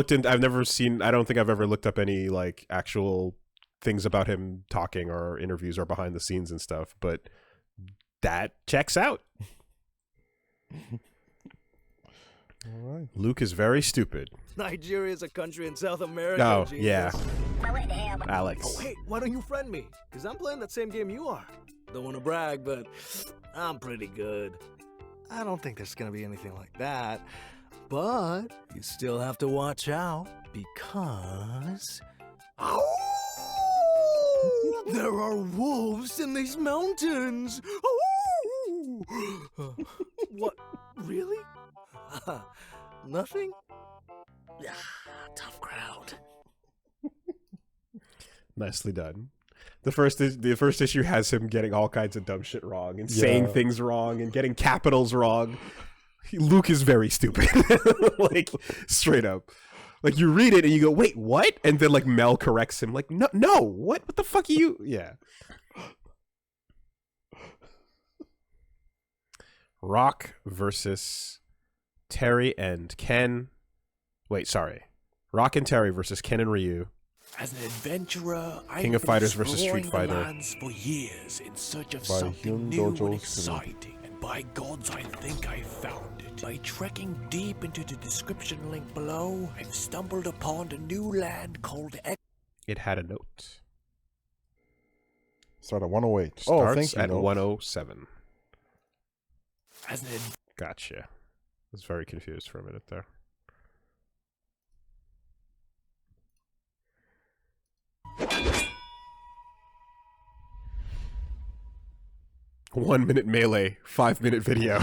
seen, I don't think I've ever looked up any like actual things about him talking or interviews or behind the scenes and stuff, but that checks out. All right. Luke is very stupid. Nigeria is a country in South America. Oh, Jesus. yeah. Alex. Oh, hey, why don't you friend me? Because I'm playing that same game you are. Don't want to brag, but I'm pretty good. I don't think there's going to be anything like that. But you still have to watch out because... Oh, there are wolves in these mountains. Oh. What? Really? Nothing? Tough crowd. Nicely done. The first issue has him getting all kinds of dumb shit wrong and saying things wrong and getting capitals wrong. Luke is very stupid. Like, straight up. Like, you read it and you go, wait, what? And then, like, Mel corrects him. Like, no, what the fuck are you? Yeah. Rock versus Terry and Ken. Wait, sorry. Rock and Terry versus Ken and Ryu. As an adventurer, King of Fighters versus Street the Fighter. lands for years in search of By something Hyun new and Dojo's exciting. And by gods, I think I found it. By trekking deep into the description link below, I've stumbled upon a new land called It had a note. Start at 108. Starts thank you. at 107. As an Gotcha. I was very confused for a minute there. One-minute melee, 5-minute video.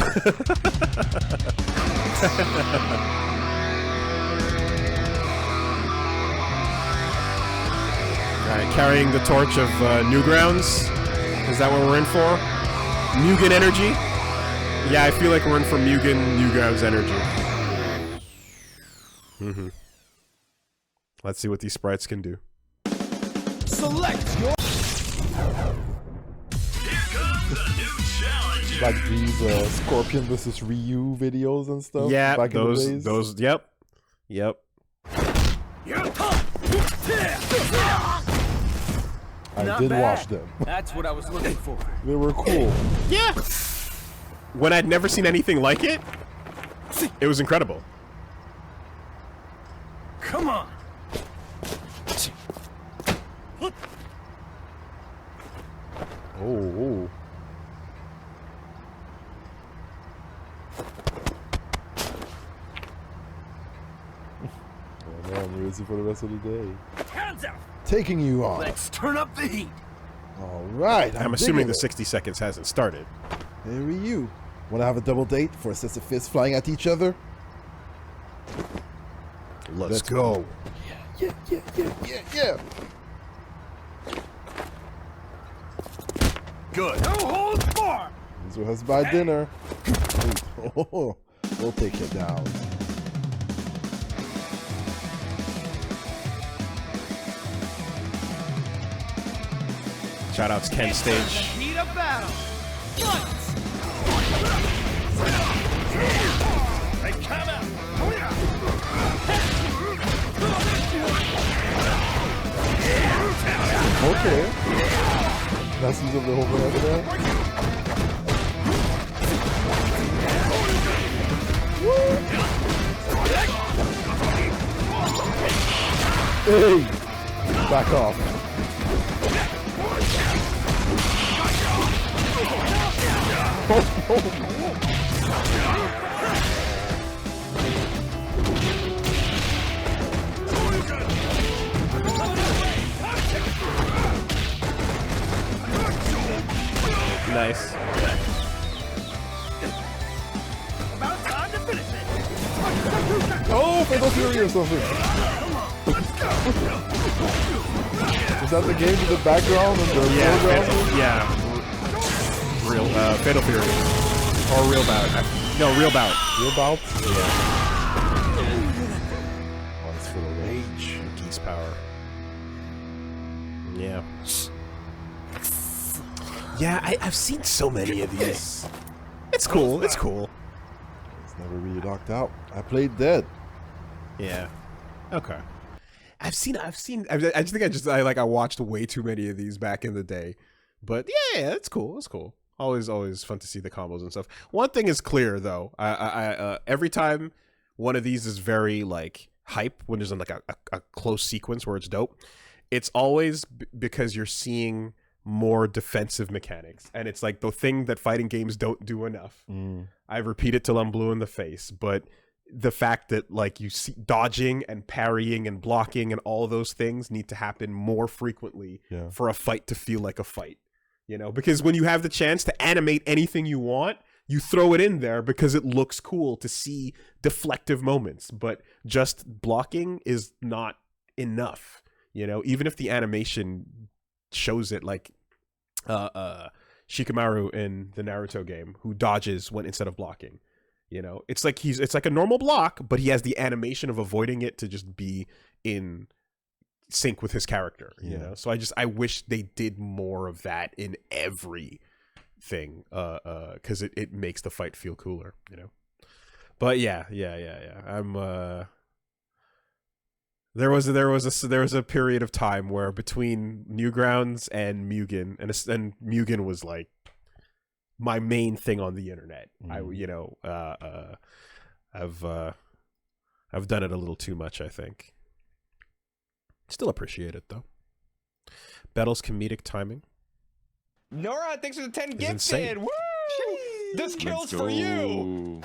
Alright, carrying the torch of Newgrounds. Is that what we're in for? Mugen energy? Yeah, I feel like we're in for Mugen Newgrounds energy. Mm-hmm. Let's see what these sprites can do. Select your... Like these Scorpion versus Ryu videos and stuff. Yeah, back in the days. those. Yep. I did watch them. That's what I was looking for. They were cool. Yeah. When I'd never seen anything like it, it was incredible. Come on. Oh. Oh man, I'm ready for the rest of the day. Hands up. Taking you on. Let's turn up the heat. All right. I'm assuming the 60 seconds hasn't started. Hey, Ryu. Want to have a double date for a set of fists flying at each other? Let's go. Yeah. good. No holds barred. This who has my dinner. Oh, we'll take it down. Shoutouts Ken Stage. Heat of battle. They come out. Okay. Lessons of the whole over there. Hey! Back off. Nice. About time to finish it. Oh, Fatal Fury or something. Is that the game with the background and the foreground? Yeah. Real Fatal Fury. Or Real Bout. No, Real Bout. Real Bout? Yeah. One's for the rage. Geese power. Yeah. Yeah, I've seen so many of these. It's cool. It's cool. It's never really locked out. I played Dead. Yeah. Okay. I just think I watched way too many of these back in the day. But yeah, it's cool. It's cool. Always fun to see the combos and stuff. One thing is clear though. I every time one of these is very like hype when there's like a close sequence where it's dope, it's always because you're seeing more defensive mechanics, and it's like the thing that fighting games don't do enough. I repeat it till I'm blue in the face, but the fact that like you see dodging and parrying and blocking and all those things need to happen more frequently for a fight to feel like a fight, you know, because when you have the chance to animate anything you want, you throw it in there because it looks cool to see deflective moments, but just blocking is not enough, you know, even if the animation shows it, like Shikamaru in the Naruto game, who dodges when instead of blocking, you know, it's like a normal block, but he has the animation of avoiding it to just be in sync with his character, you know. So I wish they did more of that in every thing, because it makes the fight feel cooler, you know. But yeah. I'm There was a period of time where between Newgrounds and Mugen, and Mugen was like my main thing on the internet. I've done it a little too much, I think. Still appreciate it though. Battle's comedic timing. Nora, thanks for the 10 insane. gifted. Woo! This kills for you.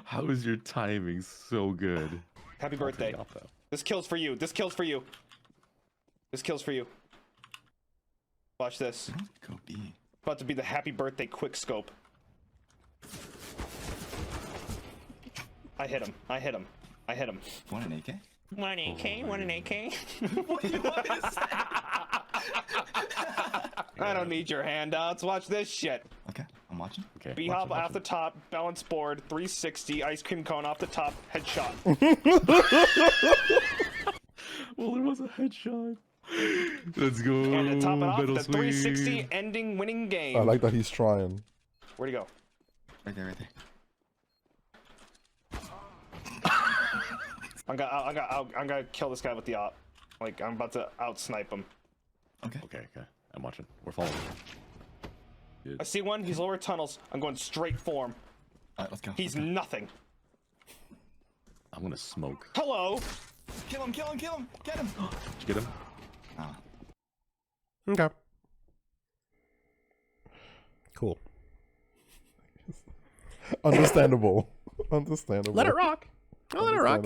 How is your timing so good? Happy birthday. This kills for you. This kills for you. This kills for you. Watch this. About to be the happy birthday quick scope. I hit him. I hit him. I hit him. Want an AK? Want an AK? Want an AK? I don't need your handouts. Watch this shit. Okay, I'm watching. Okay. B-hop off the top, balance board, 360, ice cream cone off the top, headshot. Well, there was a headshot. Let's go. And to top it off, Battle the 360 swing. ending winning game. I like that he's trying. Where'd he go? Right there, right there. I'm gonna kill this guy with the op. Like, I'm about to out-snipe him. Okay. I'm watching. We're following. Good. I see one. He's lower tunnels. I'm going straight for him. Alright, let's go. He's nothing. I'm gonna smoke. Hello. Kill him, kill him, kill him. Get him. Did you get him? Okay. Cool. Understandable. Understandable. Let it rock. I'll let it rock.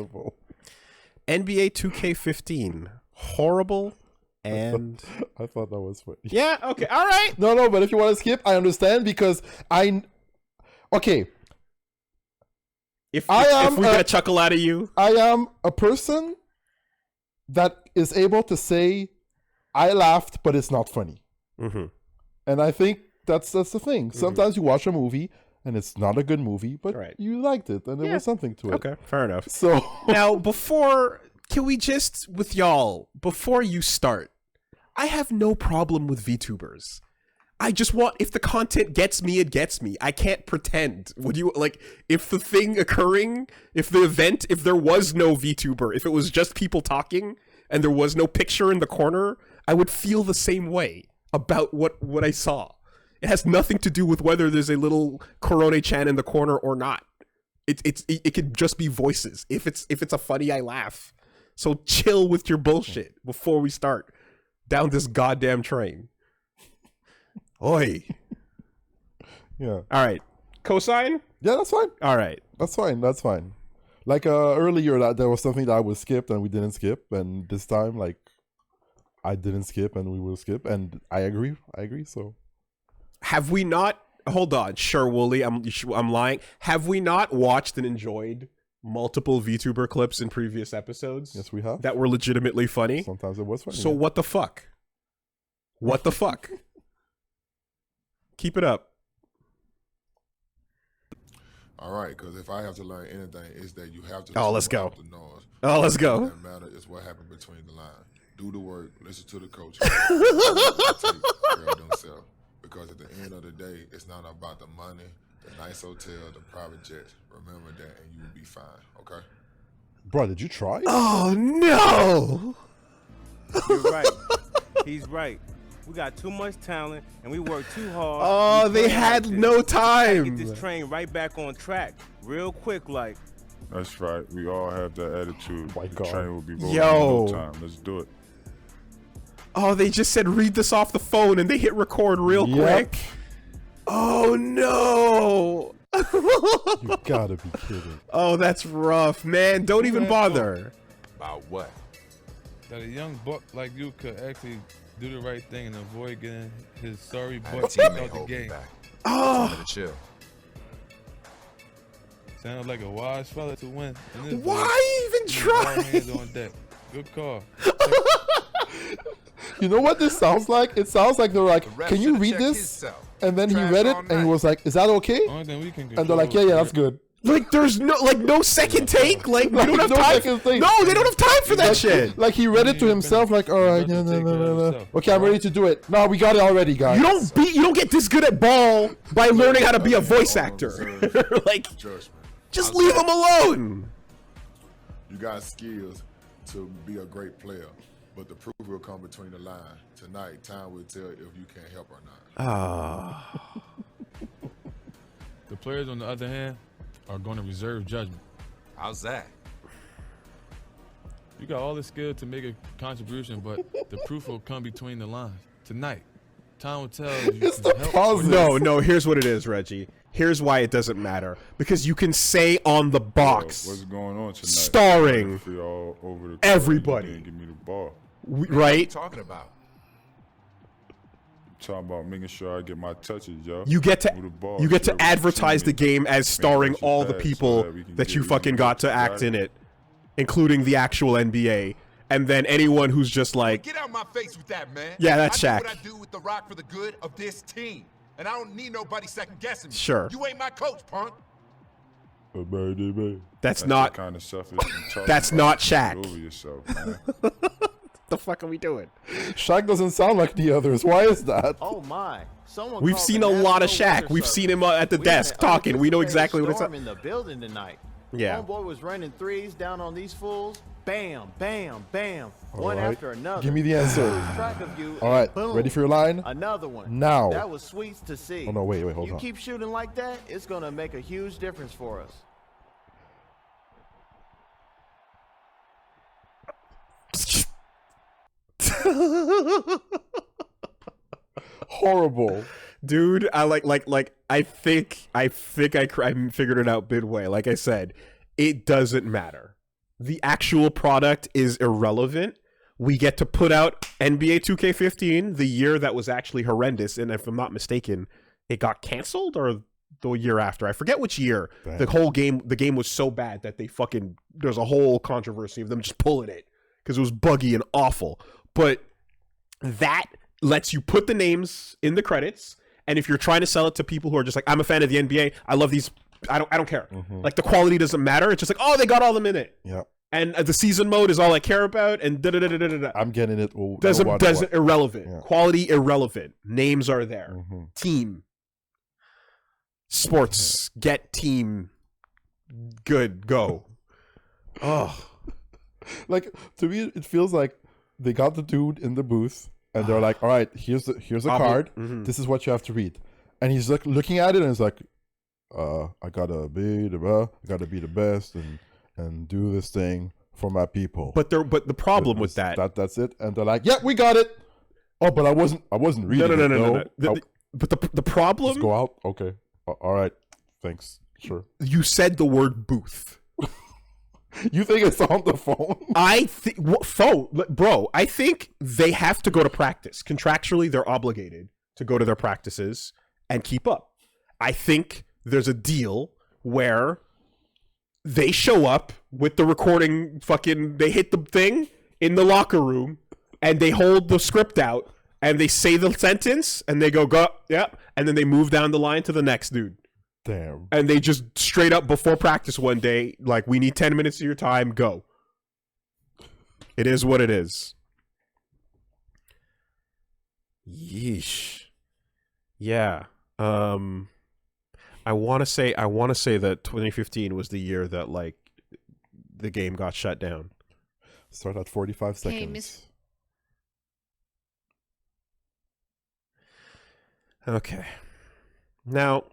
NBA 2K15. Horrible and... I thought that was funny. Yeah, okay, all right. No, but if you want to skip, I understand because okay. If we get a chuckle out of you. I am a person that is able to say, I laughed, but it's not funny. Mm-hmm. And I think that's the thing. Sometimes you watch a movie and it's not a good movie, but you liked it and there was something to it. Okay, fair enough. So now, can we just, with y'all, before you start, I have no problem with VTubers. I just want, if the content gets me, it gets me. I can't pretend. Would you, like, if the thing occurring, if the event, if there was no VTuber, if it was just people talking and there was no picture in the corner, I would feel the same way about what I saw. It has nothing to do with whether there's a little Korone-chan in the corner or not. It could just be voices. If it's a funny, I laugh. So chill with your bullshit before we start down this goddamn train. Oi. Yeah. All right. Cosign? Yeah, that's fine. All right. That's fine. Like earlier, that there was something that was skipped and we didn't skip, and this time, like, I didn't skip and we will skip, and I agree. So, have we not? Hold on. Sure, Woolie. I'm lying. Have we not watched and enjoyed multiple VTuber clips in previous episodes? Yes, we have. That were legitimately funny. Sometimes it was funny. So what the fuck? What the fuck? Keep it up. All right, because if I have to learn anything, it's that you have to. Oh, let's go. The noise. Oh, let's go. What matter is what happened between the lines. Do the work. Listen to the coach. Girl, don't sell. Because at the end of the day, it's not about the money, the nice hotel, the private jets. Remember that, and you will be fine. Okay. Bro, did you try? Oh no! You're right. He's right. We got too much talent and we work too hard. Oh, they had no time. Get this train right back on track, real quick, like. That's right. We all have that attitude. My the God. train will be rolling Yo. in no time. Let's do it. Oh, they just said read this off the phone and they hit record real quick. Oh no! You gotta be kidding. Oh, that's rough, man. Don't even bother. About what? That a young buck like you could actually do the right thing and avoid getting his sorry I had a butt teammate out the hold me game. back. Oh. Tell me to chill. Sounded like a wise fella to win. Why even try? All hands on deck. Good call. You know what this sounds like? It sounds like they're like, ref can you should've read checked this? himself. And then he Trash read it all and he night. was like, is that okay? Only thing we can And they're like, control yeah, is that's good. Like, there's no second take. Like, we don't have no time. second take. No, they don't have time for that Like, shit. like he read it to himself, like, all right, no. Okay, I'm ready to do it. No, we got it already, guys. You don't get this good at ball by learning how to be a voice actor. Like, just leave them alone. You got skills to be a great player, but the proof will come between the lines. Tonight, time will tell if you can help or not. Ah. The players, on the other hand, are going to reserve judgment. How's that? You got all the skill to make a contribution, but the proof will come between the lines. Tonight, time will tell if you can help or not. No, here's what it is, Reggie. Here's why it doesn't matter. Because you can say on the box, What's going on tonight? starring All over the everybody. You didn't give me the ball. Right? What are you talking about? Talking about making sure I get my touches, yo. You get With the ball, to share with advertise the teammates. game as starring extra all the pass so people that we can that get you it fucking in. got to act in it, including the actual NBA. And then anyone who's just like, Get out my face with that, man. Yeah, that's I do Shaq. what I do with the rock for the good of this team. And I don't need nobody second guessing me. Sure. You ain't my coach, punk. That's not- kind of selfish. that's not Shaq. Get over yourself, man. the fuck are we doing? Shaq doesn't sound like the others. Why is that? Oh my! Someone We've called seen the a lot of National Shaq. Weather We've Service. seen him at the We desk had an talking. We know unanticipated exactly what it's storm up. in the building tonight. Yeah. Homeboy was running threes down on these fools. Bam, bam, bam. All One right. after another. Give me the answer. Lose track of you, All and right, boom, ready for your line? Another one. Now. That was sweet to see. Oh, no, wait, hold you on. keep shooting like that, it's gonna make a huge difference for us. Horrible. Dude, I I think I figured it out midway. Like I said, it doesn't matter. The actual product is irrelevant. We get to put out NBA 2K15, the year that was actually horrendous, and if I'm not mistaken, it got canceled or the year after. I forget which year. Damn. The game was so bad that there's a whole controversy of them just pulling it because it was buggy and awful. But that lets you put the names in the credits, and if you're trying to sell it to people who are just like, I'm a fan of the NBA, I love these, I don't care. Like the quality doesn't matter. It's just like, oh, they got all them in it. Yeah. And the season mode is all I care about, and da-da-da-da-da-da. I'm getting it. Doesn't irrelevant. Yeah. Quality irrelevant. Names are there. Team. Sports. Get team. Good. Go. Oh. Like, to me, it feels like they got the dude in the booth, and they're like, all right, here's a card. This is what you have to read. And he's like looking at it, and he's like, I gotta be the best and do this thing for my people. But the problem with that's it. And they're like, yeah, we got it. Oh, but I wasn't reading it. No. But the problem. Let's go out. Okay. All right. Thanks. Sure. You said the word booth. You think it's on the phone? I think phone, bro. I think they have to go to practice. Contractually, they're obligated to go to their practices and keep up. I think there's a deal where they show up with the recording they hit the thing in the locker room and they hold the script out and they say the sentence and they go, yeah, and then they move down the line to the next dude. Damn. And they just straight up before practice one day, like, we need 10 minutes of your time, go. It is what it is. Yeesh. Yeah. I want to say that 2015 was the year that, like, the game got shut down. Start at 45 seconds. Okay. Now,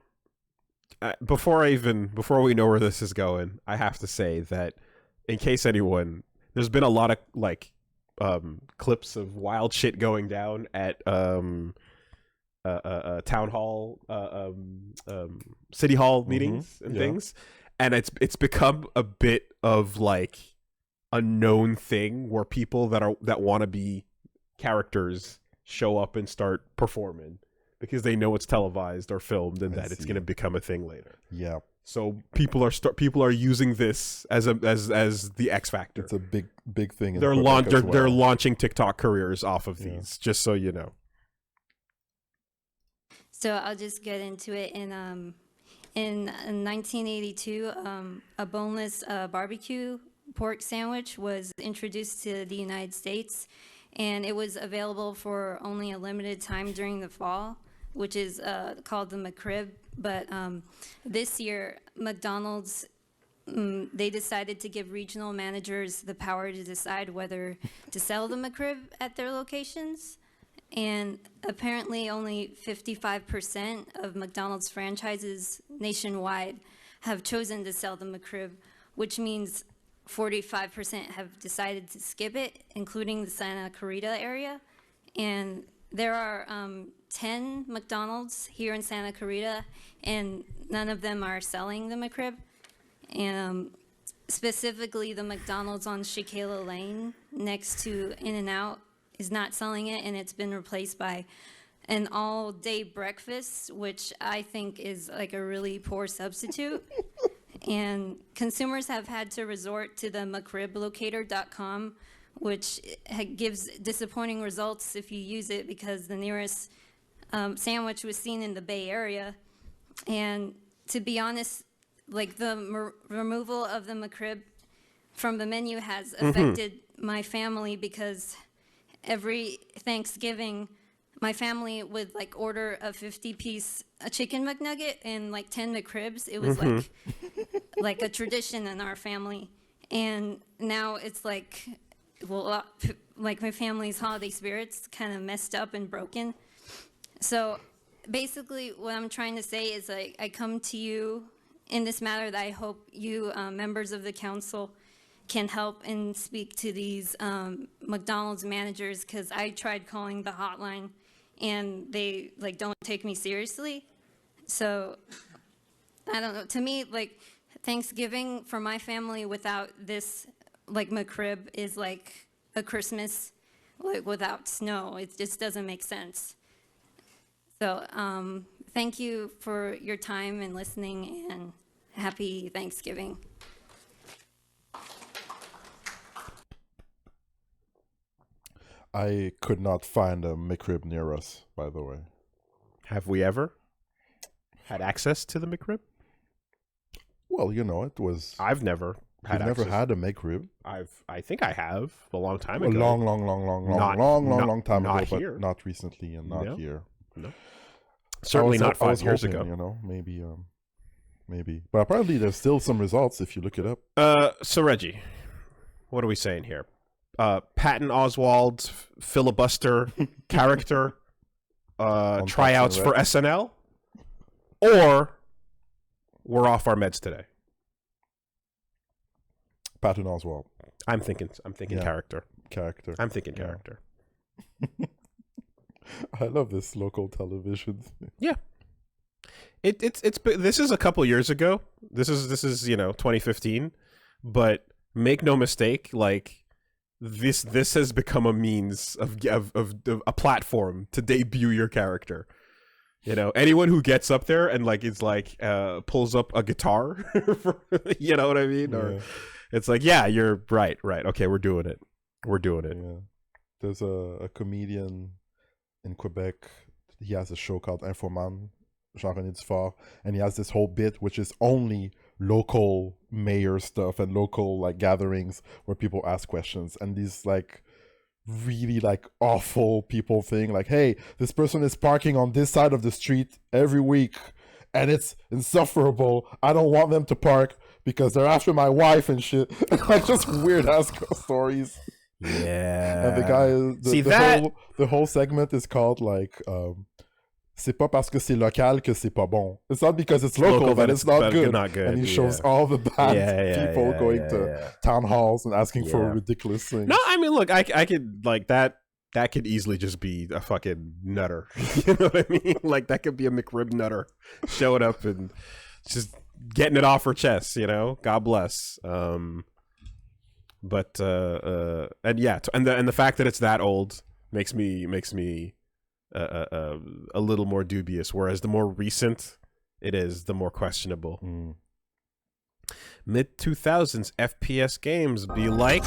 before we know where this is going, I have to say that, in case anyone, there's been a lot of, like, clips of wild shit going down at town hall, city hall meetings and things, and it's become a bit of, like, a known thing where people that want to be characters show up and start performing because they know it's televised or filmed and that it's going to become a thing later. Yeah. So people are using this as the X Factor. It's a big thing. They're launching TikTok careers off of these, just so you know. So I'll just get into it. In 1982, a boneless barbecue pork sandwich was introduced to the United States, and it was available for only a limited time during the fall, which is called the McRib. But this year, McDonald's, they decided to give regional managers the power to decide whether to sell the McRib at their locations. And apparently only 55% of McDonald's franchises nationwide have chosen to sell the McRib, which means 45% have decided to skip it, including the Santa Clarita area. And there are 10 McDonald's here in Santa Clarita, and none of them are selling the McRib. And specifically, the McDonald's on Shaquilla Lane next to In-N-Out is not selling it, and it's been replaced by an all-day breakfast, which I think is like a really poor substitute. And consumers have had to resort to the McRiblocator.com, which gives disappointing results if you use it because the nearest sandwich was seen in the Bay Area. And to be honest, like the removal of the McRib from the menu has affected my family because every Thanksgiving, my family would like order a 50-piece chicken McNugget and like 10 McRibs. It was like a tradition in our family. And now it's like, well, like my family's holiday spirit's kind of messed up and broken. So basically what I'm trying to say is like, I come to you in this matter that I hope you members of the council can help and speak to these McDonald's managers, because I tried calling the hotline and they like don't take me seriously. So I don't know. To me, like Thanksgiving for my family without this like McRib is like a Christmas like without snow. It just doesn't make sense. So thank you for your time and listening, and happy Thanksgiving. I could not find a McRib near us, by the way. Have we ever had access to the McRib? Well, you know, it was. I've never had. You've never access. had a McRib? I think I have a long time A ago. long time not ago, here. but not recently and not here. No. Certainly not 5 years hoping, ago. You know, maybe. But apparently, there's still some results if you look it up. So Reggie, what are we saying here? Patton Oswald's filibuster character tryouts for SNL, or we're off our meds today. Patton Oswalt. I'm thinking character. Character. I'm thinking character. I love this local television. Yeah. This is a couple years ago. This is 2015, but make no mistake, like this has become a means of a platform to debut your character. You know, anyone who gets up there and like it's like pulls up a guitar, you know what I mean? Or it's like, yeah, you're right. Okay, we're doing it. Yeah. There's a comedian in Quebec. He has a show called Infoman, Jean-René Dufort, and he has this whole bit which is only local mayor stuff and local like gatherings where people ask questions, and these like really like awful people thing like, hey, this person is parking on this side of the street every week and it's insufferable. I don't want them to park because they're after my wife and shit. Like just weird ass stories. Yeah. And the guy, the whole segment is called like, c'est pas parce que c'est local que c'est pas bon. It's not because it's local that it's not good. And he shows all the bad people going to town halls and asking for ridiculous things. No, I mean, look, I could like that. That could easily just be a fucking nutter. You know what I mean? Like that could be a McRib nutter showing up and just getting it off her chest. You know, God bless. But and yeah, and the fact that it's that old makes me a little more dubious. Whereas the more recent it is, the more questionable. Mid 2000s FPS games be like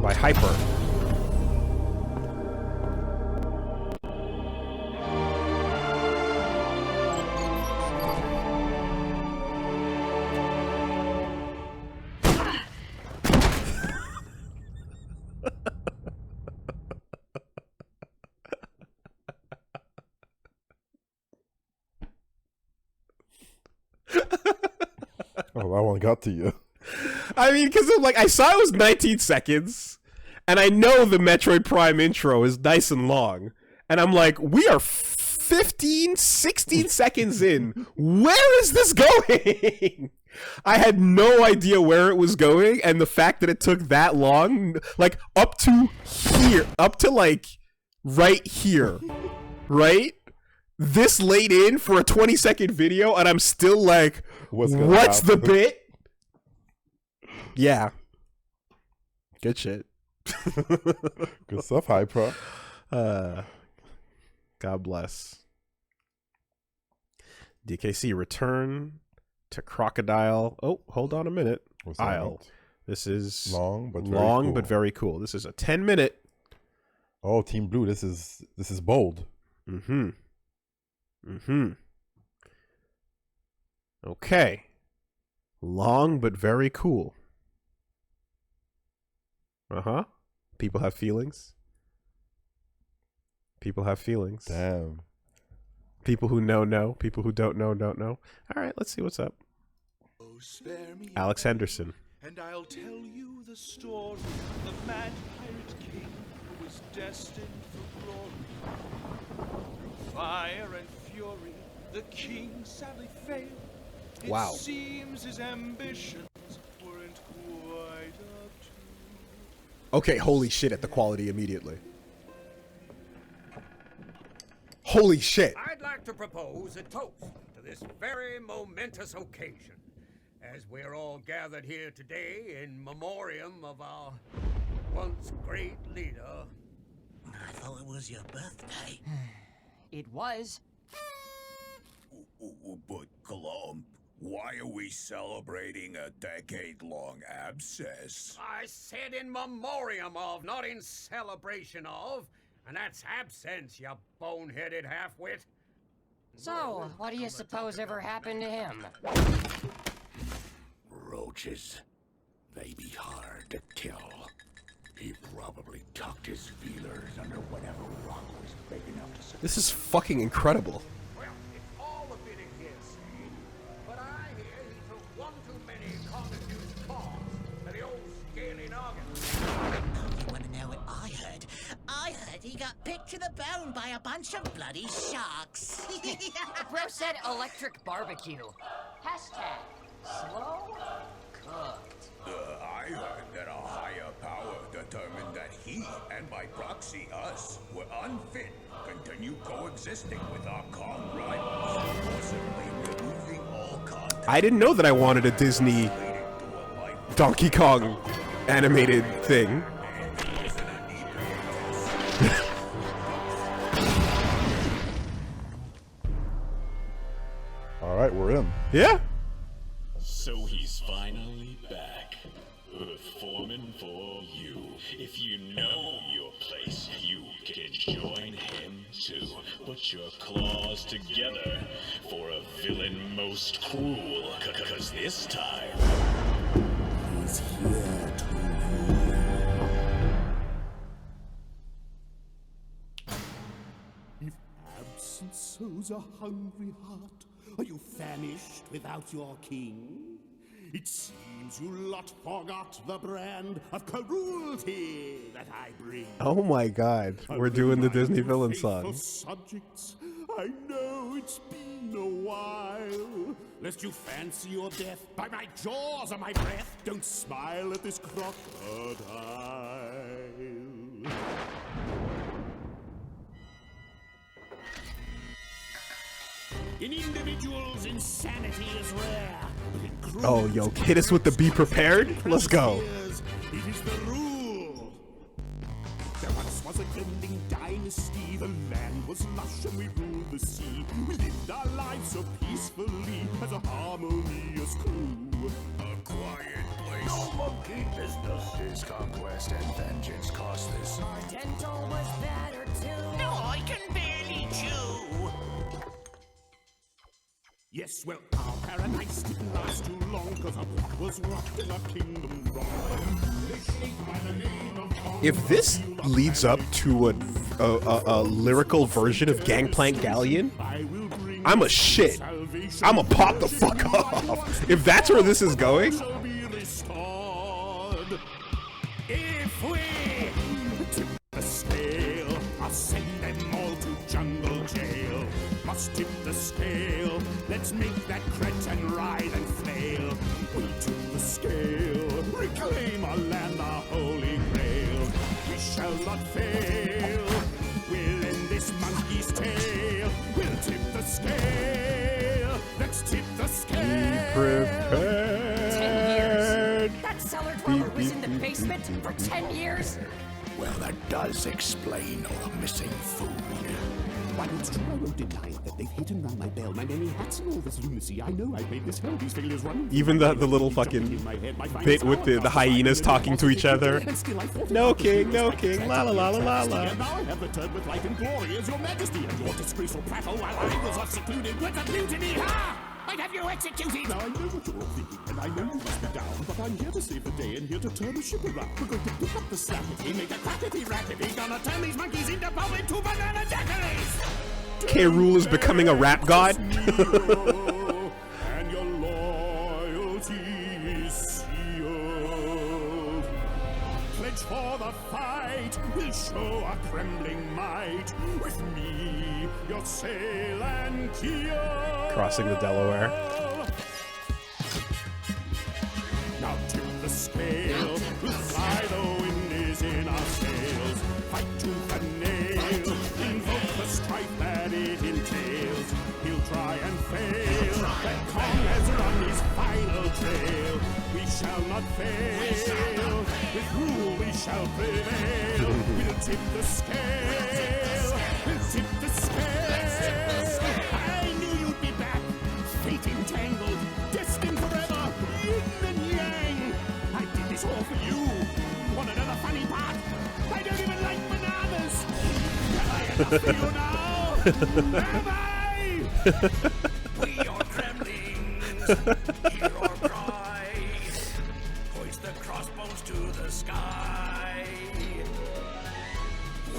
by Hyper. Oh, that one got to you. I mean, because like I saw it was 19 seconds, and I know the Metroid Prime intro is nice and long, and I'm like, we are 15, 16 seconds in. Where is this going? I had no idea where it was going, and the fact that it took that long, like up to here, up to like right here, right? This late in for a 20-second video, and I'm still like, what's the bit? Yeah. Good shit. Good stuff, Hyper. God bless. DKC, return to Crocodile. Oh, hold on a minute. Isle. This is long, but very cool. This is a 10-minute. Oh, Team Blue, this is bold. Okay. Long but very cool. People have feelings. People have feelings. Damn. People who know. People who don't know, don't know. All right, let's see what's up. Alex Henderson. And I'll tell you the story of the mad pirate king who was destined for glory. Through fire and fury, the king sadly failed. Wow. It seems his ambitions weren't quite up to. Okay, holy shit at the quality immediately. Holy shit. I'd like to propose a toast to this very momentous occasion, as we're all gathered here today in memoriam of our once great leader. I thought it was your birthday. It was. But Column, Why are we celebrating a decade-long abscess? I said in memoriam of, not in celebration of. And that's absence, you boneheaded half-wit. So, what do you suppose ever happened to him? Roaches. They be hard to kill. He probably tucked his feelers under whatever rock was big enough to support. This is fucking incredible. Well, it's all a bit of hearsay, but I hear he took one too many common-use paws to the old scaly noggin. You want to know what I heard? I heard he got picked to the bone by a bunch of bloody sharks. Bro said electric barbecue. Hashtag slow cooked. I heard that a higher power determined that he, and by proxy us, were unfit to continue coexisting with our calm rivals, forcibly removing all contact. I didn't know that I wanted a Disney Donkey Kong animated thing. All right, we're in. Yeah. So he's finally back, performing for you. If you know your place, you can join him too. Put your claws together for a villain most cruel, 'cause this time he's here to rule. If absence sows a hungry heart, are you famished without your king? It seems you lot forgot the brand of cruelty that I bring. Oh my god. We're doing the Disney villain song. Subjects, I know it's been a while. Lest you fancy your death by my jaws or my breath, don't smile at this crocodile. In individuals, insanity is rare. Oh, yo, hit us with the be prepared. Let's go. It is the rule. There once was a Gundam dynasty. The land was lush and we ruled the sea. We lived our lives so peacefully as a harmonious crew. A quiet place. No monkey business. His conquest and vengeance cost this. Our dental was better too. No, I can barely chew. Yes, well, our paradise didn't last too long, cause our block was rocked in our kingdom wrong. If this leads up to a lyrical version of Gangplank Galleon, I'm a shit. I'm a pop the fuck off. If that's where this is going. If we tip the scale, I'll send them all to jungle jail. Must tip the scale, let's make that cretin ride and flail. We tip the scale, reclaim our land, our holy grail. We shall not fail, we'll end this monkey's tail. We'll tip the scale, let's tip the scale. Be prepared. 10 years? That cellar dweller was in the basement for 10 years? Well, that does explain all the missing food. Why, it's true, I won't deny it, that they've hit and rung my bell, my many hats and all this lunacy. I know I've made this hell, these failures running. Even the little fucking bit with the hyenas talking to each other. No king, la la la la la la. And now I have returned with light and glory as your majesty, and your disgraceful prattle while I was off secluded with a mutiny. Ha! I'd have you executed! Now I know what you're all thinking, and I know you must be down, but I'm here to save the day and here to turn the ship around. We're going to pick up the slackety, make a crackety-rackety, gonna turn these monkeys into poet to banana daiquiris! K. Rool is becoming a rap god. And your loyalty is sealed. Pledge for the fight, we'll show our trembling might. With me, your sail and keel. Crossing the Delaware. Now tip the scale, we'll fly, the wind is in our sails. Fight tooth and nail, invoke the strife that it entails. He'll try and fail, that Kong has run his final trail. We shall not fail, with rule we shall prevail. We'll tip the scale, we'll tip the scale. I knew you'd be back, fate entangled, We are tremblings, hear our cry. Hoist the crossbones to the sky.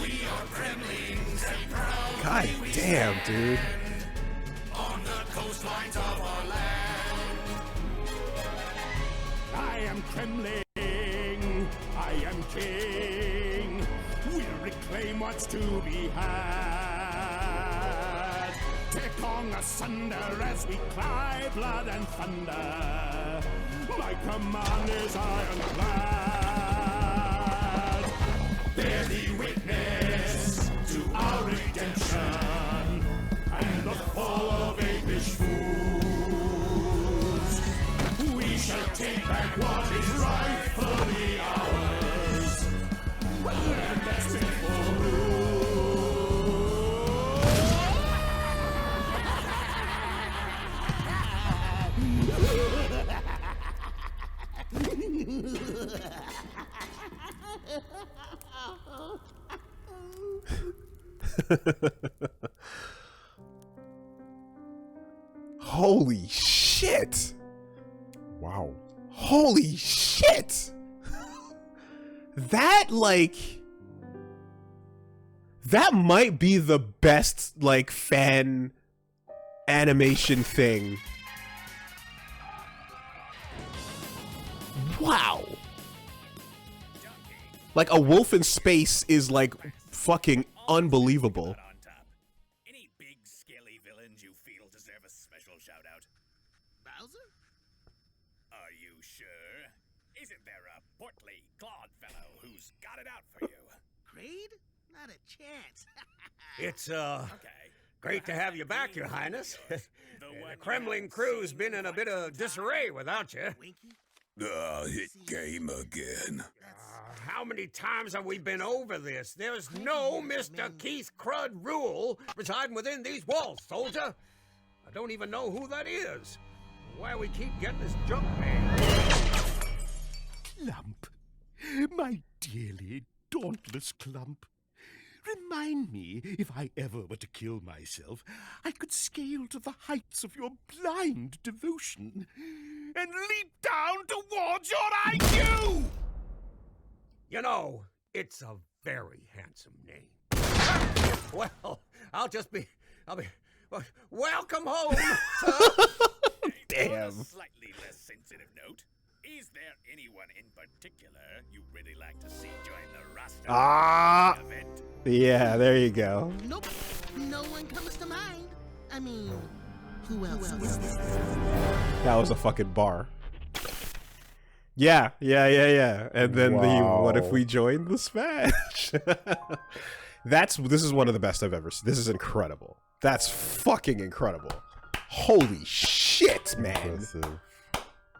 We are tremblings and proud. God damn, dude. On the coastlines of our land. I am trembling, I am king. We'll reclaim what's to be had. Take on asunder as we cry blood and thunder. My command is ironclad. Bear thee witness to our redemption and the fall of apish fools. We shall take back what is rightfully ours. And that's it for Holy shit! Wow. Holy shit! That, like... That might be the best, like, fan animation thing. Wow. Like, a wolf in space is, like, fucking unbelievable. Any big, scaly villains you feel deserve a special shout out? Bowser? Are you sure? Isn't there a portly, clawed fellow who's got it out for you? Creed? Not a chance. It's, great to have you back, Your Highness. The Kremlin crew's been in a bit of disarray without you. It came again. How many times have we been over this? There's no Mr. Keith Crud rule residing within these walls, soldier. I don't even know who that is. Why we keep getting this junk man? Clump, my dearly dauntless Clump. Remind me, if I ever were to kill myself, I could scale to the heights of your blind devotion and leap down towards your IQ! You know, it's a very handsome name. Well, I'll be, welcome home, sir. Damn. On a slightly less sensitive note, is there anyone in particular you really like to see join the roster? Ah! Yeah, there you go. Nope, no one comes to mind. I mean, who else? That was a fucking bar. Yeah. And then what if we joined the Smash? This is one of the best I've ever seen. This is incredible. That's fucking incredible. Holy shit, man. Impressive.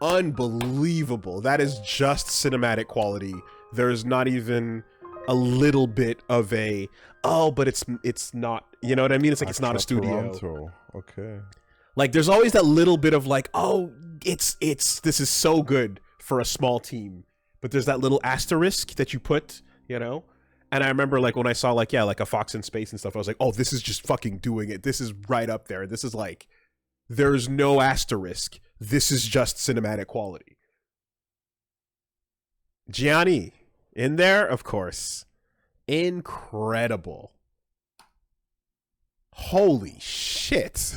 Unbelievable. That is just cinematic quality. There's not even a little bit of a, oh, but it's not, you know what I mean? It's like, it's not a studio. Toronto. Okay. Like, there's always that little bit of like, oh, this is so good for a small team. But there's that little asterisk that you put, you know? And I remember, like, when I saw, like, yeah, like a Fox in Space and stuff, I was like, oh, this is just fucking doing it. This is right up there. This is like, there's no asterisk. This is just cinematic quality. Gianni, in there, of course. Incredible. Holy shit.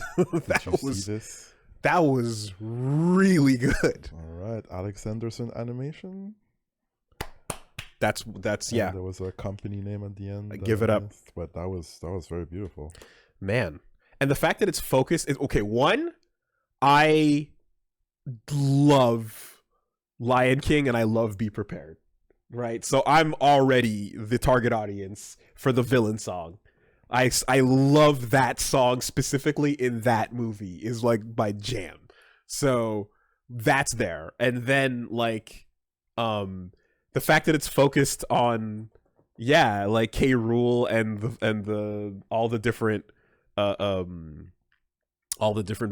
That was really good. All right, Alex Anderson animation. That's yeah. There was a company name at the end. Give it up. But that was very beautiful. Man. And the fact that it's focused is okay, one, I love Lion King and I love Be Prepared. Right? So I'm already the target audience for the villain song. I love that song specifically in that movie is like my jam. So that's there. And then like the fact that it's focused on like K. Rool and the all the different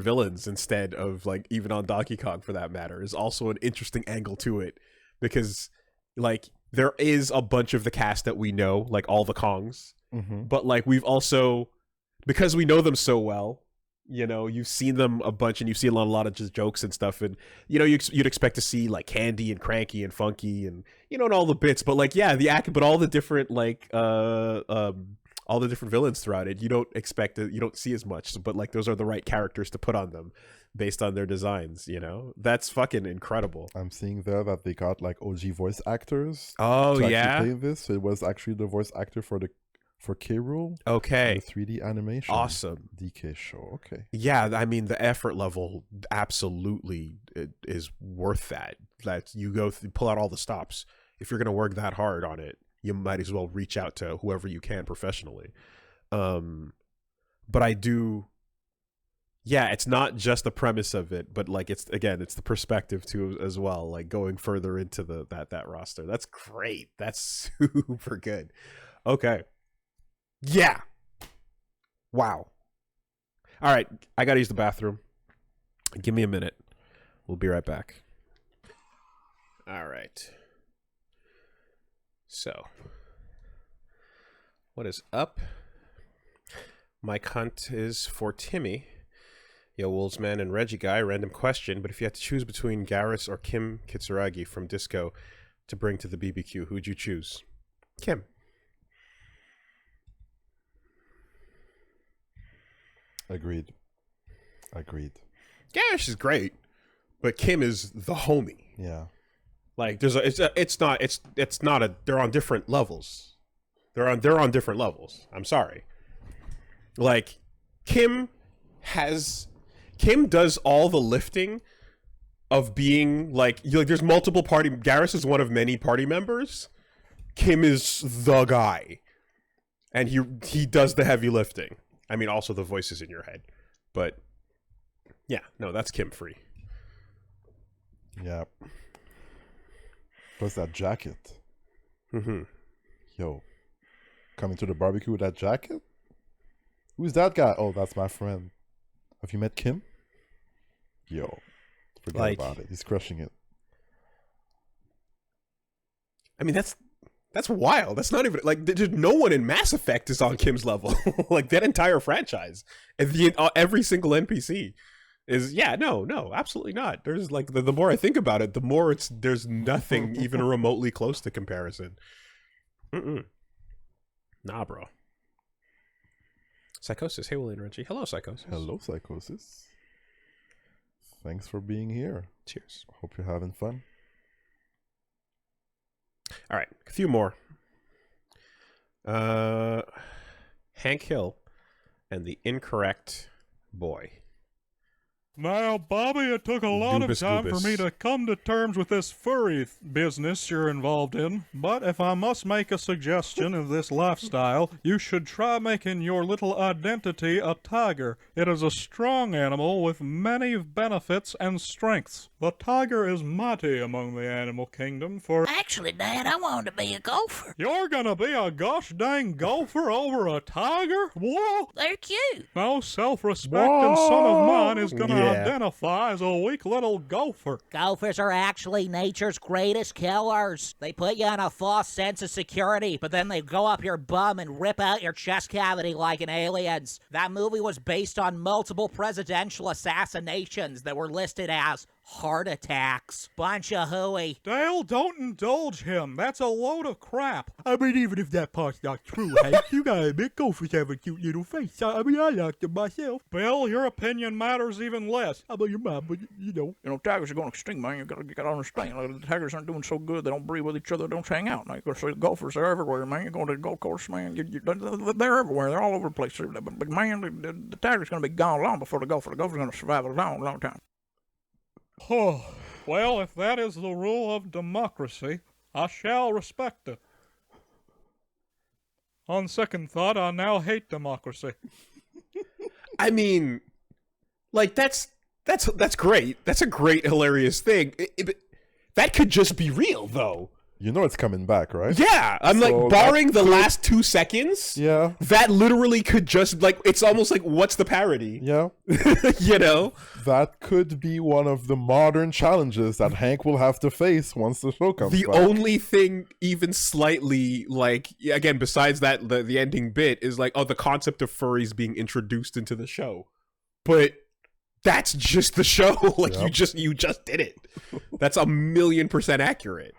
villains instead of like even on Donkey Kong for that matter is also an interesting angle to it, because like there is a bunch of the cast that we know, like all the Kongs, but like we've also, because we know them so well, you know, you've seen them a bunch, and you've seen a lot of just jokes and stuff, and you know, you'd expect to see like Candy and Cranky and Funky and, you know, and all the bits, but like, yeah, but all the different like all the different villains throughout it, you don't expect it, you don't see as much, but like those are the right characters to put on them based on their designs, you know. That's fucking incredible. I'm seeing there that they got like OG voice actors. Oh to yeah, actually play this. So it was actually the voice actor for K. Rool. Okay, 3D animation. Awesome. DK show. Okay. Yeah, I mean the effort level absolutely is worth that. That you pull out all the stops. If you're gonna work that hard on it, you might as well reach out to whoever you can professionally. But I do. Yeah, it's not just the premise of it, but like it's the perspective too as well. Like going further into that roster. That's great. That's super good. Okay. Yeah. Wow. All right, I gotta use the bathroom. Give me a minute. We'll be right back. All right. So, what is up? My cunt is for Timmy. Yo, Wolfsman and Reggie Guy, random question, but if you had to choose between Garrus or Kim Kitsuragi from Disco to bring to the BBQ, who'd you choose? Kim. Agreed. Garrus is great, but Kim is the homie. Yeah. Like they're on different levels. They're on different levels. I'm sorry. Like Kim does all the lifting of being like there's multiple party. Garrus is one of many party members. Kim is the guy, and he does the heavy lifting. I mean, also the voices in your head, but yeah, no, that's Kim free. Yeah. Plus that jacket. Yo, coming to the barbecue with that jacket? Who's that guy? Oh, that's my friend. Have you met Kim? Yo, forget about it. He's crushing it. I mean, that's wild. That's not even like there's no one in Mass Effect is on Kim's level. Like that entire franchise, and every single NPC is no, absolutely not. There's like the more I think about it, the more there's nothing even remotely close to comparison. Nah, bro. Psychosis. Hey, Willie and Reggie. Hello, Psychosis. Hello, Psychosis. Thanks for being here. Cheers. Hope you're having fun. All right, a few more. Hank Hill and the Incorrect Boy. Now, Bobby, it took a lot of time for me to come to terms with this furry business you're involved in, but if I must make a suggestion of this lifestyle, you should try making your little identity a tiger. It is a strong animal with many benefits and strengths. The tiger is mighty among the animal kingdom for... Actually, Dad, I wanted to be a gopher. You're gonna be a gosh dang gopher over a tiger? Whoa! They're cute. No self-respecting son of mine is gonna identify as a weak little gopher. Gophers are actually nature's greatest killers. They put you in a false sense of security, but then they go up your bum and rip out your chest cavity like in Aliens. That movie was based on multiple presidential assassinations that were listed as heart attacks. Bunch of hooey. Dale, don't indulge him. That's a load of crap. I mean, even if that part's not true, Hank, you gotta admit gophers have a cute little face. I mean, I like them myself. Bill, your opinion matters even less. I mean, your mom, but you know, tigers are going extinct, man. You gotta understand. Like, the tigers aren't doing so good. They don't breed with each other. They don't hang out. Like, so the gophers are everywhere, man. You're going to the golf course, man. They're everywhere. They're all over the place. But man, the tiger's gonna be gone long before the gopher. The gopher's gonna survive a long, long time. Oh, well, if that is the rule of democracy, I shall respect it. On second thought, I now hate democracy. I mean, like that's great. That's a great, hilarious thing. That could just be real, though. you know it's coming back, right? Yeah, I'm So like, barring that the last 2 seconds, Yeah. that literally could just, like, it's almost like, what's the parody? Yeah. You know? That could be one of the modern challenges that Hank will have to face once the show comes The back. only thing even slightly, like, again, besides that, the ending bit is like, oh, the concept of furries being introduced into the show. But that's just the show. Like, Yep. you just did it. That's 1,000,000% accurate.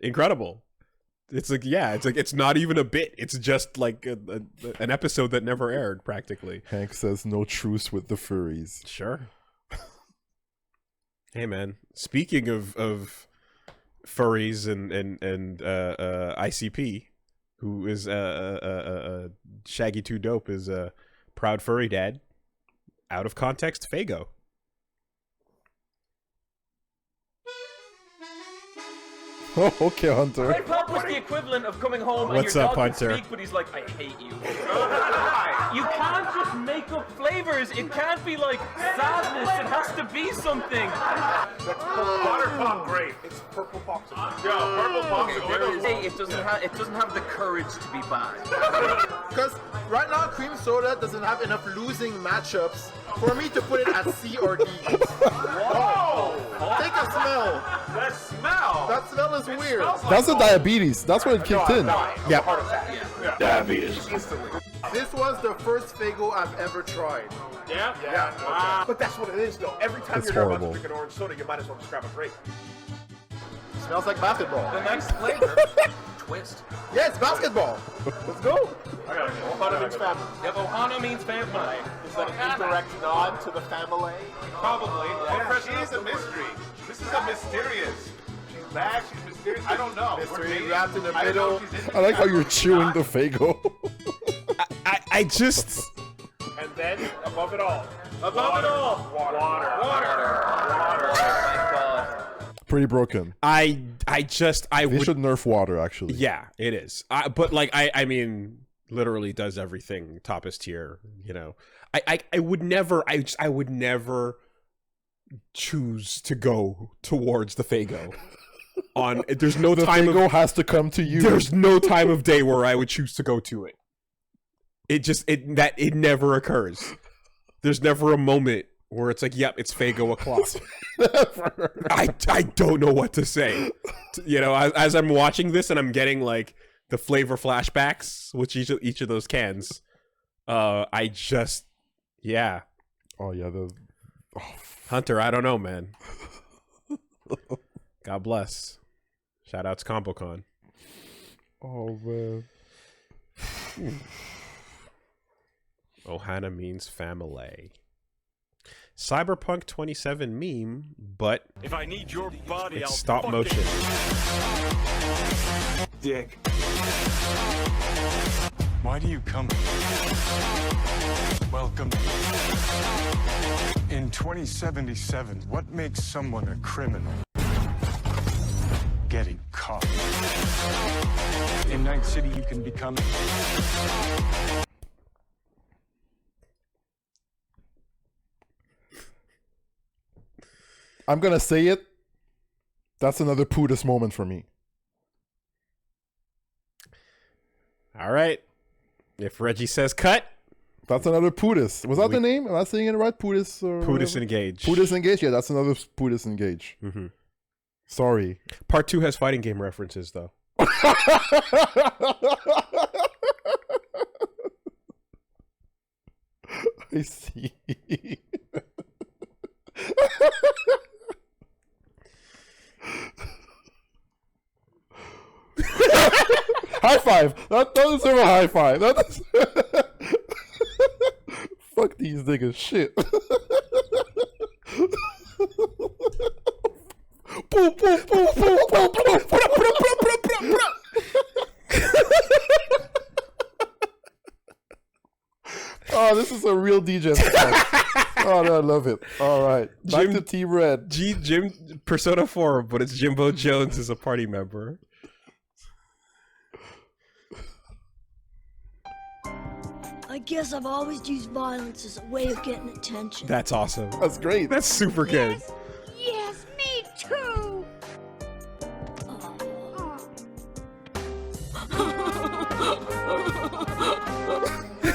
Incredible. It's like, yeah, it's like, it's not even a bit. It's just like an episode that never aired, practically. Hank says no truce with the furries. Sure. Hey, man. Speaking of furries and ICP, who is Shaggy 2 Dope, is a proud furry dad. Out of context, Fago. Oh, okay, Hunter. My pop was the equivalent of coming home What's and your up, dog can Hunter? speak, but he's like, I hate you. You can't just make up flavors. It can't be like sadness. It has to be something. That's water pop grape. It's purple popsicle. Yo, purple popsicle. Hey, it doesn't have the courage to be bad. Because right now, cream soda doesn't have enough losing matchups for me to put it at C or D. Whoa! Take a smell. That smell. That smell is weird. That's the diabetes. That's what it kicked in. Yeah. Diabetes. This was the first Fago I've ever tried. Yeah? Yeah. Wow. But that's what it is, though. Every time It's you're about to horrible. drink an orange soda, you might as well just grab a grape. Smells like basketball. The next flavor, twist. Yeah, it's basketball. Let's go. Ohana means family. Yep, Ohana means family. Is that an indirect nod to the family? Probably. Yeah. She's a mystery. This is a mysterious. She's bad, she's mysterious. I don't know. Mystery wrapped in the middle. I like how you're chewing the Fago. I just... And then, above it all. Above it all. Water. Thank God. Pretty broken. I They would... should nerf water, actually. Yeah, it is. But like, I mean, literally does everything toppest tier, you know. I would never, I would never choose to go towards the Fago. There's no The time Fago of, has to come to you. There's no time of day where I would choose to go to it. It never occurs. There's never a moment where it's like, yep, it's Fago o'clock. I don't know what to say. You know, as I'm watching this and I'm getting like the flavor flashbacks with each of those cans. I just, yeah. Oh yeah, Hunter, I don't know, man. God bless. Shout outs ComboCon. Oh man. Ohana means family. Cyberpunk 27 meme, but If I need your body, it's I'll stop fucking- motion. Dick. Why do you come? Welcome. In 2077, what makes someone a criminal? Getting caught. In Night City, you can become... I'm gonna say it. That's another Pudis moment for me. All right. If Reggie says cut, that's another Pudis. Was that the name? Am I saying it right? Pudis or Pudis whatever? Engage. Pudis Engage. Yeah, that's another Pudis Engage. Mm-hmm. Sorry. Part 2 has fighting game references, though. I see. High five. That deserves a high five. Fuck these niggas. Shit. Boom, boom, boom, boom, boom, boom. Oh, this is a real DJ stuff. Oh, no, I love it. All right. Back to Team Red. Jim Persona 4, but it's Jimbo Jones as a party member. I guess I've always used violence as a way of getting attention. That's awesome. That's great. That's super good. Yes, me too!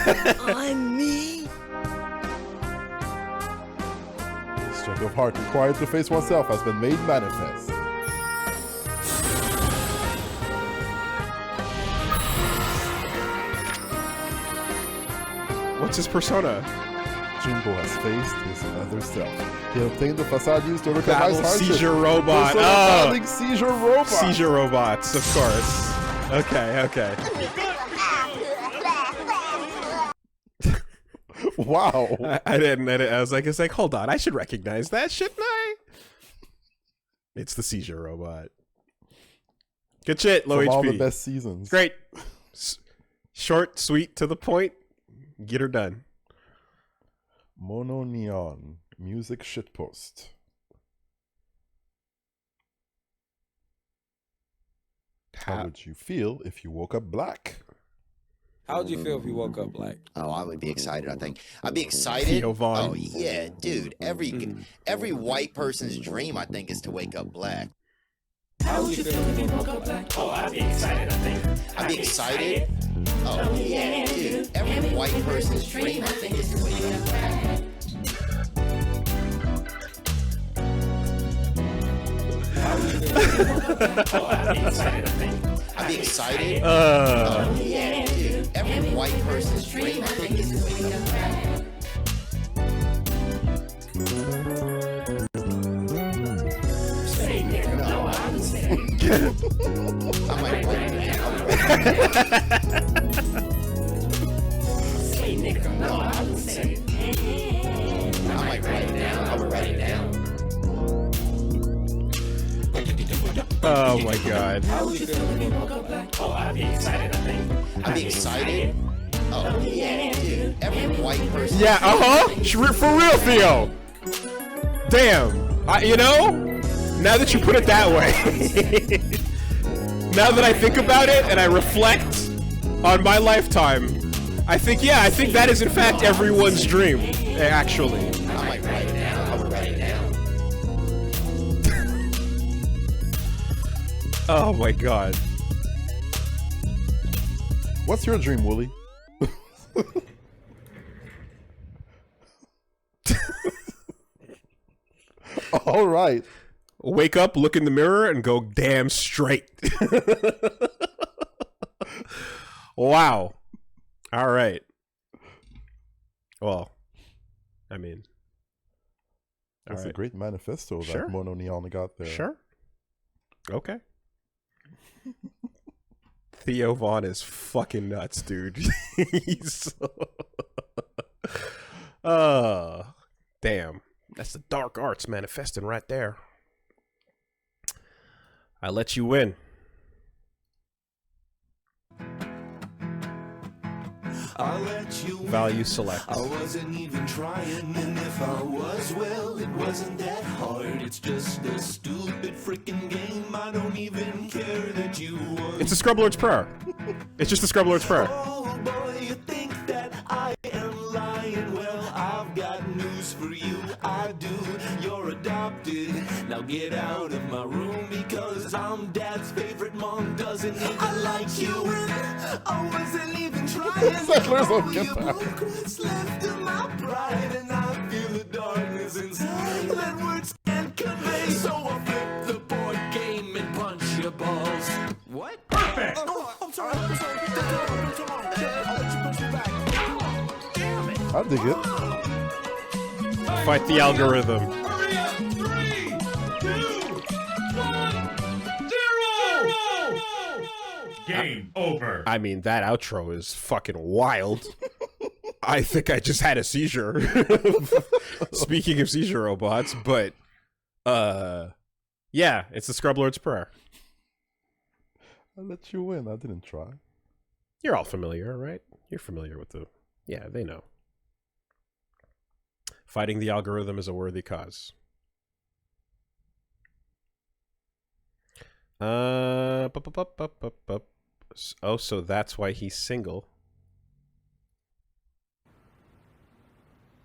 I'm me. The strength of heart required to face oneself has been made manifest. What's his persona? Jimbo has faced his other self. He obtained the facade used to overcome Battle hardship. seizure robot. Persona Oh. battling seizure robot. Seizure robots, of course. Okay, okay. Wow. I didn't. I was like, hold on. I should recognize that, shouldn't I? It's the seizure robot. Good shit. Low From HP. all the best seasons. Great. Short, sweet, to the point. Get her done. Mono Neon music shitpost. How would you feel if you woke up black? How would you feel if you woke up black? Oh, I would be excited, I think. I'd be excited. Theo Von. Oh, yeah, dude. Every white person's dream, I think, is to wake up black. How would you feel if you woke up black? Oh, I'd be excited, I think. I'd be excited. Oh, yeah, dude. Every white person's dream, I think, is to wake up black. Oh, I'd be excited, I think. I'd be excited. Oh, yeah, dude. Every white person's dream, I think, is to wake up black. Say, nigga, no, I would say. I might write it down. Say, nigga, no, I would say. I might write it down. I would write it down. Oh my god. How would you feel if you woke up black? Oh, I'd be excited, I think. I'd be excited. Oh, yeah, dude. Every white person. Yeah, for real, Theo. Damn. You know, now that you put it that way, now that I think about it and I reflect on my lifetime, I think that is in fact everyone's dream, actually. I might write it down. I would write it down. Oh my god. What's your dream, Woolie? All right. Wake up, look in the mirror, and go damn straight. Wow. All right. Well, I mean, that's right. a great manifesto Sure. that Mono Neon got there. Sure. Okay. Theo Von is fucking nuts, dude. He's so... damn. That's the dark arts manifesting right there. I let you win. I'll let you Value select. I wasn't even trying, and if I was, well, it wasn't that hard. It's just a stupid freaking game. I don't even care that you won. It's a Scrubblord's Prayer. It's just a Scrubblord's Prayer. Oh boy, you think that I am lying? Well, I've got news for you. I do. You're adopted. Now get out of my room because I'm Dad's favorite. Mom doesn't even like you. I wasn't even trying. Settlers don't get that. What's left of my pride, and I feel the darkness inside that words can't convey. So I flip the board game and punch your balls. What? Perfect. Oh, I'm sorry. I'm sorry. I'll let you punch me back. Damn it. I dig it. Fight the algorithm. Hurry up. 3, 2, 1, 0. Game over. I mean, that outro is fucking wild. I think I just had a seizure. Speaking of seizure robots, but yeah, it's the Scrubblord's Prayer. I let you win. I didn't try. You're all familiar, right? You're familiar with the... Yeah, they know. Fighting the algorithm is a worthy cause. Oh, so that's why he's single.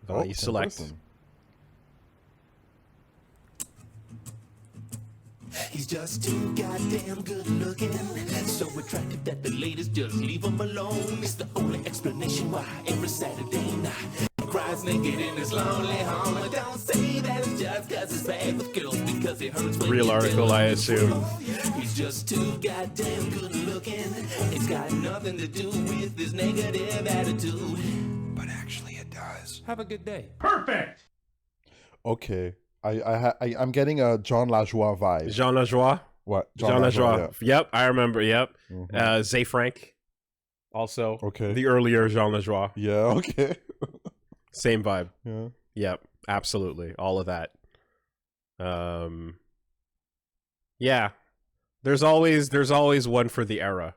Value select. He's just too goddamn good looking. So attractive that the ladies just leave him alone. It's the only explanation why every Saturday night he cries naked in his lonely home. And don't say that it's just cause it's bad with girls, because it hurts when Real you article, feel I assume. He's just too goddamn good looking. It's got nothing to do with his negative attitude. But actually it does. Have a good day. Perfect. Okay. I'm getting a John Lajoie vibe. Jean Lajoie? What? Jean Lajoie. yeah. Yep, I remember. Yep. Zay Frank. Also. Okay. The earlier Jean Lajoie. Yeah, okay. Same vibe. Yeah. Yep, absolutely. All of that. Yeah. There's always one for the era,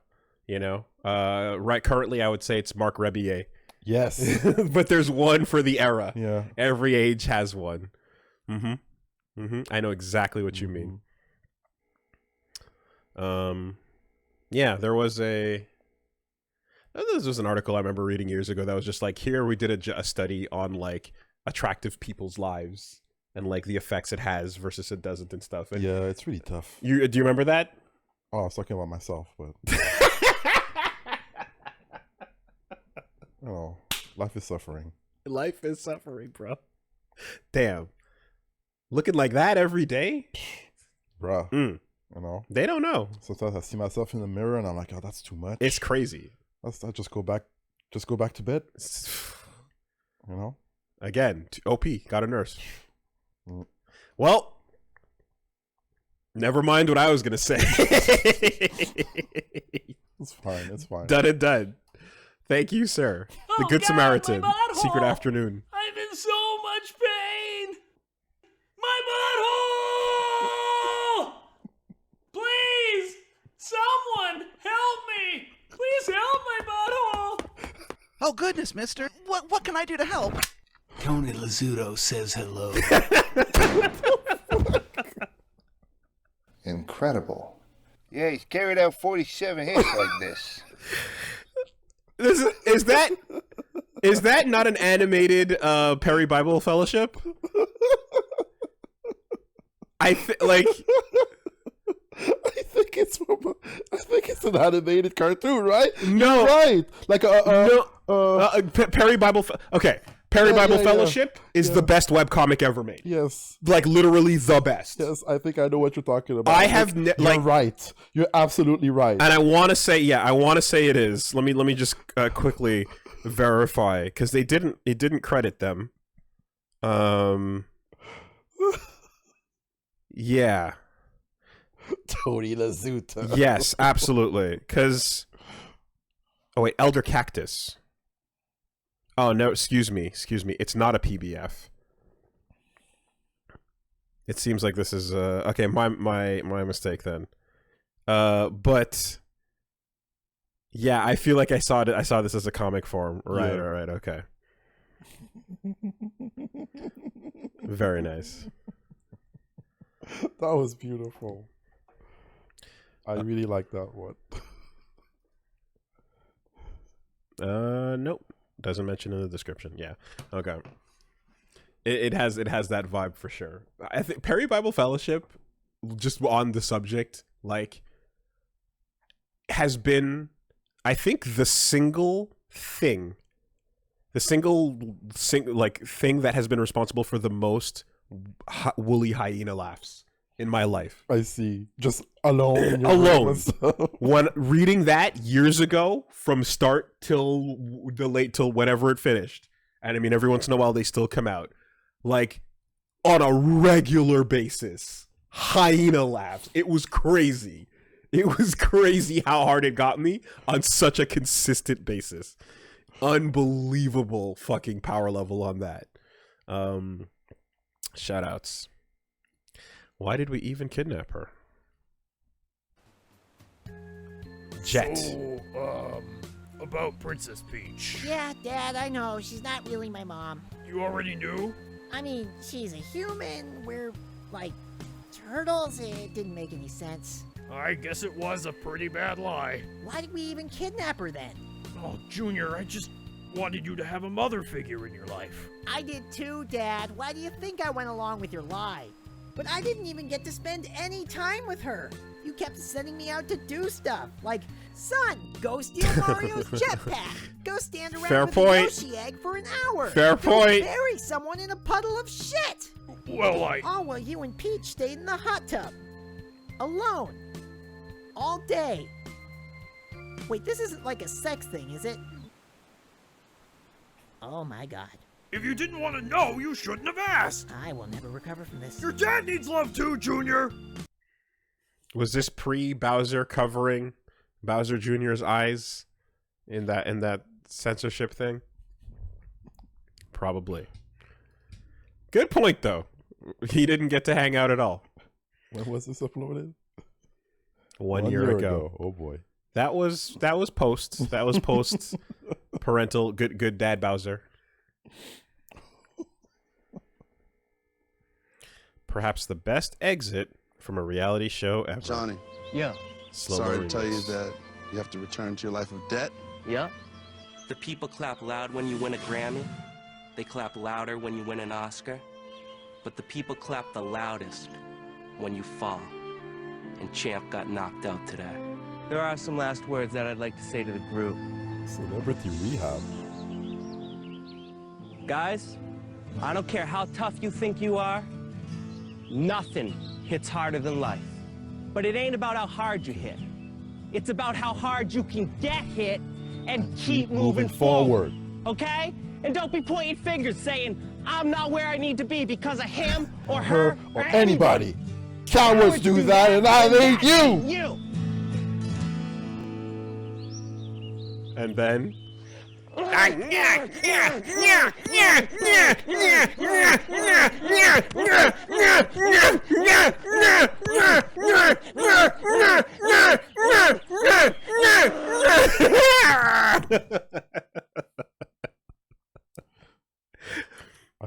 you know? Right currently I would say it's Marc Rebillet. Yes. But there's one for the era. Yeah. Every age has one. I know exactly what you mean. Yeah, this was an article I remember reading years ago that was just like, here we did a study on like attractive people's lives and like the effects it has versus it doesn't and stuff. And yeah, it's really tough. Do you remember that? Oh, I was talking about myself, but oh, life is suffering. Life is suffering, bro. Damn. Looking like that every day? Bruh. You know? They don't know. Sometimes I see myself in the mirror and I'm like, oh, that's too much. It's crazy. I just go back to bed. You know? Again, OP, got a nurse. Well, never mind what I was going to say. It's fine. It's fine. Done and done. Thank you, sir. The Good Samaritan. Secret Afternoon. I'm in so much pain. My butthole! Please, someone help me. Please help my butthole. Oh goodness, mister. What can I do to help? Tony Lazzuto says hello. Incredible. Yeah, he's carried out 47 hits like this. Is that not an animated Perry Bible Fellowship? I think it's an animated cartoon, right? No, you're right. Like Perry Bible. Okay, Perry Bible Fellowship is the best webcomic ever made. Yes, like literally the best. Yes, I think I know what you're talking about. You're right. You're absolutely right. And I want to say, it is. Let me just quickly verify because it didn't credit them. Yeah. Tony Lazzuto. Yes, absolutely. Because, oh wait, Elder Cactus. Oh no, excuse me. It's not a PBF. It seems like this is okay. My mistake then. But yeah, I feel like I saw this as a comic form. Right. Yeah. Right. Okay. Very nice. That was beautiful. I really like that one. Nope. Doesn't mention in the description. Yeah. Okay. It has that vibe for sure. I think Perry Bible Fellowship, just on the subject, like, has been, I think, the single thing that has been responsible for the most Woolie hyena laughs in my life. I see. Just alone. Alone. When reading that years ago, from start till whenever it finished, and I mean every once in a while they still come out, like on a regular basis, hyena laughs. It was crazy. It was crazy how hard it got me on such a consistent basis. Unbelievable fucking power level on that. Shout outs. Why did we even kidnap her? Jet. So, about Princess Peach. Yeah, Dad, I know. She's not really my mom. You already knew? I mean, she's a human. We're, like, turtles. It didn't make any sense. I guess it was a pretty bad lie. Why did we even kidnap her then? Oh, Junior, I just wanted you to have a mother figure in your life. I did too, Dad. Why do you think I went along with your lie? But I didn't even get to spend any time with her. You kept sending me out to do stuff, like, son, go steal Mario's jetpack. Go stand around Fair with point. a Yoshi egg for an hour. Fair go point. bury someone in a puddle of shit. Well, All while you and Peach stayed in the hot tub. Alone. All day. Wait, this isn't like a sex thing, is it? Oh my god. If you didn't want to know, you shouldn't have asked. I will never recover from this. Your dad needs love too, Junior. Was this pre-Bowser covering Bowser Jr.'s eyes in that censorship thing? Probably. Good point, though. He didn't get to hang out at all. When was this uploaded? One year ago. Oh boy. That was post. That was post parental good dad Bowser. Perhaps the best exit from a reality show ever. Johnny. Yeah. Sorry to tell you that you have to return to your life of debt. Yeah. The people clap loud when you win a Grammy. They clap louder when you win an Oscar. But the people clap the loudest when you fall. And Champ got knocked out today. There are some last words that I'd like to say to the group. Celebrity rehab. Guys, I don't care how tough you think you are. Nothing hits harder than life. But it ain't about how hard you hit. It's about how hard you can get hit and keep moving forward. Okay? And don't be pointing fingers saying, I'm not where I need to be because of him or her Or anybody. Cowards do that and I hate you. And then I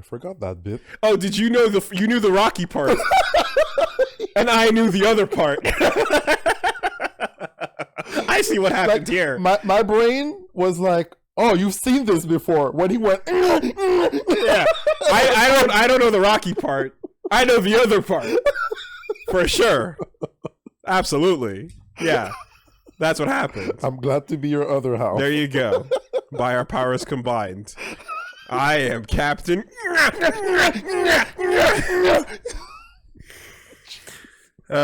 forgot that bit. Oh, did you know you knew the Rocky part? And I knew the other part. I see what happened here. My brain was like, oh, you've seen this before. When he went, yeah. I don't know the Rocky part. I know the other part. For sure. Absolutely. Yeah. That's what happened. I'm glad to be your other half. There you go. By our powers combined. I am Captain. All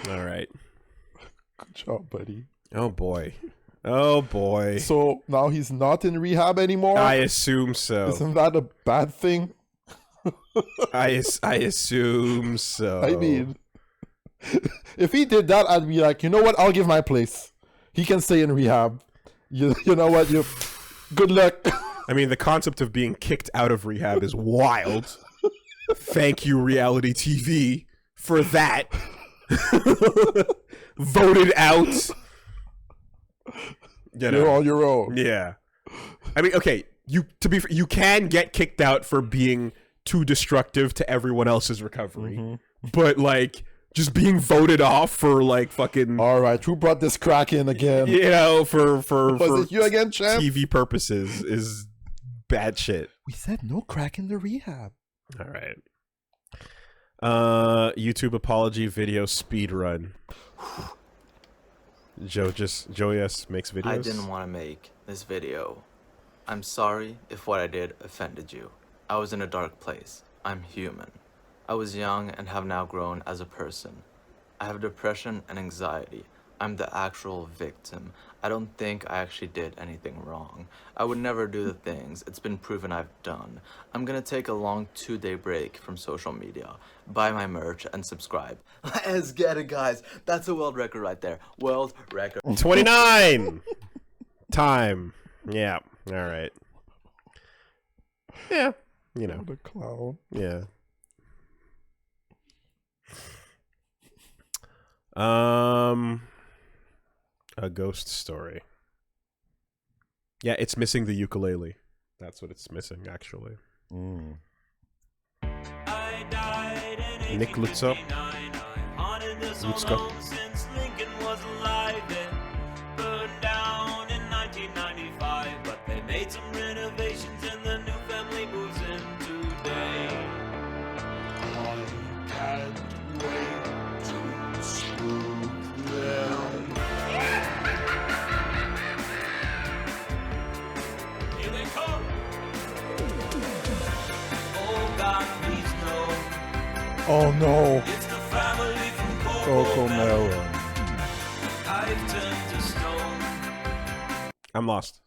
right. Good job, buddy. Oh boy. Oh boy. So now he's not in rehab anymore? I assume so. Isn't that a bad thing? I assume so. I mean, if he did that, I'd be like, you know what? I'll give my place. He can stay in rehab. You know what? Good luck. I mean, the concept of being kicked out of rehab is wild. Thank you, reality TV, for that. Voted out. You're on your own. Yeah. I mean, okay, you can get kicked out for being too destructive to everyone else's recovery. But like just being voted off for like fucking all right, who brought this crack in again? You know, for Was it you again, champ? TV purposes is bad shit. We said no crack in the rehab. All right. YouTube apology video speed run. Joe yes makes videos. I didn't want to make this video. I'm sorry if what I did offended you. I was in a dark place. I'm human. I was young and have now grown as a person. I have depression and anxiety. I'm the actual victim. I don't think I actually did anything wrong. I would never do the things it's been proven I've done. I'm gonna take a long 2-day break from social media. Buy my merch and subscribe. Let's get it, guys. That's a world record right there. World record. 29 time. Yeah. All right. Yeah. You know. The clown. Yeah. A ghost story. Yeah, it's missing the ukulele. That's what it's missing, actually. Nick Lutzo. Lutzko. Since Lincoln was alive and burned down in 1995, but they made some renovations and the new family moves in today. Oh no. It's the family from Coco Melon. I've turned to stone. I'm lost.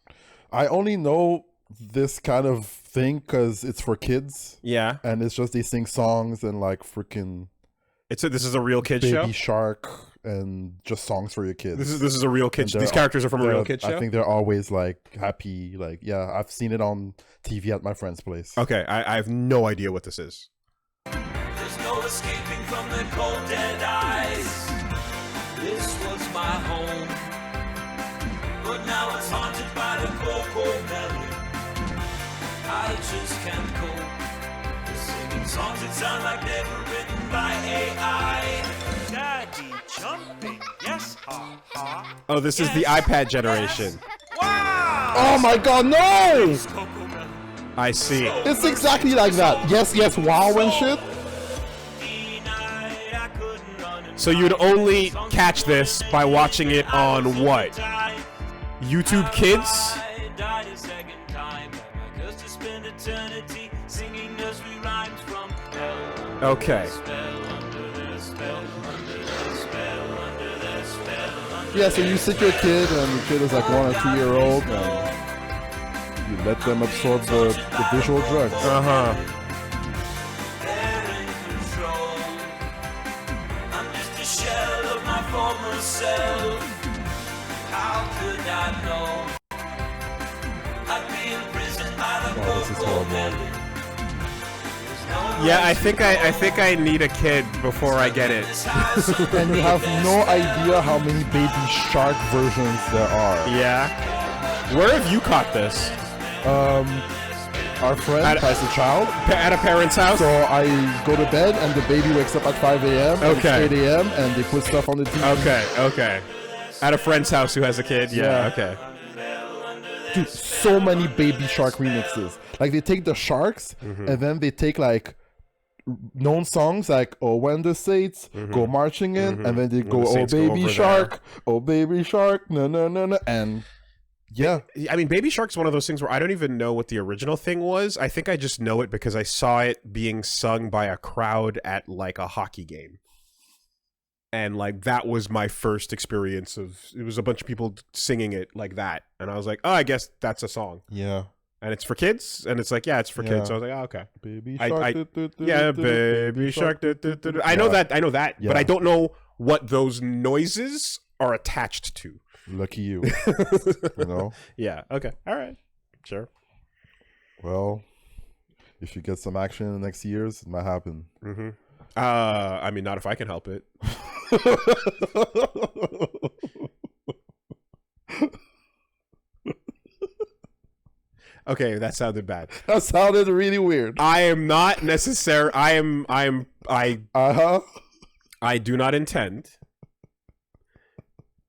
I only know this kind of thing because it's for kids. Yeah. And it's just they sing songs and like freaking. This is a real kid Baby show. Shark and just songs for your kids. This is a real kid. These characters are from a real kid show. I think they're always like happy. Like yeah, I've seen it on TV at my friend's place. Okay, I have no idea what this is. There's no escaping from the cold dead eyes. This was my home, but now it's haunted by the cocoa melon. I just can't cope. The singing songs that sound like they were written by AI. Daddy jumping, yes, ha ha. Oh, this is the iPad generation. Wow! Oh my god, no! I see. It's exactly like that. Yes, yes, wow and shit. So you'd only catch this by watching it on what? YouTube Kids? Okay. Yeah, so you sit your kid and the kid is like 1 or 2 year old and you let them absorb the visual drugs. Uh-huh. I'm just a shell of my former self. How could I know I'd be imprisoned by the cocoa melon? Yeah, I think I need a kid before I get it. And you have no idea how many Baby Shark versions there are. Yeah. Where have you caught this? Our friend has a child. At a parent's house? So I go to bed and the baby wakes up at 5 a.m. Okay. It's 8 a.m. and they put stuff on the TV. Okay. At a friend's house who has a kid? Yeah. Okay. Dude, so many Baby Shark remixes. Like they take the sharks and then they take like known songs like "Oh When the Saints Go Marching In," and then they go "Oh Baby Shark, Oh Baby Shark," no, and yeah. I mean, Baby Shark's one of those things where I don't even know what the original thing was. I think I just know it because I saw it being sung by a crowd at like a hockey game. And like that was my first experience of it was a bunch of people singing it like that. And I was like, oh, I guess that's a song. Yeah. And it's for kids, and it's like, yeah, it's for kids. So I was like, oh, okay. Baby Shark. Yeah, Baby Shark. I know that, but I don't know what those noises are attached to. Lucky you. You know? Yeah. Okay. All right. Sure. Well, if you get some action in the next years, it might happen. I mean, not if I can help it. Okay, that sounded bad. That sounded really weird. I am not necessary. I do not intend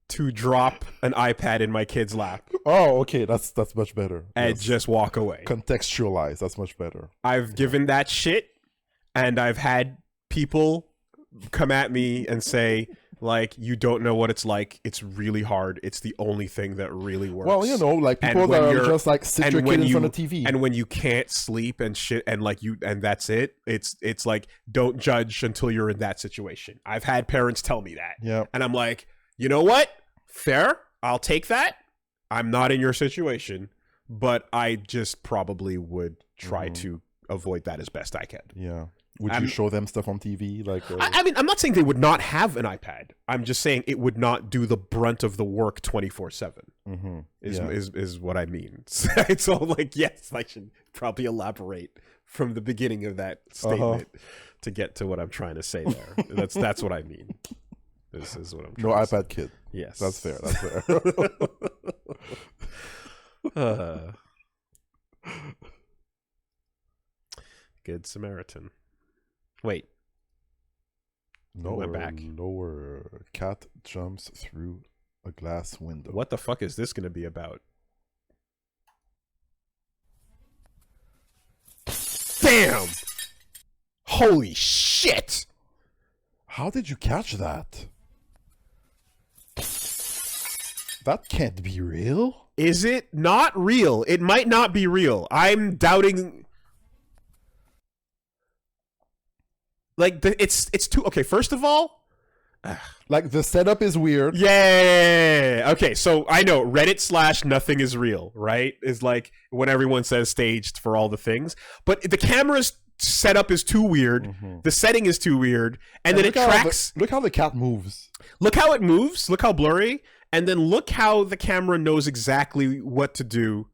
to drop an iPad in my kid's lap. Oh, okay, that's much better. And just walk away. Contextualize, that's much better. I've given that shit, and I've had people come at me and say, like, you don't know what it's like. It's really hard. It's the only thing that really works. Well, you know, like people that are just like sit your kid in front of TV. And when you can't sleep and shit and like and that's it, it's like, don't judge until you're in that situation. I've had parents tell me that. Yeah. And I'm like, you know what? Fair. I'll take that. I'm not in your situation, but I just probably would try to avoid that as best I can. Yeah. Would you show them stuff on TV? Like, I mean, I'm not saying they would not have an iPad. I'm just saying it would not do the brunt of the work 24/7. Is what I mean. It's all like, yes, I should probably elaborate from the beginning of that statement to get to what I'm trying to say there. That's what I mean. This is what I'm trying to say. iPad kid. Yes. That's fair. That's fair. Good Samaritan. Wait. No, went back. Lower. Cat jumps through a glass window. What the fuck is this going to be about? Damn! Holy shit! How did you catch that? That can't be real. Is it not real? It might not be real. I'm doubting... Like it's too okay. First of all, like the setup is weird. Yeah. Okay, so I know Reddit / nothing is real, right? Is like when everyone says staged for all the things, but the camera's setup is too weird. The setting is too weird, and then it tracks. Look how the cat moves. Look how it moves. Look how blurry, and then look how the camera knows exactly what to do.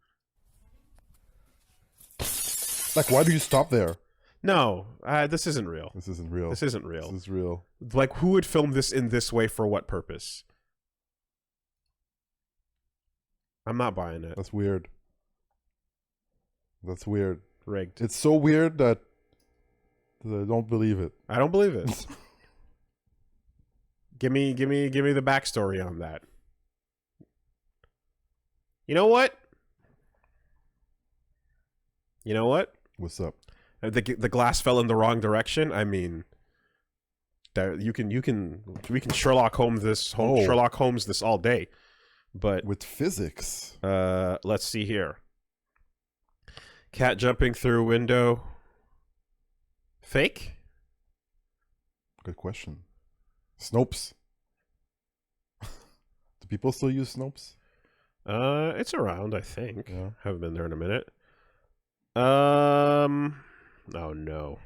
Like, why do you stop there? No, this isn't real. This isn't real. This isn't real. This is real. Like, who would film this in this way for what purpose? I'm not buying it. That's weird. That's weird. Rigged. It's so weird that I don't believe it. I don't believe it. give me the backstory on that. You know what? You know what? What's up? The glass fell in the wrong direction. I mean, we can Sherlock Holmes this Sherlock Holmes this all day, but with physics. Let's see here. Cat jumping through window. Fake? Good question. Snopes. Do people still use Snopes? It's around, I think. Yeah. Haven't been there in a minute. Oh no.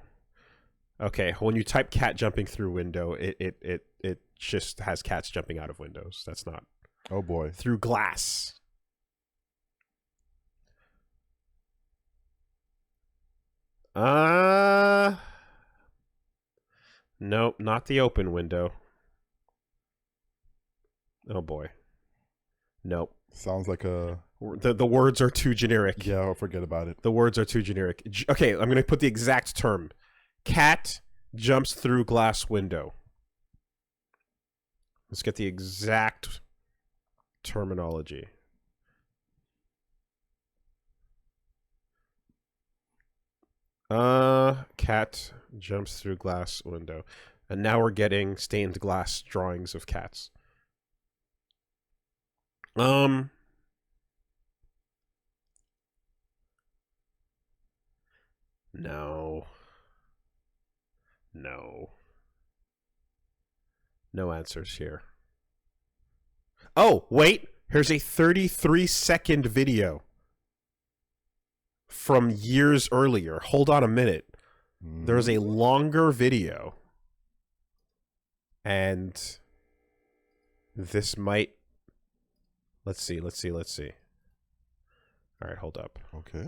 Okay, when you type cat jumping through window, it just has cats jumping out of windows. That's not. Oh boy. Through glass. Nope, not the open window. Oh boy. Nope. Sounds like a... The words are too generic. Yeah, I'll forget about it. The words are too generic. Okay, I'm going to put the exact term. Cat jumps through glass window. Let's get the exact terminology. Cat jumps through glass window. And now we're getting stained glass drawings of cats. No. No answers here. Oh, wait. Here's a 33-second video from years earlier. Hold on a minute. There's a longer video. And this might... Let's see. All right, hold up. Okay.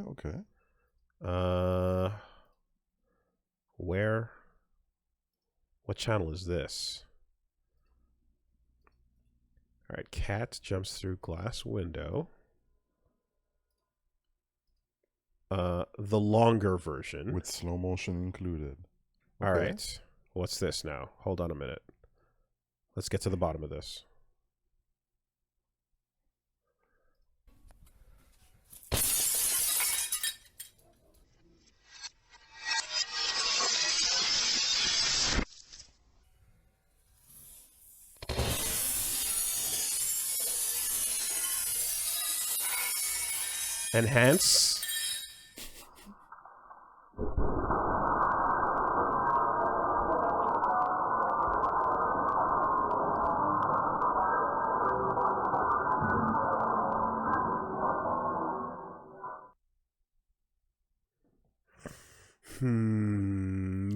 Where? What channel is this? All right, cat jumps through glass window. The longer version. With slow motion included. All right. What's this now? Hold on a minute. Let's get to the bottom of this. Enhance.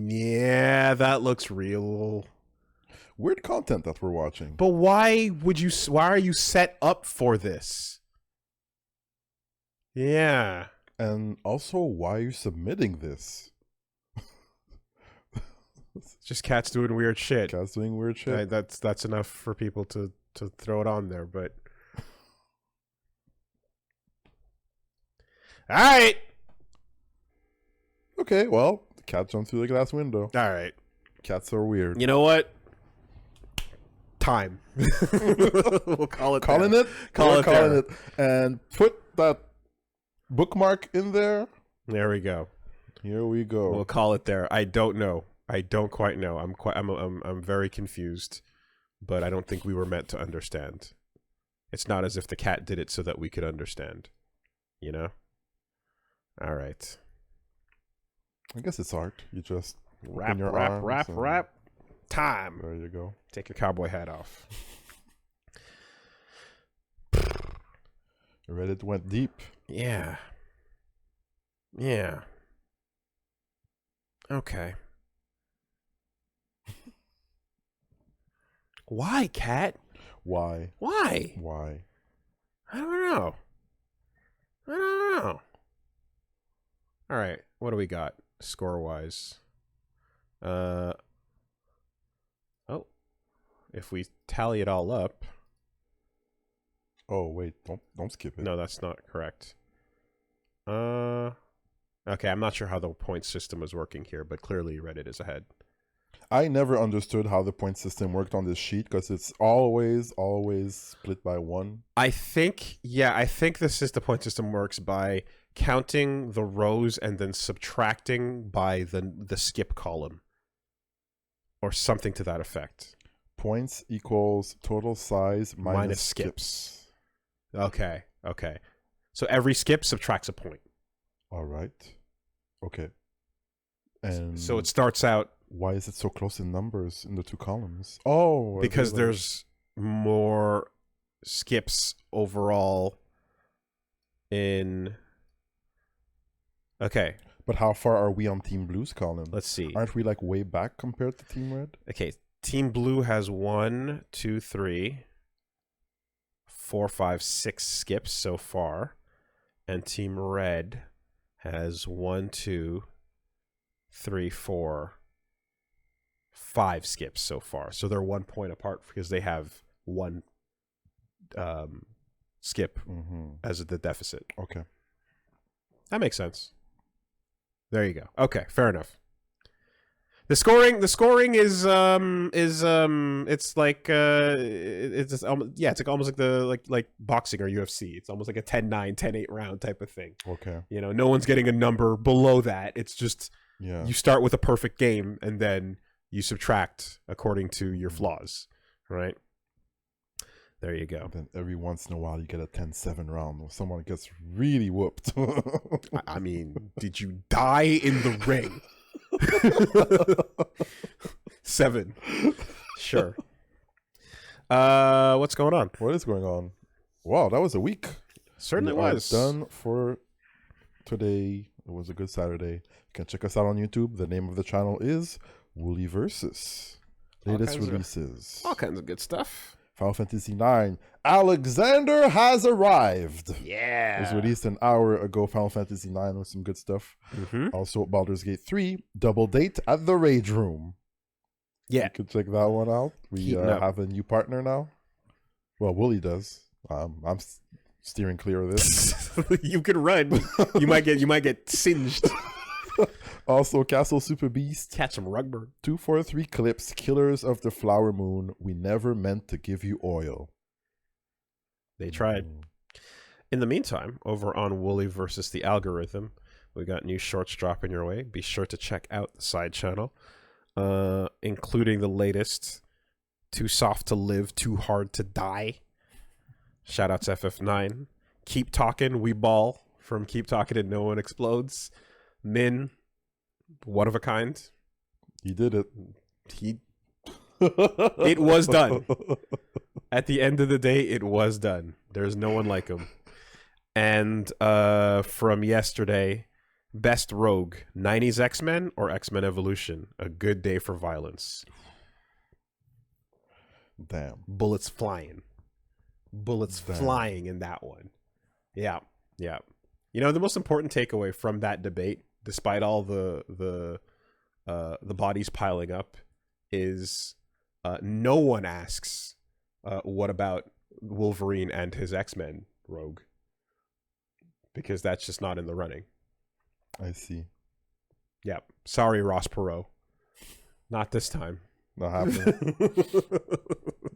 Yeah, that looks real. Weird content that we're watching. But why are you set up for this? Yeah. And also, why are you submitting this? Just cats doing weird shit. Cats doing weird shit. That's enough for people to throw it on there, but... Alright! Okay, well, the cat jumped through the glass window. Alright. Cats are weird. You know what? Time. We'll call it Calling there. it? Calling it. And put that bookmark in there. There we go. Here we go. We'll call it there. I don't know. I don't quite know. I'm very confused, but I don't think we were meant to understand. It's not as if the cat did it so that we could understand. You know? All right. I guess it's art. You just Rap, your rap, arms rap, and- rap. Time. There you go. Take your cowboy hat off. Reddit went deep. Yeah. Yeah. Okay. Why, Cat? Why? Why? Why? I don't know. I don't know. All right. What do we got score-wise? Oh. If we tally it all up. Oh, wait. Don't skip it. No, that's not correct. Okay, I'm not sure how the point system is working here, but clearly Reddit is ahead. I never understood how the point system worked on this sheet because it's always split by 1. I think the point system works by counting the rows and then subtracting by the skip column. Or something to that effect. Points equals total size minus skips. Okay. So every skip subtracts a point. All right. Okay. And so it starts out. Why is it so close in numbers in the 2 columns? Oh, because there's more skips overall in. Okay. But how far are we on Team Blue's column? Let's see. Aren't we like way back compared to Team Red? Okay. Team Blue has 1, 2, 3, 4, 5, 6 skips so far. And Team Red has 1, 2, 3, 4, 5 skips so far. So they're 1 point apart because they have 1 skip as the deficit. Okay. That makes sense. There you go. Okay, fair enough. The scoring is it's like it's like almost like boxing or UFC. It's almost like a 10-9, 10-8 round type of thing. Okay. You know, no one's getting a number below that. It's just you start with a perfect game and then you subtract according to your flaws, right? There you go. And then every once in a while you get a 10-7 round where someone gets really whooped. I mean, did you die in the ring? 7. Sure. What's going on? What is going on? Wow, that was a week. Certainly we was. Are done for today. It was a good Saturday. You can check us out on YouTube. The name of the channel is WoolieVS. Latest releases. All kinds of good stuff. Final Fantasy IX. Alexander has arrived. Yeah. It was released an hour ago. Final Fantasy IX with some good stuff. Also, Baldur's Gate 3. Double Date at the Rage Room. Yeah. You can check that one out. We have a new partner now. Well, Woolie does. I'm steering clear of this. You can run. You might get singed. Also, Castle Super Beast. Catch some rugburn. 243 clips. Killers of the Flower Moon. We never meant to give you oil. They tried. In the meantime, over on WoolieVS the Algorithm, we got new shorts dropping your way. Be sure to check out the side channel, including the latest Too Soft to Live, Too Hard to Die. Shoutouts FF9. Keep Talking, We Ball from Keep Talking and No One Explodes. Min, one of a kind. He did it. It was done. At the end of the day, it was done. There's no one like him. And from yesterday, Best Rogue, 90s X-Men or X-Men Evolution? A good day for violence. Damn. Bullets flying. Flying in that one. Yeah. You know, the most important takeaway from that debate, despite all the bodies piling up, is no one asks what about Wolverine and his X-Men rogue, because that's just not in the running. I see. Yeah. Sorry, Ross Perot. Not this time. Not happening.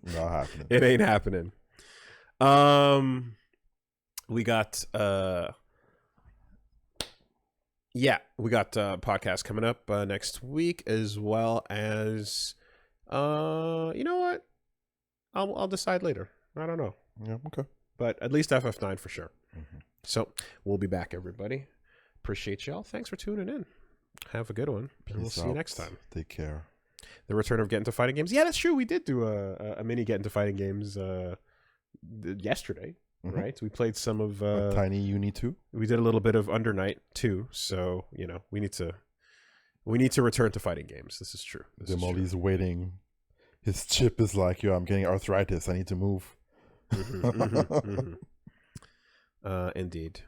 Not happening. It ain't happening. We got podcast coming up next week, as well as you know what? I'll decide later. I don't know. Yeah, okay. But at least FF9 for sure. So we'll be back, everybody. Appreciate y'all. Thanks for tuning in. Have a good one. And we'll Peace see you out. next time. Take care. The return of Get Into Fighting Games. Yeah, that's true. We did do a mini Get Into Fighting Games yesterday, right? We played some of Tiny Uni 2. We did a little bit of Under Night too. So we need to return to fighting games. This is true. Demoli's waiting. His chip is like, yo, I'm getting arthritis. I need to move. Indeed.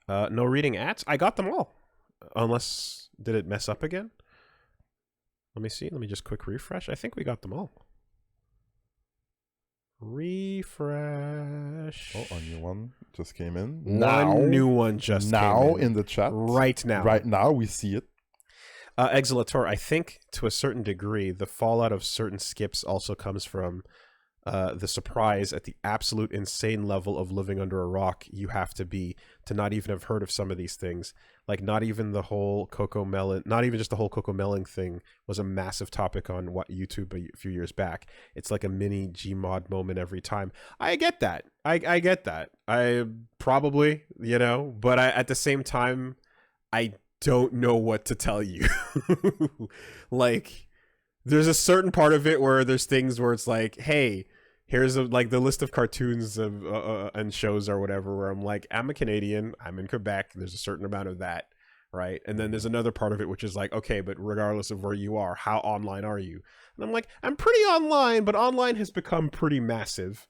No reading ads. I got them all. Unless, did it mess up again? Let me see. Let me just quick refresh. I think we got them all. Refresh. Oh, a new one just came in. One new one just came in the chat. Right now. Right now, we see it. Exalator, I think to a certain degree, the fallout of certain skips also comes from the surprise at the absolute insane level of living under a rock you have to be to not even have heard of some of these things. Like, not even the whole Coco Melon, not even just the whole Coco Melon thing was a massive topic on YouTube a few years back. It's like a mini Gmod moment every time. I get that. I get that. I probably, but at the same time, I don't know what to tell you. Like, there's a certain part of it where there's things where it's like, hey, here's the list of cartoons of and shows or whatever, where I'm like, I'm a Canadian, I'm in Quebec, there's a certain amount of that, right? And then there's another part of it which is like, okay, but regardless of where you are, how online are you? And I'm like, I'm pretty online, but online has become pretty massive,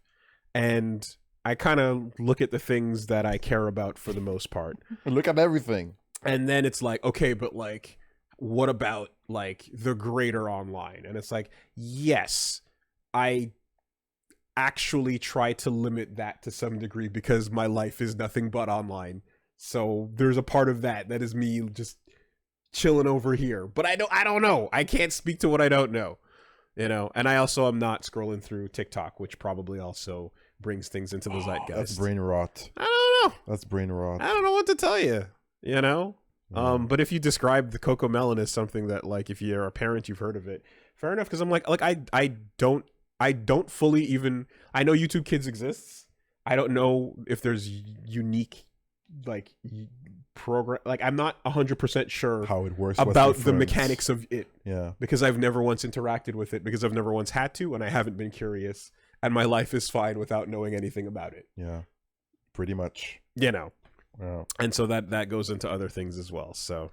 and I kind of look at the things that I care about for the most part. Look at everything. And then it's like, okay, but like, what about like the greater online? And it's like, yes, I actually try to limit that to some degree because my life is nothing but online. So there's a part of that is me just chilling over here. But I don't know. I can't speak to what I don't know. And I also am not scrolling through TikTok, which probably also brings things into the zeitgeist. That's brain rot. I don't know. That's brain rot. I don't know what to tell you. But if you describe the Coco Melon as something that, like, if you're a parent, you've heard of it, fair enough. Because I'm like I don't fully even, I know YouTube Kids exists. I don't know if there's unique like program. Like, I'm not 100% sure how it works about the mechanics of it. Yeah, because I've never once interacted with it, because I've never once had to, and I haven't been curious, and my life is fine without knowing anything about it. Yeah, pretty much. Yeah. And so that goes into other things as well. So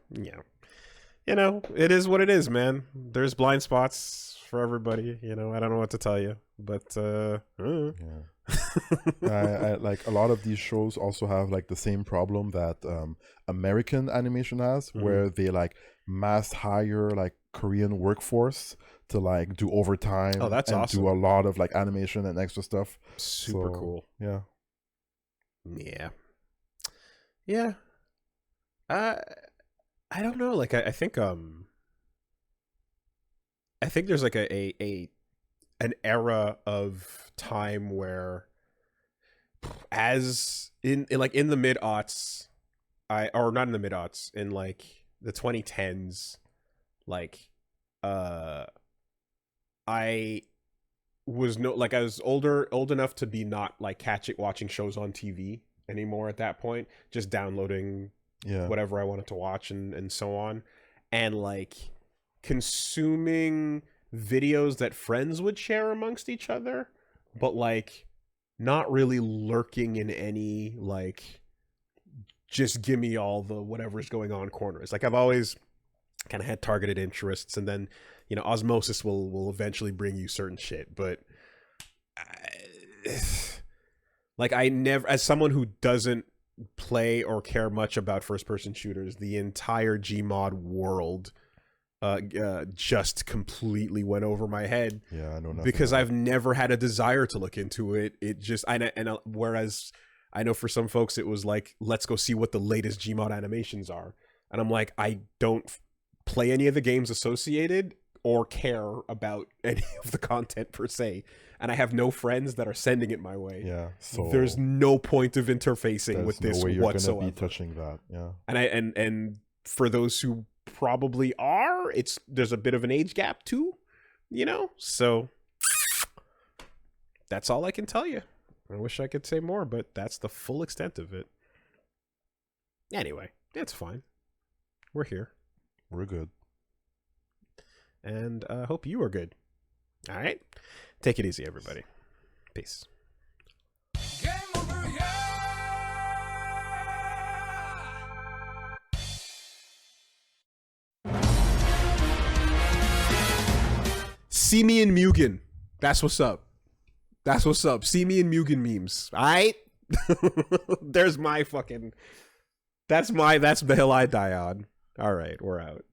it is what it is, man. There's blind spots for everybody. I don't know what to tell you, but I like a lot of these shows also have like the same problem that American animation has, where they like mass hire like Korean workforce to like do overtime. Oh, that's and awesome. do a lot of like animation and extra stuff. Super cool. Yeah. I don't know. Like, I think there's like an era of time where, as in the mid-aughts, or not in the mid-aughts, in like the 2010s, like I was old enough to be not like watching shows on TV anymore at that point, just downloading whatever I wanted to watch and so on, and like consuming videos that friends would share amongst each other, but like not really lurking in any like just give me all the whatever's going on corners. Like, I've always kind of had targeted interests, and then osmosis will eventually bring you certain shit, but like, I never, as someone who doesn't play or care much about first-person shooters, the entire Gmod world just completely went over my head. Yeah, I know nothing because about I've never had a desire to look into it. It just, whereas I know for some folks it was like, let's go see what the latest Gmod animations are, and I'm like, I don't play any of the games associated or care about any of the content per se, and I have no friends that are sending it my way. Yeah, so there's no point of interfacing with this no way you're whatsoever. gonna be touching that. Yeah, and for those who probably are, there's a bit of an age gap too, so that's all I can tell you. I wish I could say more, but that's the full extent of it. Anyway, it's fine. We're here. We're good. And hope you are good. All right. Take it easy, everybody. Peace. See me in Mugen. That's what's up. That's what's up. See me in Mugen memes. All right? There's my fucking... That's the hill I die on. All right, we're out.